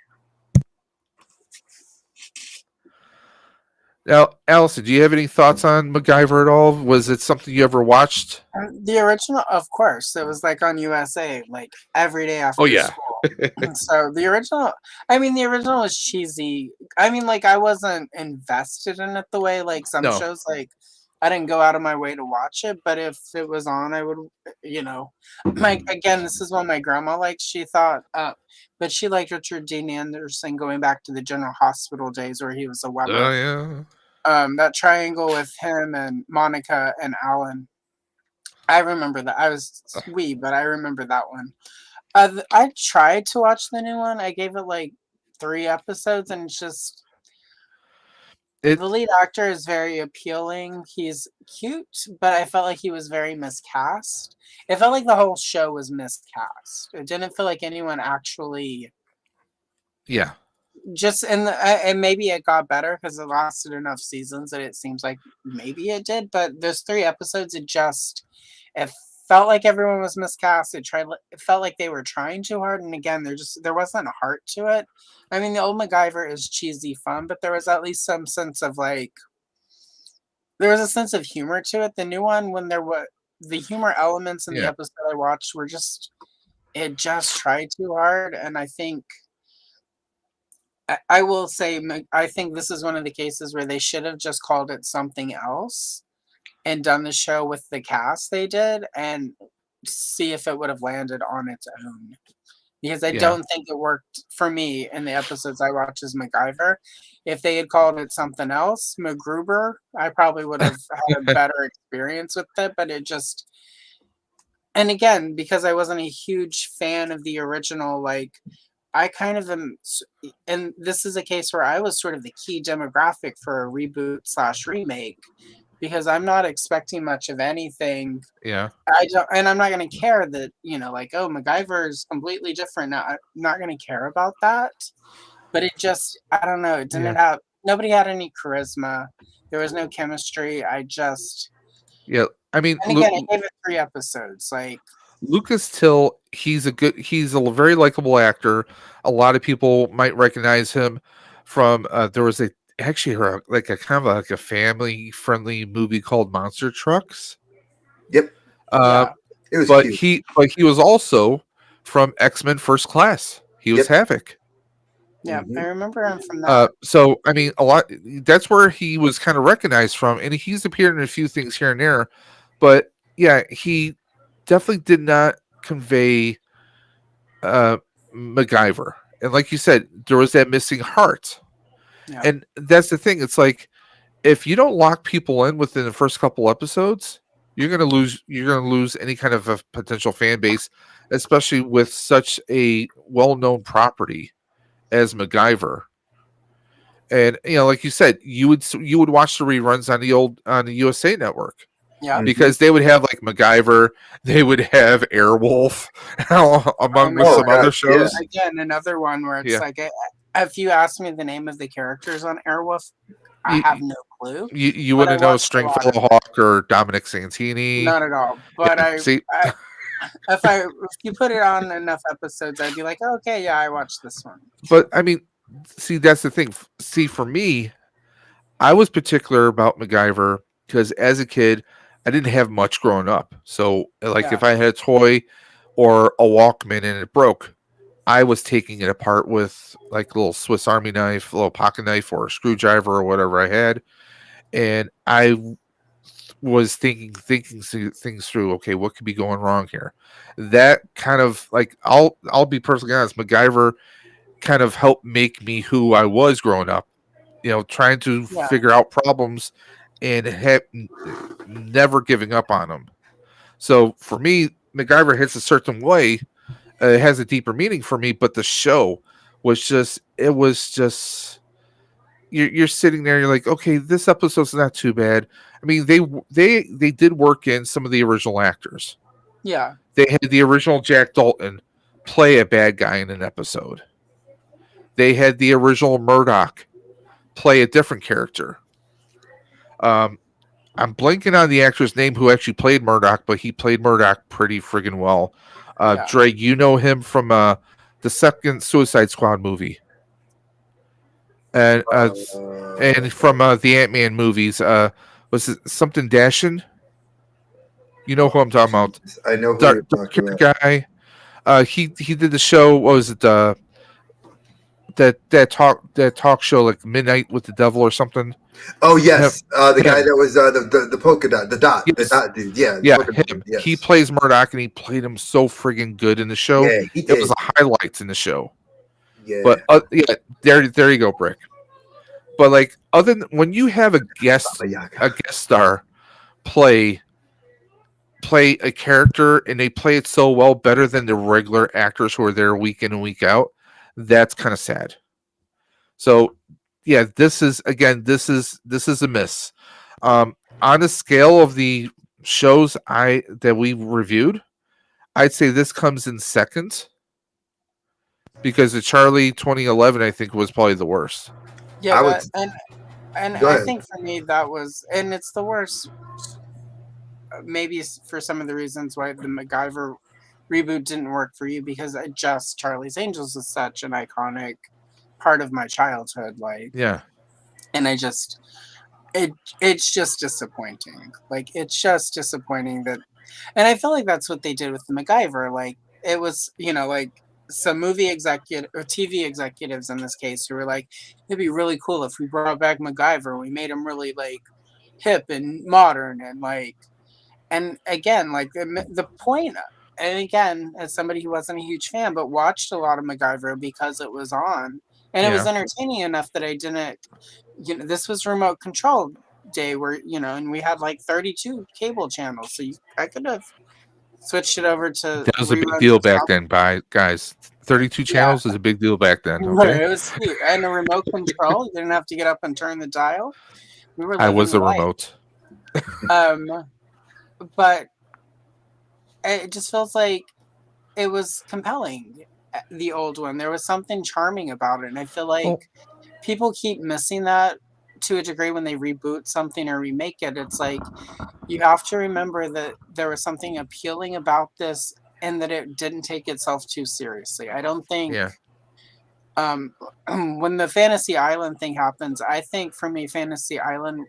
Now, Allison, do you have any thoughts on MacGyver at all? Was it something you ever watched? The original, of course, it was like on USA, like every day after Oh yeah, school. So the original, I mean, the original was cheesy. I mean, like I wasn't invested in it the way like some no, shows, like I didn't go out of my way to watch it, but if it was on, I would, my again, this is what my grandma liked. She thought, but she liked Richard Dean Anderson going back to the General Hospital days where he was a Weber. yeah, That triangle with him and Monica and Alan. I remember that. I was wee, but I remember that one. I tried to watch the new one. I gave it like 3 episodes, and it's just the lead actor is very appealing. He's cute, but I felt like he was very miscast. It felt like the whole show was miscast. It didn't feel like anyone actually Yeah. Just and maybe it got better because it lasted enough seasons that it seems like maybe it did. But those 3 episodes, it felt like everyone was miscast. It felt like they were trying too hard, and again, there wasn't a heart to it. I mean, the old MacGyver is cheesy fun, but there was at least some sense of like there was a sense of humor to it. The new one, when there was the humor elements in the Yeah. episode I watched were just it just tried too hard, and I think. I will say, I think this is one of the cases where they should have just called it something else and done the show with the cast they did and see if it would have landed on its own. Because I Yeah. don't think it worked for me in the episodes I watched as MacGyver. If they had called it something else, MacGruber, I probably would have had a better experience with it, but it just. And again, because I wasn't a huge fan of the original, like, I kind of am, and this is a case where I was sort of the key demographic for a reboot/remake because I'm not expecting much of anything. Yeah. I don't, and I'm not going to care that like, oh, MacGyver is completely different. I'm not going to care about that. But it just, I don't know. It didn't have. Nobody had any charisma. There was no chemistry. Yeah. I mean, And again, I gave it 3 episodes. Like. Lucas Till, he's a very likable actor. A lot of people might recognize him from there was like a kind of like a family friendly movie called Monster Trucks. Yep. Yeah. It was but cute. he was also from X-Men First Class. He was Havoc. Yeah, I remember him from that. So I mean, that's where he was kind of recognized from, and he's appeared in a few things here and there. But yeah, he definitely did not convey MacGyver. And like you said, there was that missing heart. Yeah. And that's the thing. It's like if you don't lock people in within the first couple episodes, you're gonna lose any kind of a potential fan base, especially with such a well-known property as MacGyver. And like you said, you would watch the reruns on the USA Network. Yeah, because they would have like MacGyver, they would have Airwolf, among some other shows. Yeah. Again, another one where it's like, if you ask me the name of the characters on Airwolf, I have no clue. You wouldn't know Stringfellow Hawk or Dominic Santini. Not at all. But if you put it on enough episodes, I'd be like, oh, okay, yeah, I watched this one. But I mean, see, that's the thing. See, for me, I was particular about MacGyver because as a kid, I didn't have much growing up. So, like, if I had a toy or a Walkman and it broke, I was taking it apart with like a little Swiss Army knife, a little pocket knife, or a screwdriver or whatever I had. And I was thinking things through. Okay, what could be going wrong here? That kind of like I'll be perfectly honest. MacGyver kind of helped make me who I was growing up. Trying to figure out problems and never giving up on them. So for me, MacGyver hits a certain way. It has a deeper meaning for me, but the show was just you're sitting there, you're like, okay, this episode's not too bad. I mean, they did work in some of the original actors. Yeah. They had the original Jack Dalton play a bad guy in an episode. They had the original Murdoch play a different character. I'm blanking on the actor's name who actually played Murdoch, but he played Murdoch pretty friggin' well. Dre, you know him from the second Suicide Squad movie, and from the Ant-Man movies. Was it something Dashin? You know who I'm talking about? I know who dark guy. He did the show. What was it? That talk show like Midnight with the Devil or something. Oh yes, the guy that was the polka dot, the dot, yes. the dot dude. Yeah, him. Yes. He plays Murdoch, and he played him so friggin' good in the show. Yeah, he did. It was the highlights in the show. Yeah, but there you go, Brick. But like, other than when you have a guest star play a character and they play it so well, better than the regular actors who are there week in and week out, that's kind of sad. So yeah, this is a miss. On the scale of the shows that we reviewed, I'd say this comes in second. because the Charlie 2011 I think was probably the worst. Yeah, I would and go I ahead. think for me that was, and it's the worst. Maybe for some of the reasons why the MacGyver reboot didn't work for you, because Charlie's Angels is such an iconic part of my childhood. Like, Yeah, and it's just disappointing. Like, it's just disappointing that, and I feel like that's what they did with the MacGyver. Like, it was, like some movie executive or TV executives in this case who were like, it'd be really cool if we brought back MacGyver. We made him really like hip and modern and like, and again, like the point. And again, as somebody who wasn't a huge fan but watched a lot of MacGyver because it was on, and it was yeah. entertaining enough that I didn't. This was remote control day where and we had like 32 cable channels, so I could have switched it over to That was a big reruns deal of back stuff. then. By guys, 32 Yeah, channels is a big deal back then. Okay, it was huge. And a remote control, you didn't have to get up and turn the dial. We were I living was the the life. remote. But it just feels like it was compelling. The old one, there was something charming about it, and I feel like Well, people keep missing that to a degree when they reboot something or remake it. It's like you have to remember that there was something appealing about this and that it didn't take itself too seriously. I don't think yeah, when the Fantasy Island thing happens, I think for me Fantasy Island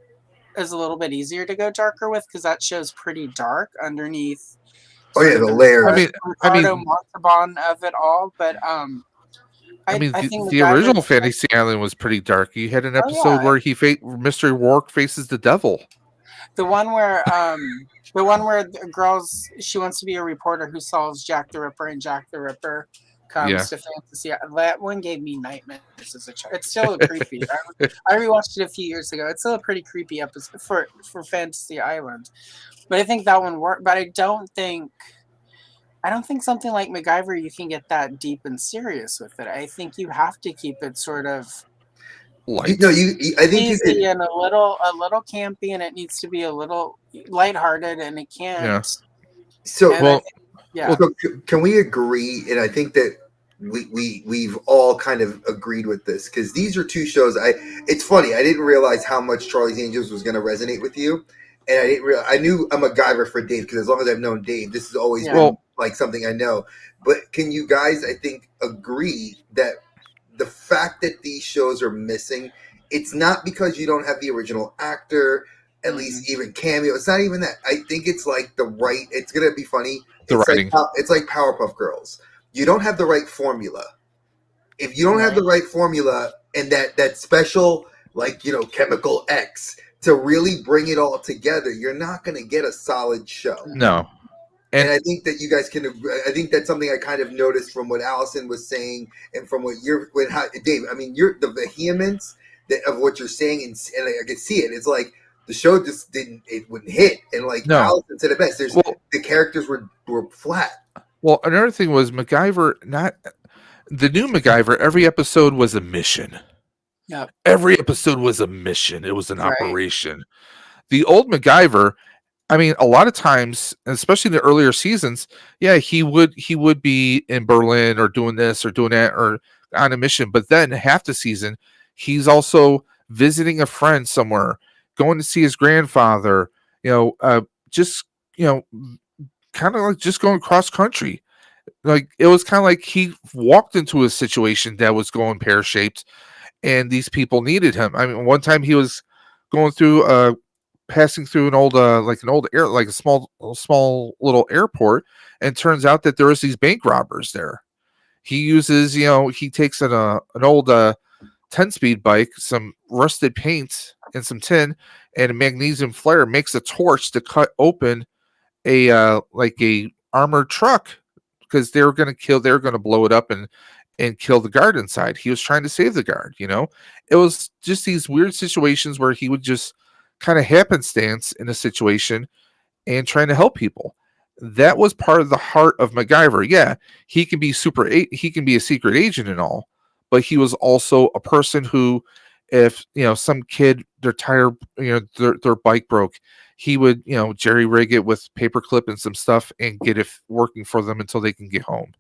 is a little bit easier to go darker with because that show's pretty dark underneath Oh sort yeah, of the the I layers. mean, I Ricardo mean, Montalban of it all. But I the, think the MacGyver original is like, Fantasy Island was pretty dark. You had an oh episode yeah, where Mr. Rourke faces the devil. the one where the girls, she wants to be a reporter who solves Jack the Ripper, and Jack the Ripper Yeah, comes to Fantasy. That one gave me nightmares as a child. It's still a creepy. I rewatched it a few years ago. It's still a pretty creepy episode for Fantasy Island. But I think that one worked. But I don't think something like MacGyver you can get that deep and serious with it. I think you have to keep it sort of light. No, I think you cheesy could. and a little campy, and it needs to be a little lighthearted, and it can't. Yeah. So, And I Well, think, yeah, well, so can we agree? And I think that we've all kind of agreed with this because these are two shows. It's funny. I didn't realize how much Charlie's Angels was going to resonate with you, and I didn't realize. I knew I'm a MacGyver for Dave because as long as I've known Dave, this has always yeah. been well, like something I know. But can you guys, I think, agree that the fact that these shows are missing, it's not because you don't have the original actor, at least even cameo. It's not even that. I think it's like it's gonna be funny. the It's writing. it's like Powerpuff Girls. You don't have the right formula. If you don't have the right formula and that special chemical X to really bring it all together, you're not gonna get a solid show. No, And I think that you guys can. I think that's something I kind of noticed from what Allison was saying, and from what Dave. I mean, the vehemence of what you're saying, and I can see it. It's like the show just wouldn't hit, and like No. Allison said it best. well, The characters were flat. well. Another thing was MacGyver. Not the new MacGyver. Every episode was a mission. Yep. Every episode was a mission. It was an Right. operation. The old MacGyver, I mean, a lot of times, especially in the earlier seasons, yeah, he would be in Berlin or doing this or doing that or on a mission. But then half the season, he's also visiting a friend somewhere, going to see his grandfather. Just kind of like just going cross country. Like it was kind of like he walked into a situation that was going pear shaped, and these people needed him. I mean, one time he was going through passing through an old like a small little airport, and turns out that there was these bank robbers there. He uses, he takes an old 10-speed bike, some rusted paint and some tin and a magnesium flare, makes a torch to cut open a armored truck because they were going to blow it up and kill the guard inside. He was trying to save the guard. It was just these weird situations where he would just kind of happenstance in a situation and trying to help people. That was part of the heart of MacGyver. Yeah, he can be he can be a secret agent and all, but he was also a person who, if some kid, their tire, their bike broke, he would jerry rig it with paperclip and some stuff and get it working for them until they can get home.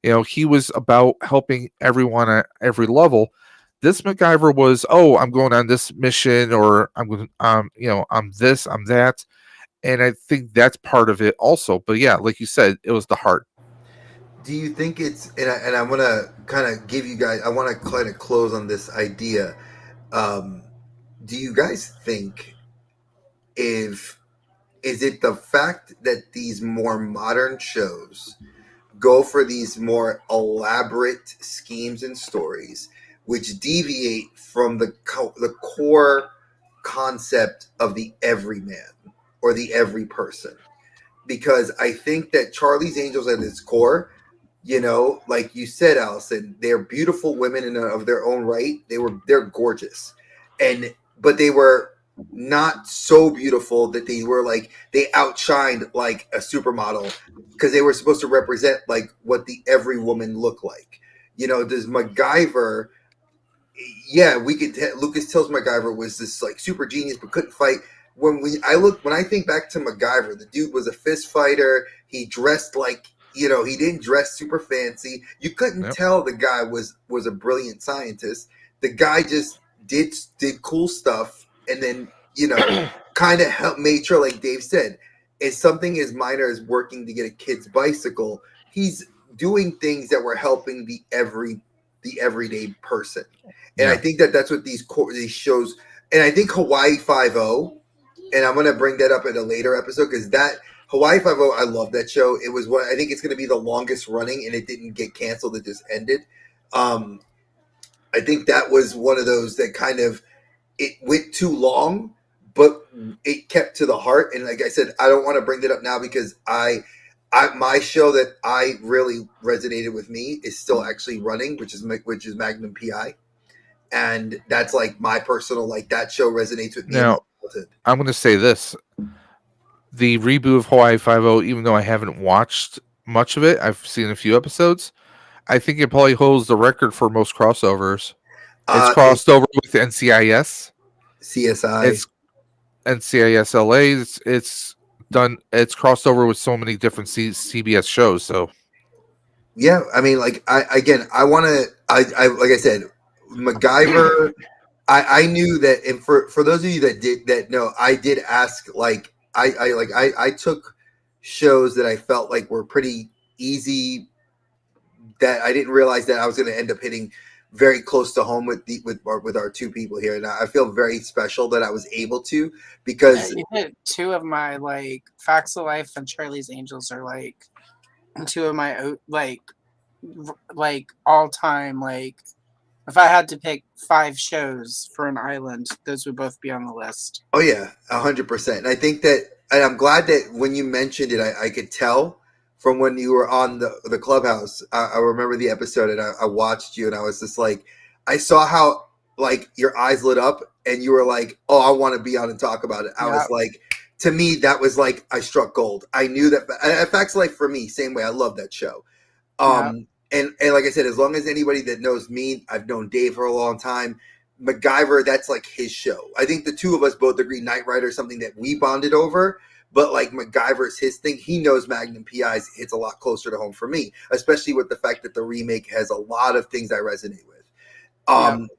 He was about helping everyone at every level. This MacGyver was, oh, I'm going on this mission, or I'm going, I'm this, I'm that, and I think that's part of it also. But yeah, like you said, it was the heart. Do you think it's and I want to kind of give you guys, I want to kind of close on this idea. Um, do you guys think if is it the fact that these more modern shows go for these more elaborate schemes and stories, which deviate from the core concept of the everyman or the every person? Because I think that Charlie's Angels at its core, like you said, Allison, they're beautiful women of their own right. They're gorgeous, and but they were not so beautiful that they were like they outshined like a supermodel, because they were supposed to represent like what the every woman looked like. Does MacGyver? Yeah, we could. Lucas tells MacGyver was this like super genius but couldn't fight. When I think back to MacGyver, the dude was a fist fighter. He dressed like he didn't dress super fancy. You couldn't Yep. tell the guy was a brilliant scientist. The guy just did cool stuff, and then kind of helped made sure, like Dave said, it's something as minor as working to get a kid's bicycle. He's doing things that were helping the everyday person. And I Yeah. think that's what these shows, and I think Hawaii 5-0, and I'm going to bring that up in a later episode, because that Hawaii 5-0, I love that show. It was I think it's going to be the longest running, and it didn't get canceled. It just ended. I think that was one of those that kind of, it went too long, but it kept to the heart. And like I said, I don't want to bring that up now, because my show that I really resonated with me is still actually running, which is Magnum PI. And that's like my personal, like that show resonates with me. Now, I'm going to say this: the reboot of Hawaii 5-0, even though I haven't watched much of it, I've seen a few episodes. I think it probably holds the record for most crossovers. It's crossed over with NCIS, CSI. it's NCIS LA. It's done. It's crossed over with so many different CBS shows. So Yeah, I mean, like I want to. I like I said, MacGyver. I knew that, and for those of you that know, I did ask. Like I took shows that I felt like were pretty easy, that I didn't realize that I was going to end up hitting very close to home with our two people here, and I feel very special that I was able to, because You hit two of my like Facts of Life and Charlie's Angels are like two of my like all time, like if I had to pick 5 shows for an island, those would both be on the list. oh yeah, 100%. And I think that, and I'm glad that when you mentioned it, I could tell from when you were on the Clubhouse. I remember the episode, and I watched you, and I was just like, I saw how like your eyes lit up, and you were like, oh, I want to be on and talk about it. I was like, to me, that was like, I struck gold. I knew that. Facts of Life for me, same way. I love that show. And like I said, as long as anybody that knows me, I've known Dave for a long time. MacGyver, that's like his show. I think the two of us both agree Knight Rider is something that we bonded over, but like MacGyver's his thing. He knows Magnum PI's hits a lot closer to home for me, especially with the fact that the remake has a lot of things I resonate with. And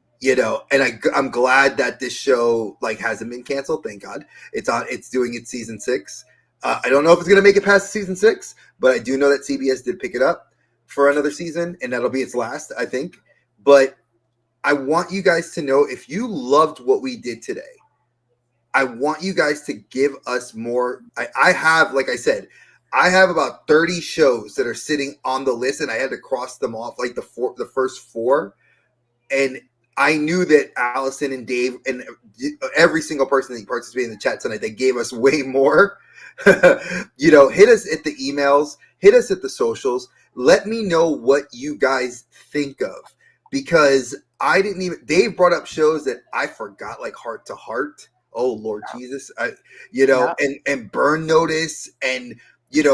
I'm glad that this show like hasn't been canceled. Thank God. It's doing its season 6. I don't know if it's going to make it past season 6, but I do know that CBS did pick it up for another season, and that'll be its last, I think. But I want you guys to know, if you loved what we did today, I want you guys to give us more. I have, like I said, I have about 30 shows that are sitting on the list, and I had to cross them off, like the first 4. And I knew that Allison and Dave and every single person that participated in the chat tonight, they gave us way more. Hit us at the emails, hit us at the socials. Let me know what you guys think of, because Dave brought up shows that I forgot, like Heart to Heart. Oh Lord Jesus. And Burn Notice, and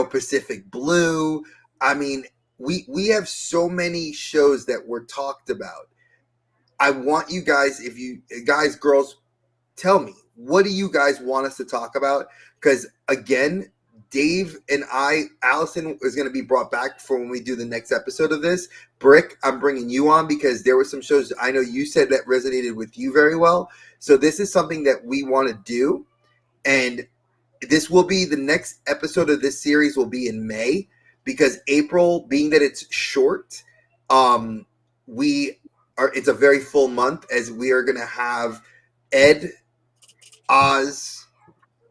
Pacific Blue. I mean, we have so many shows that were talked about. I want you guys, if you guys, girls, tell me, what do you guys want us to talk about? Because again, Dave and Allison is going to be brought back for when we do the next episode of this. Brick, I'm bringing you on because there were some shows I know you said that resonated with you very well. So this is something that we want to do, and this will be the next episode of this series will be in May, because April, being that it's short, it's a very full month, as we are going to have Ed, Oz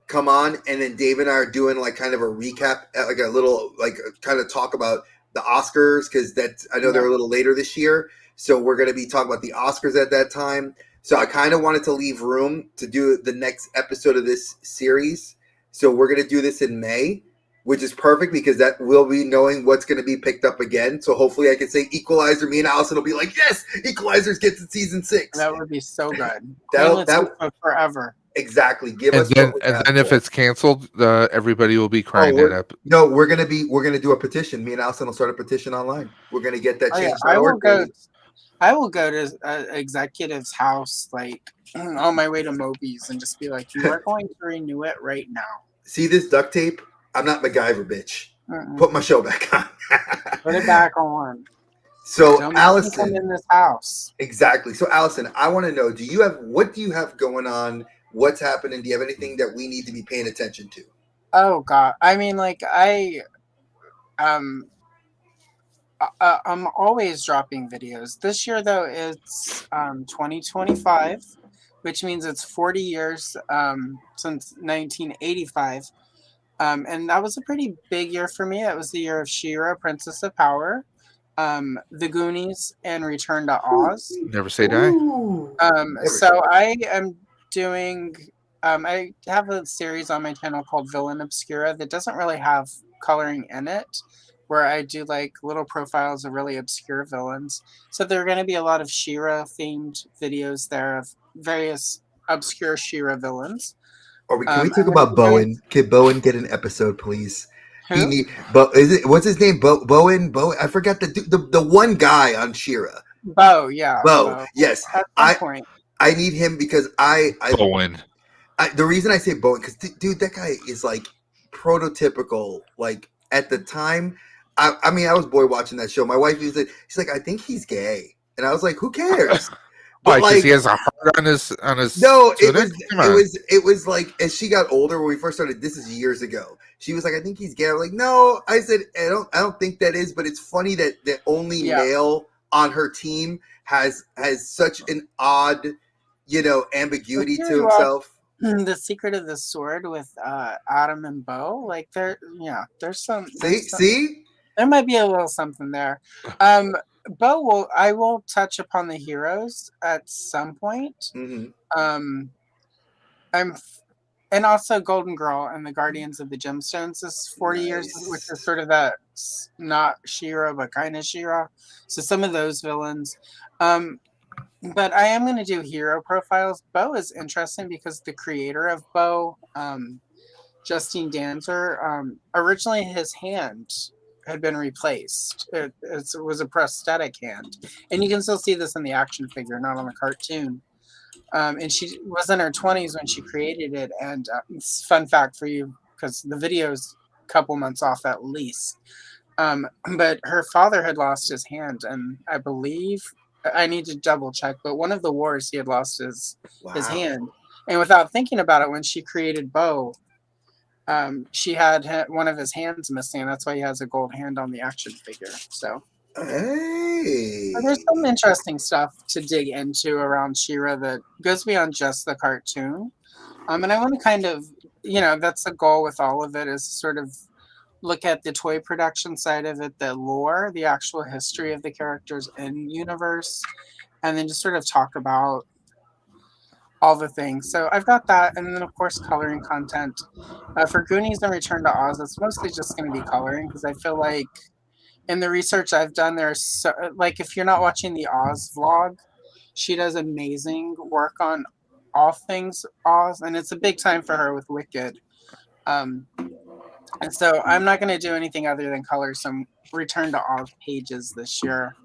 come on, and then Dave and I are doing like kind of a recap, like a little like kind of talk about the Oscars, because I know they're a little later this year, so we're going to be talking about the Oscars at that time. So I kind of wanted to leave room to do the next episode of this series. So we're going to do this in May, which is perfect because that we'll be knowing what's going to be picked up again. So hopefully I can say Equalizer. Me and Allison will be like, yes, Equalizer's gets to season 6. That would be so good. That forever. Exactly. Give And us then, what we and have then if for. it's canceled, everybody will be crying that up. No, we're gonna do a petition. Me and Allison will start a petition online. We're gonna get that changed. I will go to executive's house like on my way to Moby's and just be like, you are going to renew it right now. See this duct tape? I'm not MacGyver, bitch. Put my show back on. Put it back on. So Don't Allison, come in this house. Exactly. So Allison, I want to know: what do you have going on? What's happening? Do you have anything that we need to be paying attention to? Oh God, I mean, like I'm always dropping videos. This year, though, it's 2025, which means it's 40 years since 1985. And that was a pretty big year for me. It was the year of She-Ra, Princess of Power, The Goonies, and Return to Oz. Never say die. So I am doing... I have a series on my channel called Villain Obscura that doesn't really have coloring in it, where I do like little profiles of really obscure villains. So there are going to be a lot of She-Ra themed videos there of various obscure She-Ra villains. Can we talk about Bowen? Can Bowen get an episode, please? Who? What's his name? Bowen. I forgot the one guy on She-Ra. Bo, yeah. Bo. Yes. At some point. I need him because Bowen. The reason I say Bowen, because dude, that guy is like prototypical. Like at the time, I mean, I was boy watching that show. My wife was like, she's like, I think he's gay, and I was like, who cares? But like, he has a heart on his. No, it was like as she got older when we first started. This is years ago. She was like, I think he's gay. I'm like, no. I said, I don't think that is. But it's funny that the only male on her team has such an odd, ambiguity to himself. The Secret of the Sword with Adam and Bo, like there's some. See, there might be a little something there. Bo I will touch upon the heroes at some point. Mm-hmm. And also Golden Girl and the Guardians of the Gemstones is 40 years, which is sort of that not She-Ra but kind of She-Ra. So some of those villains. But I am going to do hero profiles. Bo is interesting because the creator of Bo, Justine Dancer, originally his hand had been replaced. It was a prosthetic hand. And you can still see this in the action figure, not on the cartoon. And she was in her 20s when she created it. And it's fun fact for you, because the video's a couple months off at least. But her father had lost his hand, and I believe... I need to double check, but one of the wars he had lost his hand, and without thinking about it, when she created Bo, she had one of his hands missing, and that's why he has a gold hand on the action figure. So, there's some interesting stuff to dig into around She-Ra that goes beyond just the cartoon. And I want to kind of, that's the goal with all of it, is sort of look at the toy production side of it, the lore, the actual history of the characters in universe, and then just sort of talk about all the things. So I've got that, and then of course coloring content. For Goonies and Return to Oz, it's mostly just going to be coloring, because I feel like in the research I've done, there's like, if you're not watching the Oz vlog, she does amazing work on all things Oz, and it's a big time for her with Wicked. And so I'm not going to do anything other than color some Return to Oz pages this year,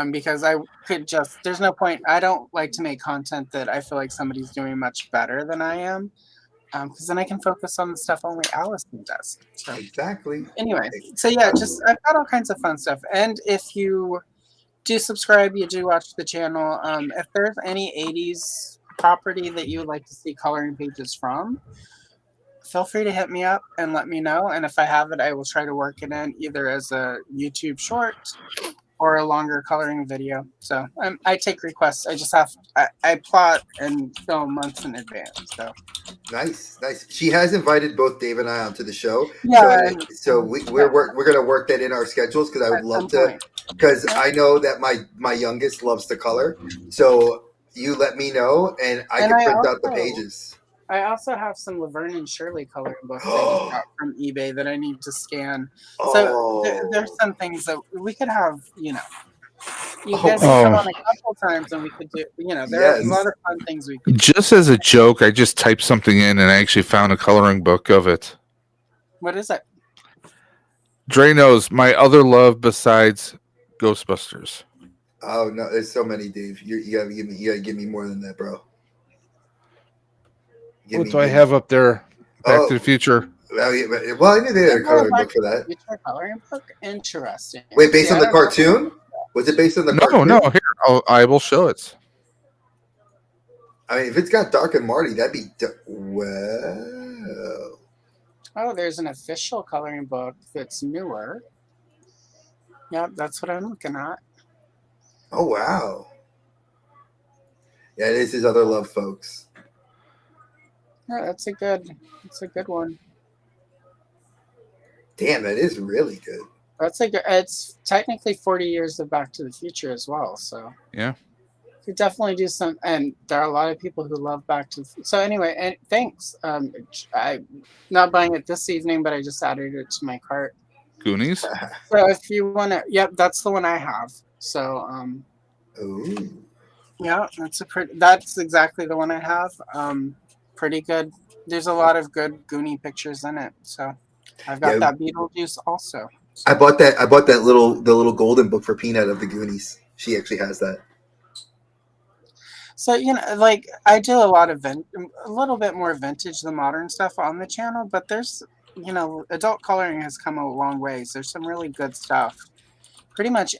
because I could there's no point. I don't like to make content that I feel like somebody's doing much better than I am. because then I can focus on the stuff only Allison does. So Exactly. anyway, so yeah, just I've got all kinds of fun stuff. And if you do subscribe, you do watch the channel. If there's any 80s property that you would like to see coloring pages from, feel free to hit me up and let me know. And if I have it, I will try to work it in either as a YouTube short or a longer coloring video. So I take requests. I just I plot and film months in advance. So Nice. She has invited both Dave and I onto the show. yeah, We're gonna work that in our schedules because I would at love some to. point. Because Yeah. I know that my youngest loves to color, so you let me know and I And can I print out the also- pages. I also have some Laverne and Shirley coloring books I just got from eBay that I need to scan. So there's some things that we could have, you know. You guys can come on a couple times and we could do, you know, there are a Yes. lot of fun things we could do. Just as a joke, I just typed something in and I actually found a coloring book of it. What is it? Dre knows my other love besides Ghostbusters. Oh no, there's so many, Dave. You gotta give me more than that, bro. What do I have up there? Back to the Future. Well, I knew they had a coloring book for that. Future coloring book? Interesting. Wait, based See, on I the don't know. cartoon? Was it based on the No, cartoon? no. Here, I will show it. I mean, if it's got Doc and Marty, that'd be wow. Oh, there's an official coloring book that's newer. Yep, that's what I'm looking at. Oh wow. Yeah, it is his other love, folks. Yeah, that's a good one. Damn, that is really good. It's technically 40 years of Back to the Future as well, so Yeah. could definitely do some. And there are a lot of people who love Back to. So anyway, and thanks. I'm not buying it this evening, but I just added it to my cart. Goonies. So if you want to, yep, that's the one I have. So Ooh. yeah, that's exactly the one I have. Pretty good. There's a lot of good Goonie pictures in it. So I've got that Beetlejuice also. So. I bought that little golden book for Peanut of the Goonies. She actually has that. So, you know, like I do a lot of a little bit more vintage than modern stuff on the channel, but there's, you know, adult coloring has come a long ways. There's some really good stuff. Pretty much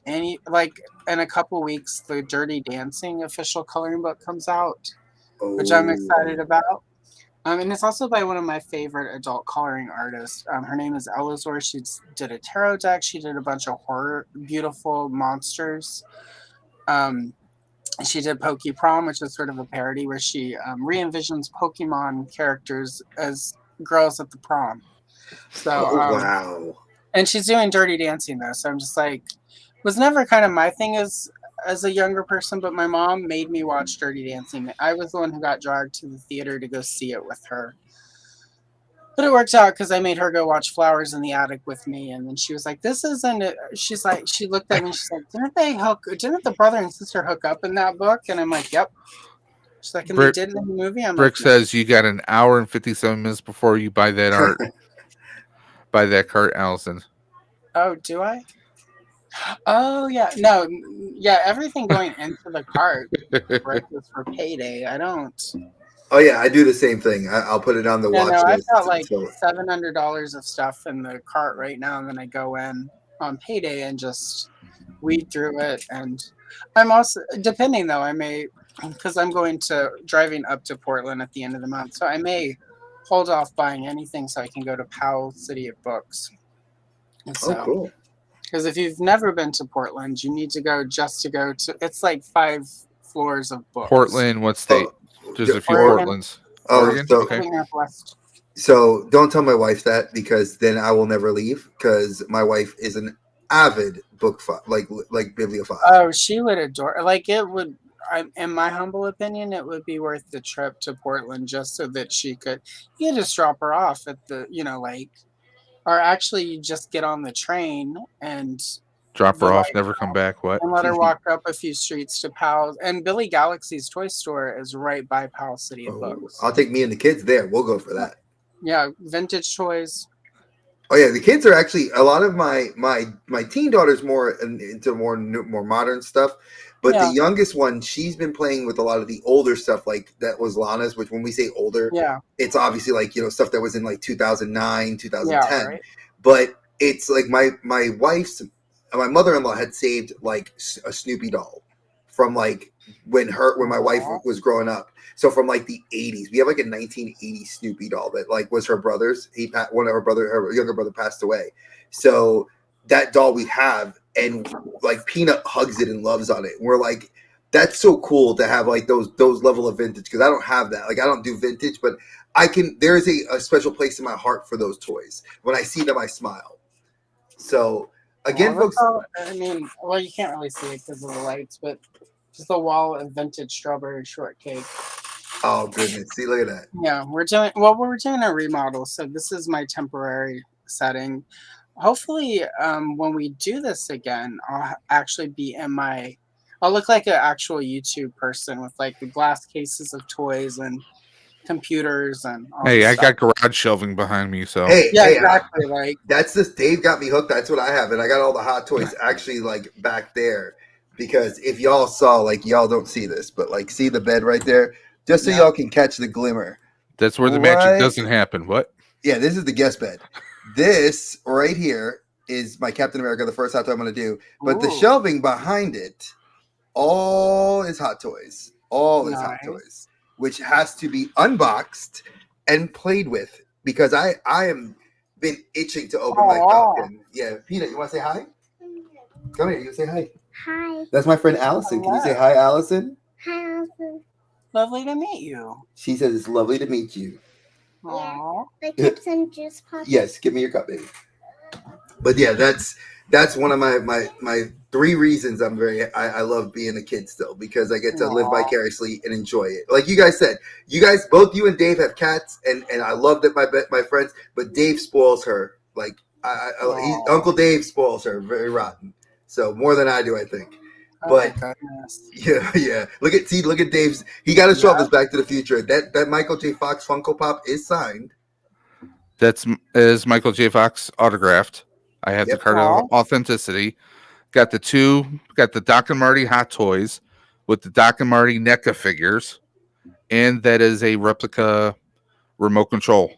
like in a couple weeks, the Dirty Dancing official coloring book comes out, which I'm excited about. And it's also by one of my favorite adult coloring artists. Her name is ALLISON. She did a tarot deck. She did a bunch of horror, beautiful monsters. She did Poke Prom, which is sort of a parody where she re-envisions Pokemon characters as girls at the prom. So, wow. And she's doing Dirty Dancing though, so I'm just like, was never kind of my thing as a younger person, but my mom made me watch Dirty Dancing. I was the one who got dragged to the theater to go see it with her. But it worked out because I made her go watch Flowers in the Attic with me, and then she was like, "This isn't it." She's like, she looked at me, she's like, "Didn't the brother and sister hook up in that book?" And I'm like, "Yep." She's like, "And they did in the movie." I'm Brick like, says you got an hour and 57 minutes before you buy that art. Buy that cart, Allison. Oh, do I? Oh yeah, no, yeah. Everything going into the cart is for payday. I don't. Oh yeah, I do the same thing. I'll put it on the watch I've list. got like $700 of stuff in the cart right now, and then I go in on payday and just weed through it. And I'm also, depending though, I may, because I'm driving up to Portland at the end of the month, so I may hold off buying anything so I can go to Powell City of Books. And so, cool. Because if you've never been to Portland, you need to go to. It's like 5 floors of books. Portland, what state? There's a few Oregon. Portlands. Oregon? Okay. Northwest. So don't tell my wife that, because then I will never leave, because my wife is an avid book like bibliophile. Oh, she would adore. Like it would. In my humble opinion, it would be worth the trip to Portland just so that she could. You just drop her off at the, or actually, you just get on the train and drop her off, never come back. What? And let her walk up a few streets to Powell. And Billy Galaxy's toy store is right by Powell City of Books. I'll take me and the kids there. We'll go for that. Yeah, vintage toys. Oh yeah, the kids are actually a lot of my teen daughter's more into more modern stuff, But the Yeah. youngest one, she's been playing with a lot of the older stuff, like that was Lana's. Which when we say older, Yeah. it's obviously like stuff that was in like 2009, 2010. Yeah. Right. But it's like my mother-in-law had saved like a Snoopy doll from like when my wife Aw. was growing up. So from like the 80s, we have like a 1980 Snoopy doll that like was her brother's. One of her younger brother passed away. So that doll we have, and like Peanut hugs it and loves on it. And we're like, that's so cool to have like those level of vintage, because I don't have that. Like I don't do vintage, but I can. There's a special place in my heart for those toys. When I see them, I smile. So again, Well, that's folks. all, I mean, well, you can't really see it because of the lights, but just the wall of vintage strawberry shortcake. Oh goodness! See, look at that. Yeah, we're doing a remodel, so this is my temporary setting. Hopefully, when we do this again, I'll actually be in my. I'll look like an actual YouTube person with like the glass cases of toys and computers and all Hey, this I stuff. got garage shelving behind me, so Yeah, Hey, exactly. Like, that's this. Dave got me hooked. That's what I have, and I got all the Hot Toys actually like back there. Because if y'all saw, like y'all don't see this, but like see the bed right there, just so Yeah. y'all can catch the glimmer. that's where the What? magic doesn't happen. What? Yeah, this is the guest bed. This right here is my Captain America, the first Hot Toy I'm going to do. But the ooh, shelving behind it, all is Hot Toys. All is Hot nice. Toys, which has to be unboxed and played with, because I am been itching to open my Aw. Falcon. Yeah, Peanut, you want to say hi? Come here, you say hi. Hi. That's my friend Allison. Can you say hi, Allison? Hi, Allison. Lovely to meet you. She says it's lovely to meet you. Aw. I kept some juice pops. Yes, give me your cup, baby. But yeah, that's one of my 3 reasons I love being a kid still, because I get to live Aw. vicariously and enjoy it. Like you guys said, both you and Dave have cats, and I love that my friends, but Dave spoils her. Like Aw. Uncle Dave spoils her very rotten. So more than I do, I think. Oh But my goodness. yeah. Look at Dave's. He got to show off Yeah. his Back to the Future. That Michael J. Fox Funko Pop is signed. That's is Michael J. Fox autographed. I have Yep. the card Aw. of authenticity. Got the Doc and Marty Hot Toys with the Doc and Marty NECA figures, and that is a replica remote control.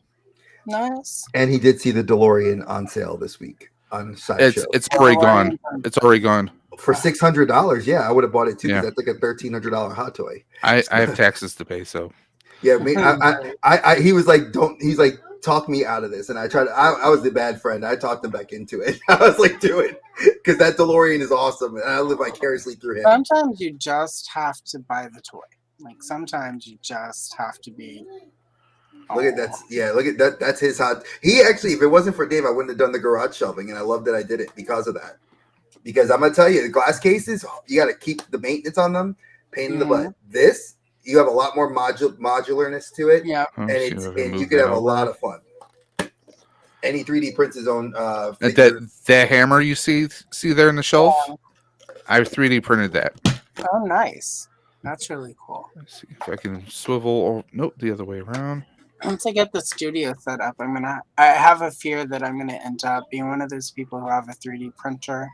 Nice. And he did see the DeLorean on sale this week on Sideshow. It's already gone. It's already gone. For $600. Yeah, I would have bought it too, because Yeah. that's like a $1,300 Hot Toy. I have taxes to pay, so Yeah, he was like, he's like, talk me out of this, and I tried. I was the bad friend. I talked him back into it. I was like, do it, because that DeLorean is awesome, and I live vicariously through him. Sometimes you just have to buy the toy. Like sometimes you just have to be. Look at that. Yeah, look at that. That's his hot. He actually, if it wasn't for Dave, I wouldn't have done the garage shelving, and I love that I did it because of that. Because I'm gonna tell you, the glass cases, you got to keep the maintenance on them. Pain in the butt. This, you have a lot more modularness to it, Yeah. and you could have a lot of fun. And he 3D prints his own figure. that hammer you see there in the shelf, I 3D printed that. Oh, nice. That's really cool. Let's see if I can swivel. Or nope, the other way around. Once I get the studio set up, I have a fear that I'm gonna end up being one of those people who have a 3D printer.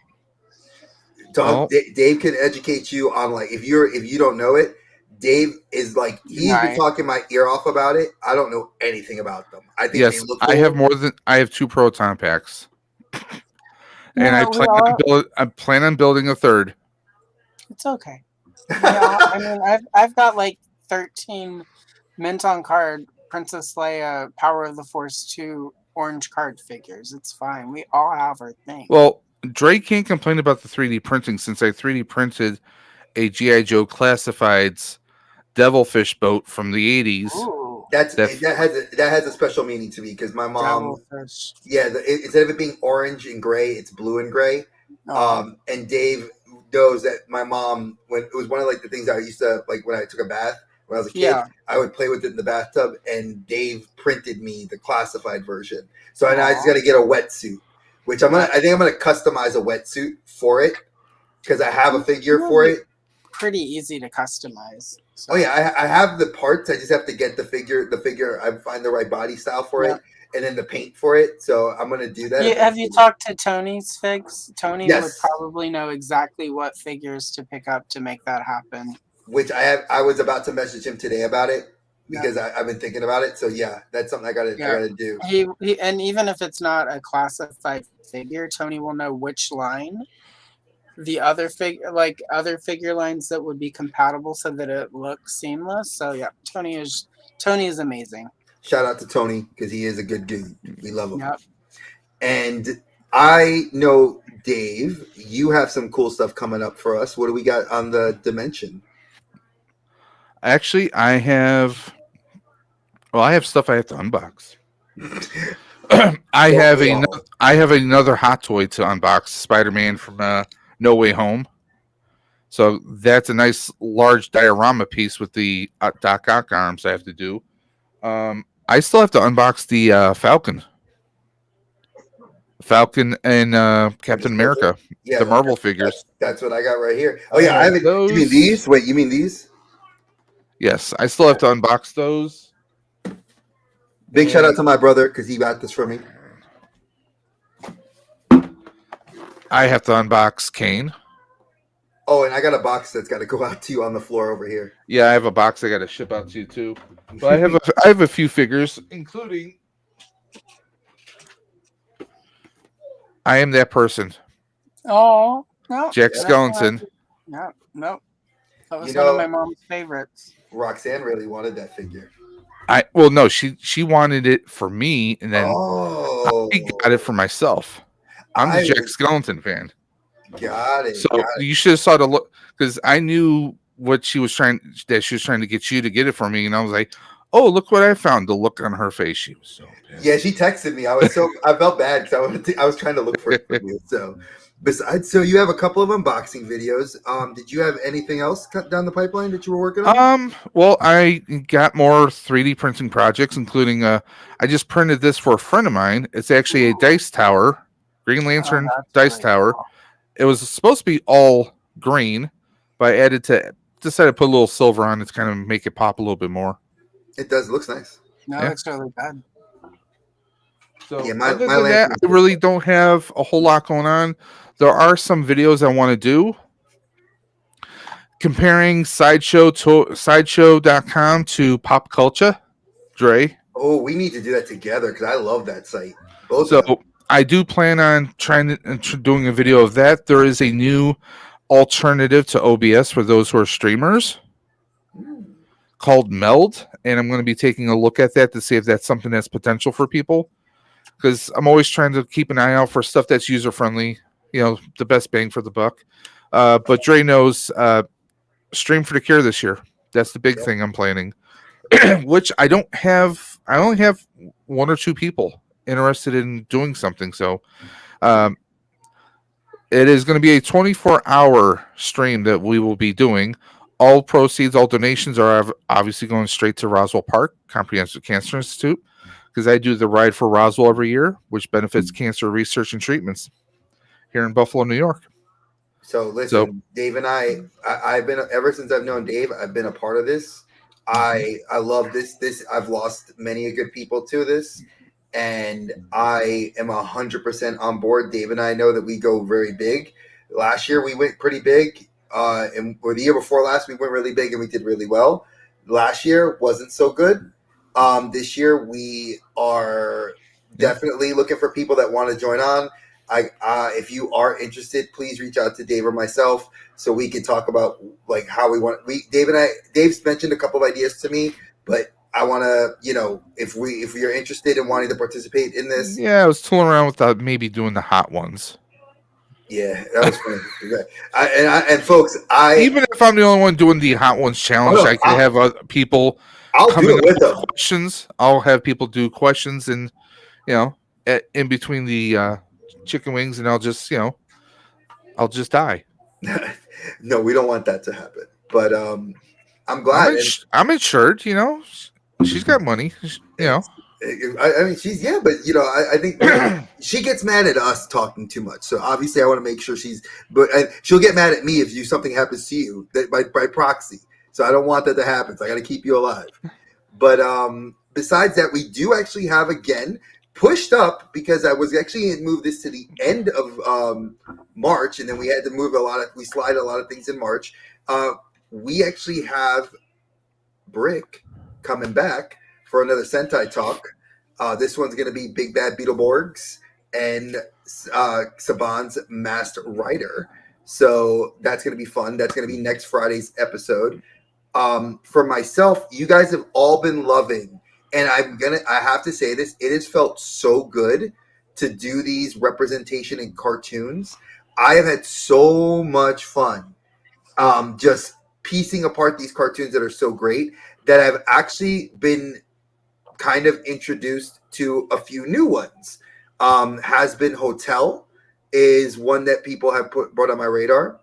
So Dave can educate you on, like, if you don't know it. Dave is like, he's been talking my ear off about it. I don't know anything about them. I think they look cool. I have 2 proton packs, and I plan on building a third. It's okay. I mean, I've got like 13 mint on card Princess Leia Power of the Force 2 orange card figures. It's fine. We all have our thing. Well, Dre can't complain about the 3D printing, since I 3D printed a G.I. Joe Classifieds Devilfish boat from the 80s. Ooh, that has a special meaning to me, because my mom, Devilfish. instead of it being orange and gray, it's blue and gray. And Dave knows that my mom, when it was one of like the things I used to like when I took a bath when I was a kid, I would play with it in the bathtub, and Dave printed me the classified version. So I just got to get a wetsuit, which I think I'm gonna customize a wetsuit for it, because I have a figure for it. Pretty easy to customize. So. Oh yeah, I have the parts. I just have to get the figure. I find the right body style for it, and then the paint for it. So I'm gonna do that. Yeah, have you talked to Tony's figs? Tony would Yes. probably know exactly what figures to pick up to make that happen. Which I was about to message him today about it Yeah. because I've been thinking about it. So yeah, that's something I gotta do. He and even if it's not a classified figure, Tony will know which line the other figure lines that would be compatible so that it looks seamless. So yeah, Tony is amazing. Shout out to Tony because he is a good dude. We love him. Yep. And I know, Dave, you have some cool stuff coming up for us. What do we got on the dimension? Actually, I have stuff I have to unbox. I have another hot toy to unbox, Spider-Man from No Way Home. So that's a nice large diorama piece with the Doc Ock arms I have to do. I still have to unbox the Falcon and Captain America, the Marvel figures. That's what I got right here. Oh yeah, I haven't. You mean these? Wait, you mean these? Yes, I still have to unbox those. Big shout out to my brother because he got this for me. I have to unbox Kane. Oh, and I got a box that's got to go out to you on the floor over here. Yeah, I have a box I got to ship out to you too. But I have a few figures, including I Am That Person. Oh no, Jack Skellington. No, that was You one know- of my mom's favorites. Roxanne really wanted that figure. No, she wanted it for me, and then I got it for myself. I'm the Jack Skellington fan. Got it. So you should have saw the look because I knew what she was trying to get you to get it for me, and I was like, "Oh, look what I found!" The look on her face, she was so pissed. Yeah, she texted me. I felt bad because I was trying to look for it from you. So besides, you have a couple of unboxing videos. Did you have anything else cut down the pipeline that you were working on? Well, I got more 3D printing projects, including I just printed this for a friend of mine. It's actually a dice tower, Green Lantern dice tower. Cool. It was supposed to be all green, but I decided to put a little silver on it to kind of make it pop a little bit more. It does. Looks nice. No, Yeah. it's really bad. So Yeah, other than that, I really don't have a whole lot going on. There are some videos I want to do comparing sideshow.com to pop culture. Dre. Oh, we need to do that together because I love that site. Both of them. So I do plan on doing a video of that. There is a new alternative to OBS for those who are streamers called Meld, and I'm going to be taking a look at that to see if that's something that's potential for people. Because I'm always trying to keep an eye out for stuff that's user friendly. The best bang for the buck. But Dre knows Stream for the Cure this year. That's the big thing I'm planning. Which I don't have. I only have one or two people interested in doing something. So it is going to be a 24-hour stream that we will be doing. All proceeds, all donations are obviously going straight to Roswell Park Comprehensive Cancer Institute, because I do the Ride for Roswell every year, which benefits cancer research and treatments here in Buffalo, New York. So listen, Dave and I've been, ever since I've known Dave, I've been a part of this. I love this. I've lost many good people to this, and I am 100% on board. Dave and I know that we go very big. Last year we went pretty big, or the year before last we went really big and we did really well. Last year wasn't so good. This year we are definitely looking for people that want to join on. If you are interested, please reach out to Dave or myself so we can talk about like how we want. Dave's mentioned a couple of ideas to me, but I want to, if you're interested in wanting to participate in this. Yeah, I was tooling around with maybe doing the hot ones. Yeah, that was funny. And folks, even if I'm the only one doing the hot ones challenge, I can have other people. I'll do it with them. Questions. I'll have people do questions, and in between the chicken wings, and I'll just die. No, we don't want that to happen. But I'm glad. I'm insured. She's got money. I mean, but I think she gets mad at us talking too much. So obviously, I want to make sure she'll get mad at me if something happens to you by proxy. So I don't want that to happen. So I got to keep you alive. But besides that, we do actually have again pushed up because I was actually going to move this to the end of March, and then we had to move we slide a lot of things in March. We actually have Brick coming back for another Sentai talk. This one's going to be Big Bad Beetleborgs and Saban's Masked Rider. So that's going to be fun. That's going to be next Friday's episode. For myself, you guys have all been loving, and I have to say this, it has felt so good to do these representation in cartoons. I have had so much fun just piecing apart these cartoons that are so great that I've actually been kind of introduced to a few new ones. Has Been Hotel is one that people have brought on my radar.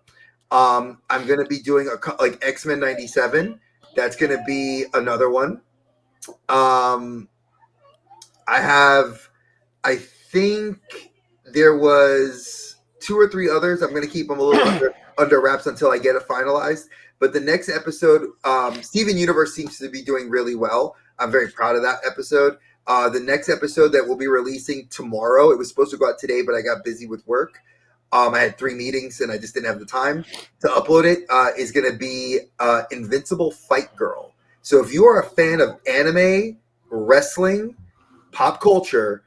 I'm going to be doing like X-Men 97. That's going to be another one. I think there was 2 or 3 others. I'm going to keep them a little under wraps until I get it finalized. But the next episode, Steven Universe seems to be doing really well. I'm very proud of that episode. The next episode that we'll be releasing tomorrow, it was supposed to go out today, but I got busy with work. I had 3 meetings and I just didn't have the time to upload it, is going to be Invincible Fight Girl. So if you are a fan of anime, wrestling, pop culture,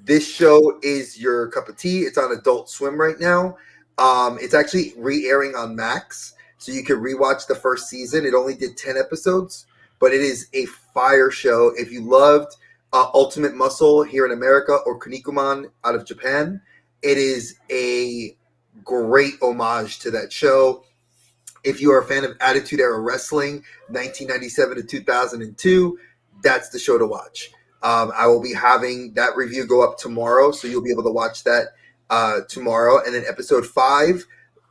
this show is your cup of tea. It's on Adult Swim right now. It's actually re-airing on Max, so you can rewatch the first season. It only did 10 episodes, but it is a fire show. If you loved Ultimate Muscle here in America or Kinnikuman out of Japan, it is a great homage to that show. If you are a fan of Attitude Era Wrestling, 1997 to 2002, that's the show to watch. I will be having that review go up tomorrow, so you'll be able to watch that tomorrow. And then episode 5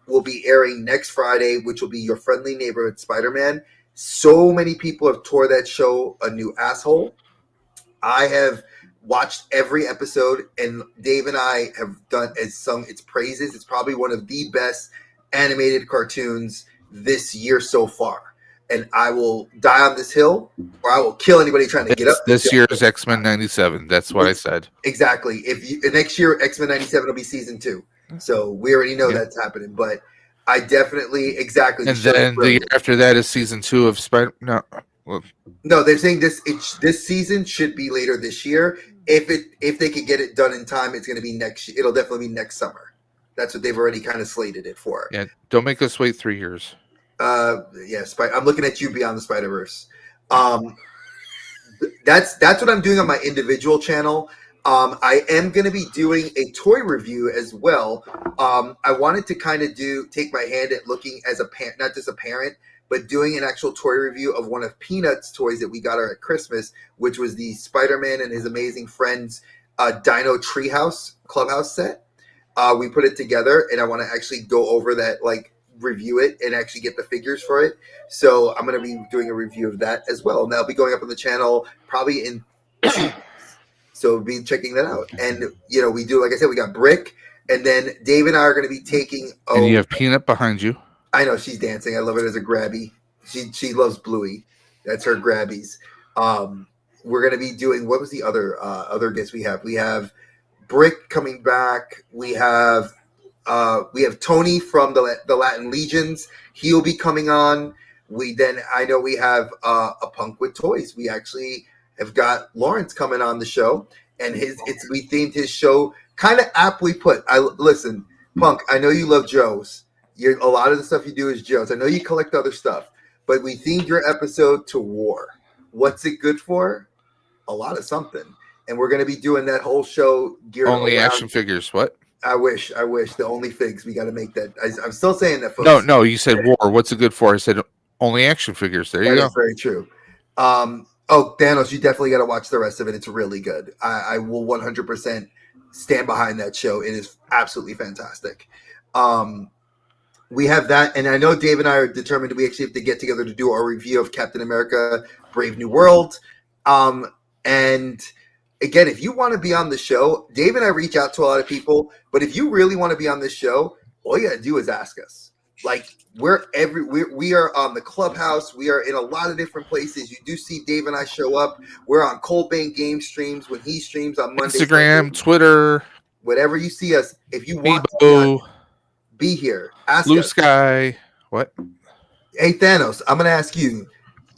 will be airing next Friday, which will be Your Friendly Neighborhood Spider-Man. So many people have tore that show a new asshole. I have watched every episode, and Dave and I have sung its praises. It's probably one of the best animated cartoons this year so far. And I will die on this hill, or I will kill anybody trying to get up. This year's X-Men 97. That's what I said. Exactly. Next year, X-Men 97 will be season 2. So we already know that's happening. But I definitely And then the year after that is season 2 of Spider. No, they're saying this season should be later this year. If they could get it done in time, it's going to be next. It'll definitely be next summer. That's what they've already kind of slated it for. Yeah, don't make us wait 3 years. I'm looking at you, Beyond the Spider-Verse. That's what I'm doing on my individual channel. I am going to be doing a toy review as well. I wanted to kind of take my hand at looking as a parent, not just a parent, but doing an actual toy review of one of Peanut's toys that we got her at Christmas, which was the Spider-Man and his amazing friends Dino Treehouse Clubhouse set. We put it together, and I want to actually go over that, review it and actually get the figures for it. So I'm going to be doing a review of that as well. And that'll be going up on the channel probably in 2 weeks. So be checking that out. And, we do, like I said, we got Brick, and then Dave and I are going to be taking. And you have Peanut behind you. I know, she's dancing. I love it as a grabby. She loves Bluey. That's her grabbies. We're going to be doing, what was the other guest we have? We have Brick coming back. We have Tony from the Latin Legions. He'll be coming on. I know we have a Punk with Toys. We actually have got Lawrence coming on the show, and we themed his show kind of aptly put. Listen, Punk, I know you love Joe's. A lot of the stuff you do is Joe's. I know you collect other stuff, but we themed your episode to war. What's it good for? A lot of something. And we're going to be doing that whole show geared only around action figures. What? I wish the only figs. We got to make that. I'm still saying that, folks. No, you said war. What's it good for? I said only action figures. There you go. That's very true. Thanos, you definitely got to watch the rest of it. It's really good. I will 100% stand behind that show. It is absolutely fantastic. We have that, and I know Dave and I are determined we actually have to get together to do our review of Captain America: Brave New World. And again, if you want to be on the show, Dave and I reach out to a lot of people, but if you really want to be on this show, all you got to do is ask us. like we are on the Clubhouse. We are in a lot of different places. You do see Dave and I show up. We're on Cold Bang Game streams when he streams on Monday, Instagram, Twitter, whatever you see us. If you want to Bebo, be here, ask Blue us. Sky. What? Hey Thanos, I'm gonna ask you.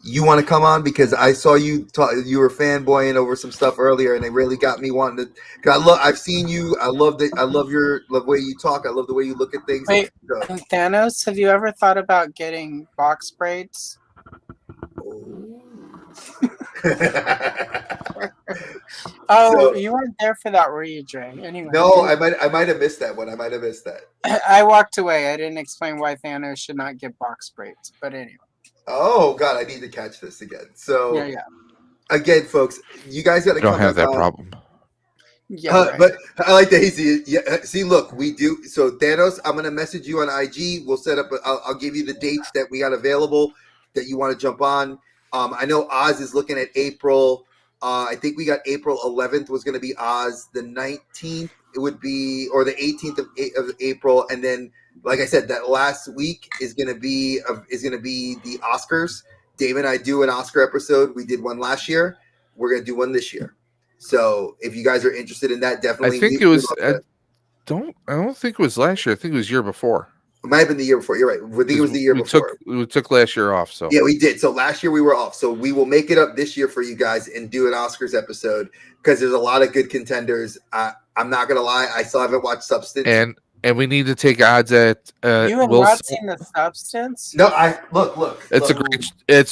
You want to come on because I saw you talk. You were fanboying over some stuff earlier, and it really got me wanting to. Cause I've seen you. I love that. I love the way you talk. I love the way you look at things. Wait, So, Thanos, have you ever thought about getting box braids? Oh, So- you weren't there for that, were you, Dre? Anyway. no, I might have missed that one. I might have missed that. I walked away. I didn't explain why Thanos should not get box braids. But anyway. Oh God, I need to catch this again. So Yeah. again, folks, you guys got to I don't come have back that on. problem. Yeah. Right. But I like that. See, look, we do. So Thanos, I'm gonna message you on IG. We'll set up. I'll give you the dates that we got available that you want to jump on. I know Oz is looking at April. I think we got April 11th was going to be Oz. The 19th it would be, or the 18th of April, and then, like I said, that last week is going to be the Oscars. Dave and I do an Oscar episode. We did one last year. We're going to do one this year. So if you guys are interested in that, definitely. I think it was. I don't think it was last year. I think it was year before. It might have been the year before. You're right. I think it was the year before. We took last year off. So yeah, we did. So last year we were off. So we will make it up this year for you guys and do an Oscars episode because there's a lot of good contenders. I'm not gonna lie, I still haven't watched Substance. And we need to take odds at. You have Will not Smith. seen The Substance? No, I look. It's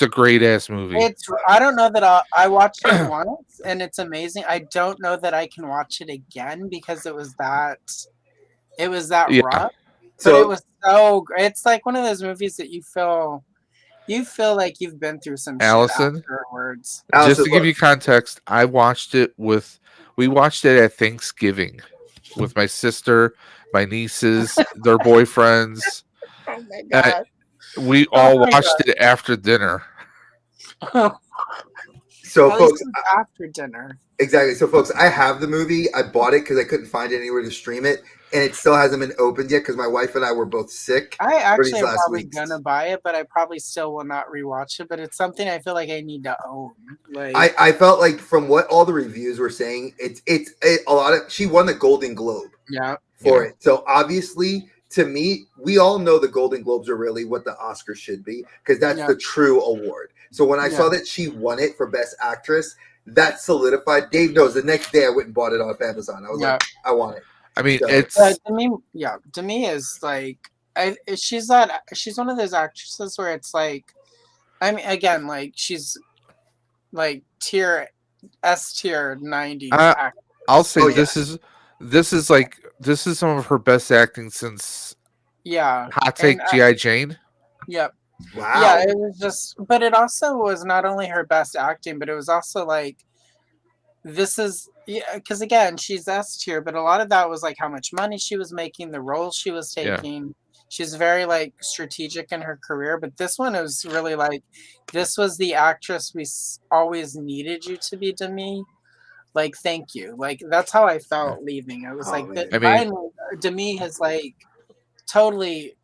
a great ass movie. I don't know that I watched it once and it's amazing. I don't know that I can watch it again because it was that Yeah. rough. But So it was so great. It's like one of those movies that you feel like you've been through some Allison? shit afterwards. Allison, Just to give look. you context, we watched it at Thanksgiving with my sister, my nieces, their boyfriends. Oh my god. We all my watched it after dinner. So At folks, least it's after dinner. exactly. So folks, I have the movie. I bought it because I couldn't find it anywhere to stream it, and it still hasn't been opened yet because my wife and I were both sick. I actually these am last probably weeks. gonna buy it, but I probably still will not rewatch it. But it's something I feel like I need to own. Like I felt like from what all the reviews were saying, it's a lot of. She won the Golden Globe yeah. for it. So obviously, to me, we all know the Golden Globes are really what the Oscars should be because that's Yeah. the true award. So when I saw that she won it for Best Actress, that solidified. Dave knows the next day I went and bought it off Amazon. I was like, I want it. I mean, So- it's Demi is like she's one of those actresses where it's like, I mean, again, like she's like S tier 90s. actress. I'll say Oh, yeah. this is some of her best acting since Yeah. Hot Take And, G.I. Jane. Yep. Wow. Yeah, it was just, but it also was not only her best acting, but it was also like, because again, she's S tier, but a lot of that was like how much money she was making, the roles she was taking. She's very like strategic in her career, but this one was really like, this was the actress we always needed you to be to me. Like, thank you. Like, that's how I felt leaving. I was Oh, like, man. I mean- Demi has like totally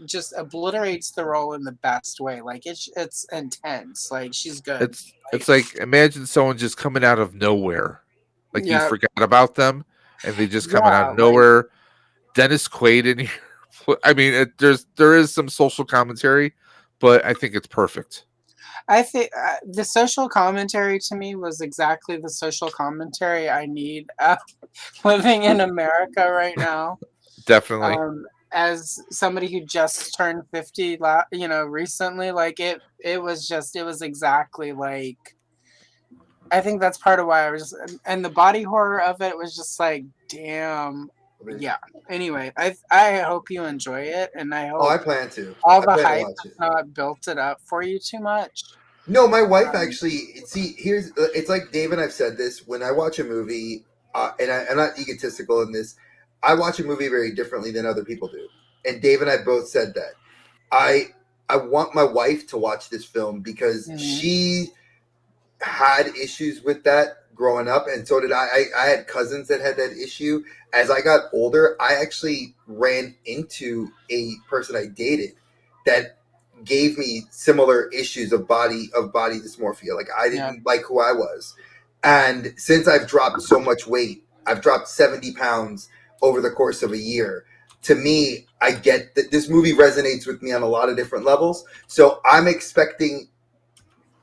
just obliterates the role in the best way. Like it's intense. Like she's good. It's like imagine someone just coming out of nowhere, like Yeah. you forgot about them, and they just coming out Yeah, of like- nowhere. Dennis Quaid in here. I mean, there is some social commentary, but I think it's perfect. I think the social commentary to me was exactly the social commentary I need living in America right now. Definitely. As somebody who just turned 50, recently, like it was exactly like, I think that's part of why I was just, and the body horror of it was just like, damn. Yeah. Anyway, I hope you enjoy it, and I hope Oh, I plan to. all I the plan to hype watch it. not built it up for you too much. No, my wife actually. See, it's like Dave and I've said this. When I watch a movie, and I'm not egotistical in this, I watch a movie very differently than other people do. And Dave and I both said that. I want my wife to watch this film because Mhm. she had issues with that growing up, and so did I. I had cousins that had that issue. As I got older, I actually ran into a person I dated that gave me similar issues of body dysmorphia. Like I Yeah. didn't like who I was, and since I've dropped so much weight, I've dropped 70 pounds over the course of a year. To me, I get that this movie resonates with me on a lot of different levels. So I'm expecting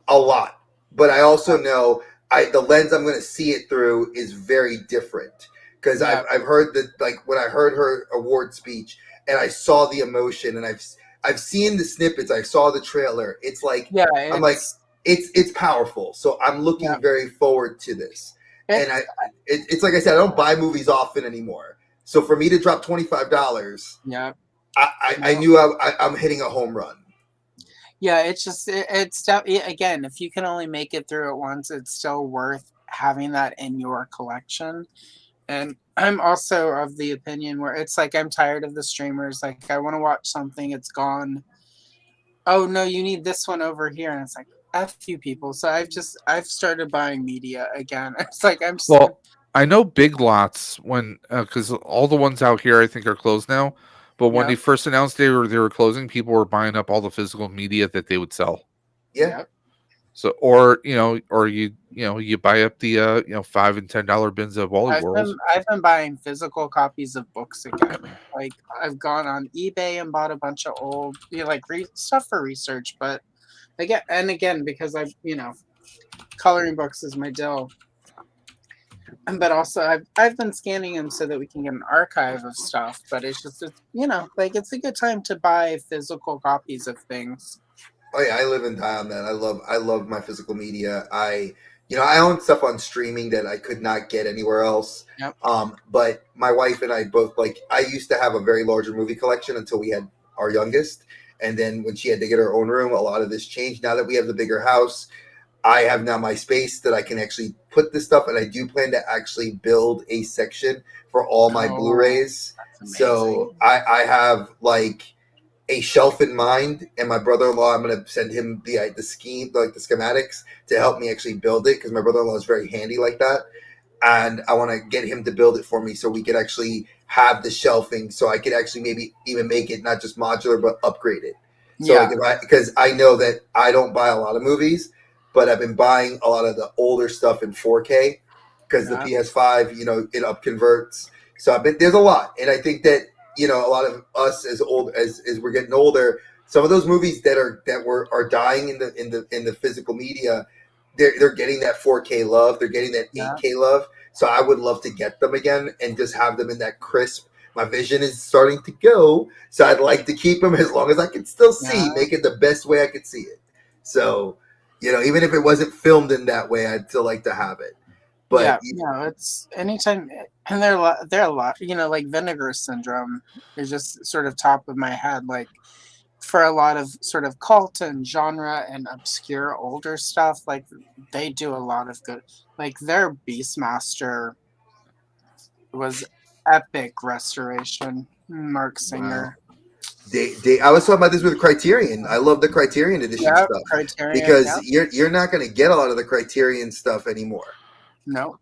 a lot, but I also know the lens I'm going to see it through is very different because Yeah. I've heard that, like when I heard her award speech and I saw the emotion, and I've seen the snippets, I saw the trailer. It's like Yeah. I'm like it's powerful, so I'm Yeah. looking very forward to this. And It's it's like I said, I don't buy movies often anymore, so for me to drop $25, yeah. I No. knew I'm hitting a home run. Yeah, it's just again, if you can only make it through it once, it's still worth having that in your collection. And I'm also of the opinion where it's like I'm tired of the streamers. Like I want to watch something, it's gone. Oh no, you need this one over here, and it's like F you people. So I've started buying media again. It's like I'm just Well, I know Big Lots when because all the ones out here I think are closed now. But when yeah, they first announced they were closing, people were buying up all the physical media that they would sell. Yeah. yeah. So, or you buy up the $5 and $10 bins of Wally Worlds. I've been buying physical copies of books again. Like I've gone on eBay and bought a bunch of old, like stuff for research. But again, because coloring books is my deal. But also I've been scanning them so that we can get an archive of stuff. But it's like it's a good time to buy physical copies of things. Oh yeah, I live and die on that. I love my physical media. I own stuff on streaming that I could not get anywhere else. Yep. But my wife and I both I used to have a very large movie collection until we had our youngest, and then when she had to get her own room, a lot of this changed. Now that we have the bigger house, I have now my space that I can actually put this stuff, and I do plan to actually build a section for all my Oh, Blu-rays. that's So I have like a shelf in mind, and my brother-in-law, I'm going to send him the scheme, like the schematics, to help me actually build it because my brother-in-law is very handy like that, and I want to get him to build it for me so we could actually have the shelving, so I could actually maybe even make it not just modular but upgrade it. So Yeah. because I know that I don't buy a lot of movies, but I've been buying a lot of the older stuff in 4K because the Yeah. PS5, it up converts. So there's a lot, and I think that a lot of us as we're getting older, some of those movies that are dying in the physical media, they're getting that 4K love, they're getting that Yeah. 8K love. So I would love to get them again and just have them in that crisp. My vision is starting to go, so I'd like to keep them as long as I can still see, Yeah. make it the best way I could see it. So, even if it wasn't filmed in that way, I'd still like to have it. But It's anytime, and they're a lot. Like Vinegar Syndrome is just sort of top of my head. Like for a lot of sort of cult and genre and obscure older stuff, like they do a lot of good. Like their Beastmaster was epic restoration. Mark Singer. I was talking about this with Criterion. I love the Criterion edition Yeah, stuff Criterion. because Yeah. you're not going to get a lot of the Criterion stuff anymore. No.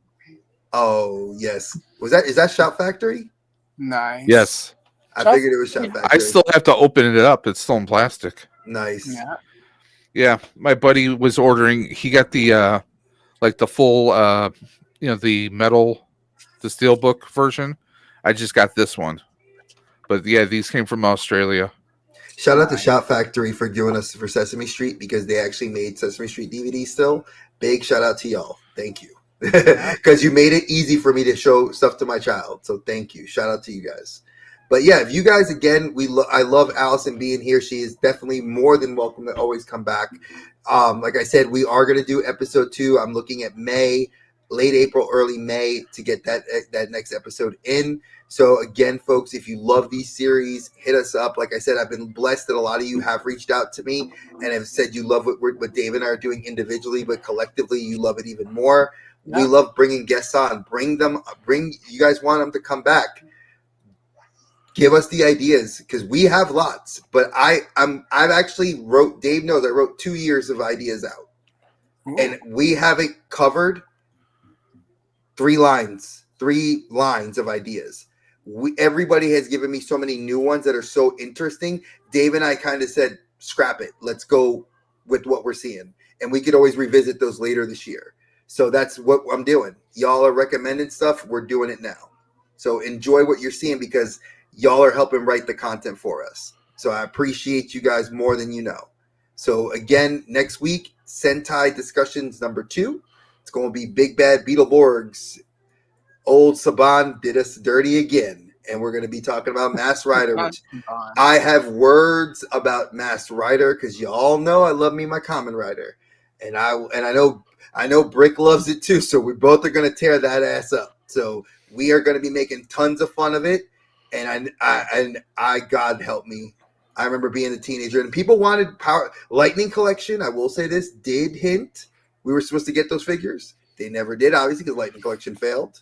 Oh yes, is that Shout Factory? Nice. Yes, I figured it was Shout Factory. I still have to open it up. It's still in plastic. Nice. Yeah. Yeah, my buddy was ordering. He got the like the full the metal, the steelbook version. I just got this one, but yeah, these came from Australia. Shout out to Shout Factory for doing us for Sesame Street because they actually made Sesame Street DVDs still. Big shout out to y'all. Thank you. Because you made it easy for me to show stuff to my child. So thank you. Shout out to you guys. But yeah, if you guys, again, I love Allison being here. She is definitely more than welcome to always come back. Like I said, we are going to do episode 2. I'm looking at May, late April, early May to get that next episode in. So again, folks, if you love these series, hit us up. Like I said, I've been blessed that a lot of you have reached out to me and have said you love what Dave and I are doing individually, but collectively you love it even more. We love bringing guests on. You guys want them to come back. Give us the ideas because we have lots. But I've actually Dave knows I wrote 2 years of ideas out. and we have it covered. 3 lines of ideas. Everybody has given me so many new ones that are so interesting. Dave and I kind of said, scrap it. Let's go with what we're seeing. And we could always revisit those later this year. So that's what I'm doing. Y'all are recommending stuff. We're doing it now. So enjoy what you're seeing because y'all are helping write the content for us. So I appreciate you guys more than you know. So again, next week, Sentai Discussions number 2. It's going to be Big Bad Beetleborgs. Old Saban did us dirty again. And we're going to be talking about Masked Rider, which I have words about Masked Rider because you all know I love me my Kamen Rider. And I know Brick loves it too. So we both are going to tear that ass up. So we are going to be making tons of fun of it. And I God help me. I remember being a teenager and people wanted Lightning Collection. I will say this did hint we were supposed to get those figures. They never did, obviously, because Lightning Collection failed.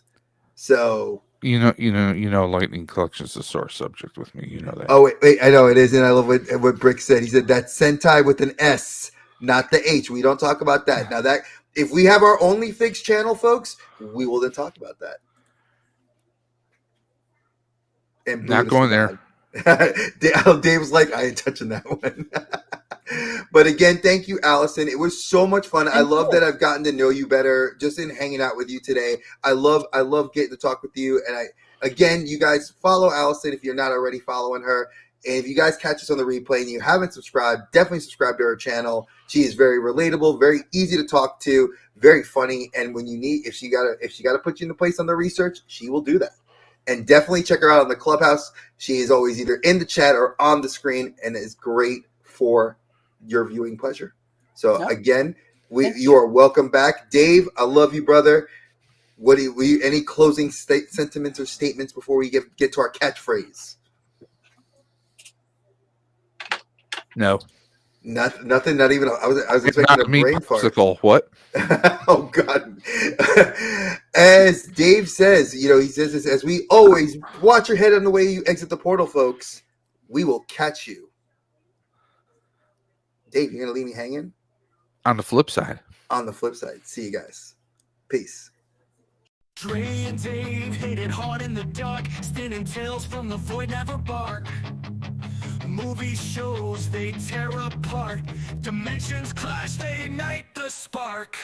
So You know, Lightning Collection's a sore subject with me. You know that. oh wait, I know it is, and I love what Brick said. He said that's Sentai with an S, not the H. We don't talk about that. Now that if we have our OnlyFix channel, folks, we will then talk about that. And Not going there. Dave was like, I ain't touching that one. But again, thank you, Allison. It was so much fun. I love that I've gotten to know you better just in hanging out with you today. I love getting to talk with you. And again, you guys follow Allison if you're not already following her. And if you guys catch us on the replay and you haven't subscribed, definitely subscribe to her channel. She is very relatable, very easy to talk to, very funny. And when you need, if she gotta put you in the place on the research, she will do that. And definitely check her out on the Clubhouse. She is always either in the chat or on the screen and is great for your viewing pleasure. So again, you are welcome back. Dave, I love you, brother. Any closing sentiments or statements before we get to our catchphrase? No. Nothing. Not even. I was expecting a brain fart. What? Oh God! As Dave says, he says this as we always watch your head on the way you exit the portal, folks. We will catch you. Dave, you're gonna leave me hanging? On the flip side. On the flip side. See you guys. Peace. Dre and Dave hit it hard in the dark, spinning tales from the void, never bark. Movie shows, they tear apart. Dimensions clash, they ignite the spark.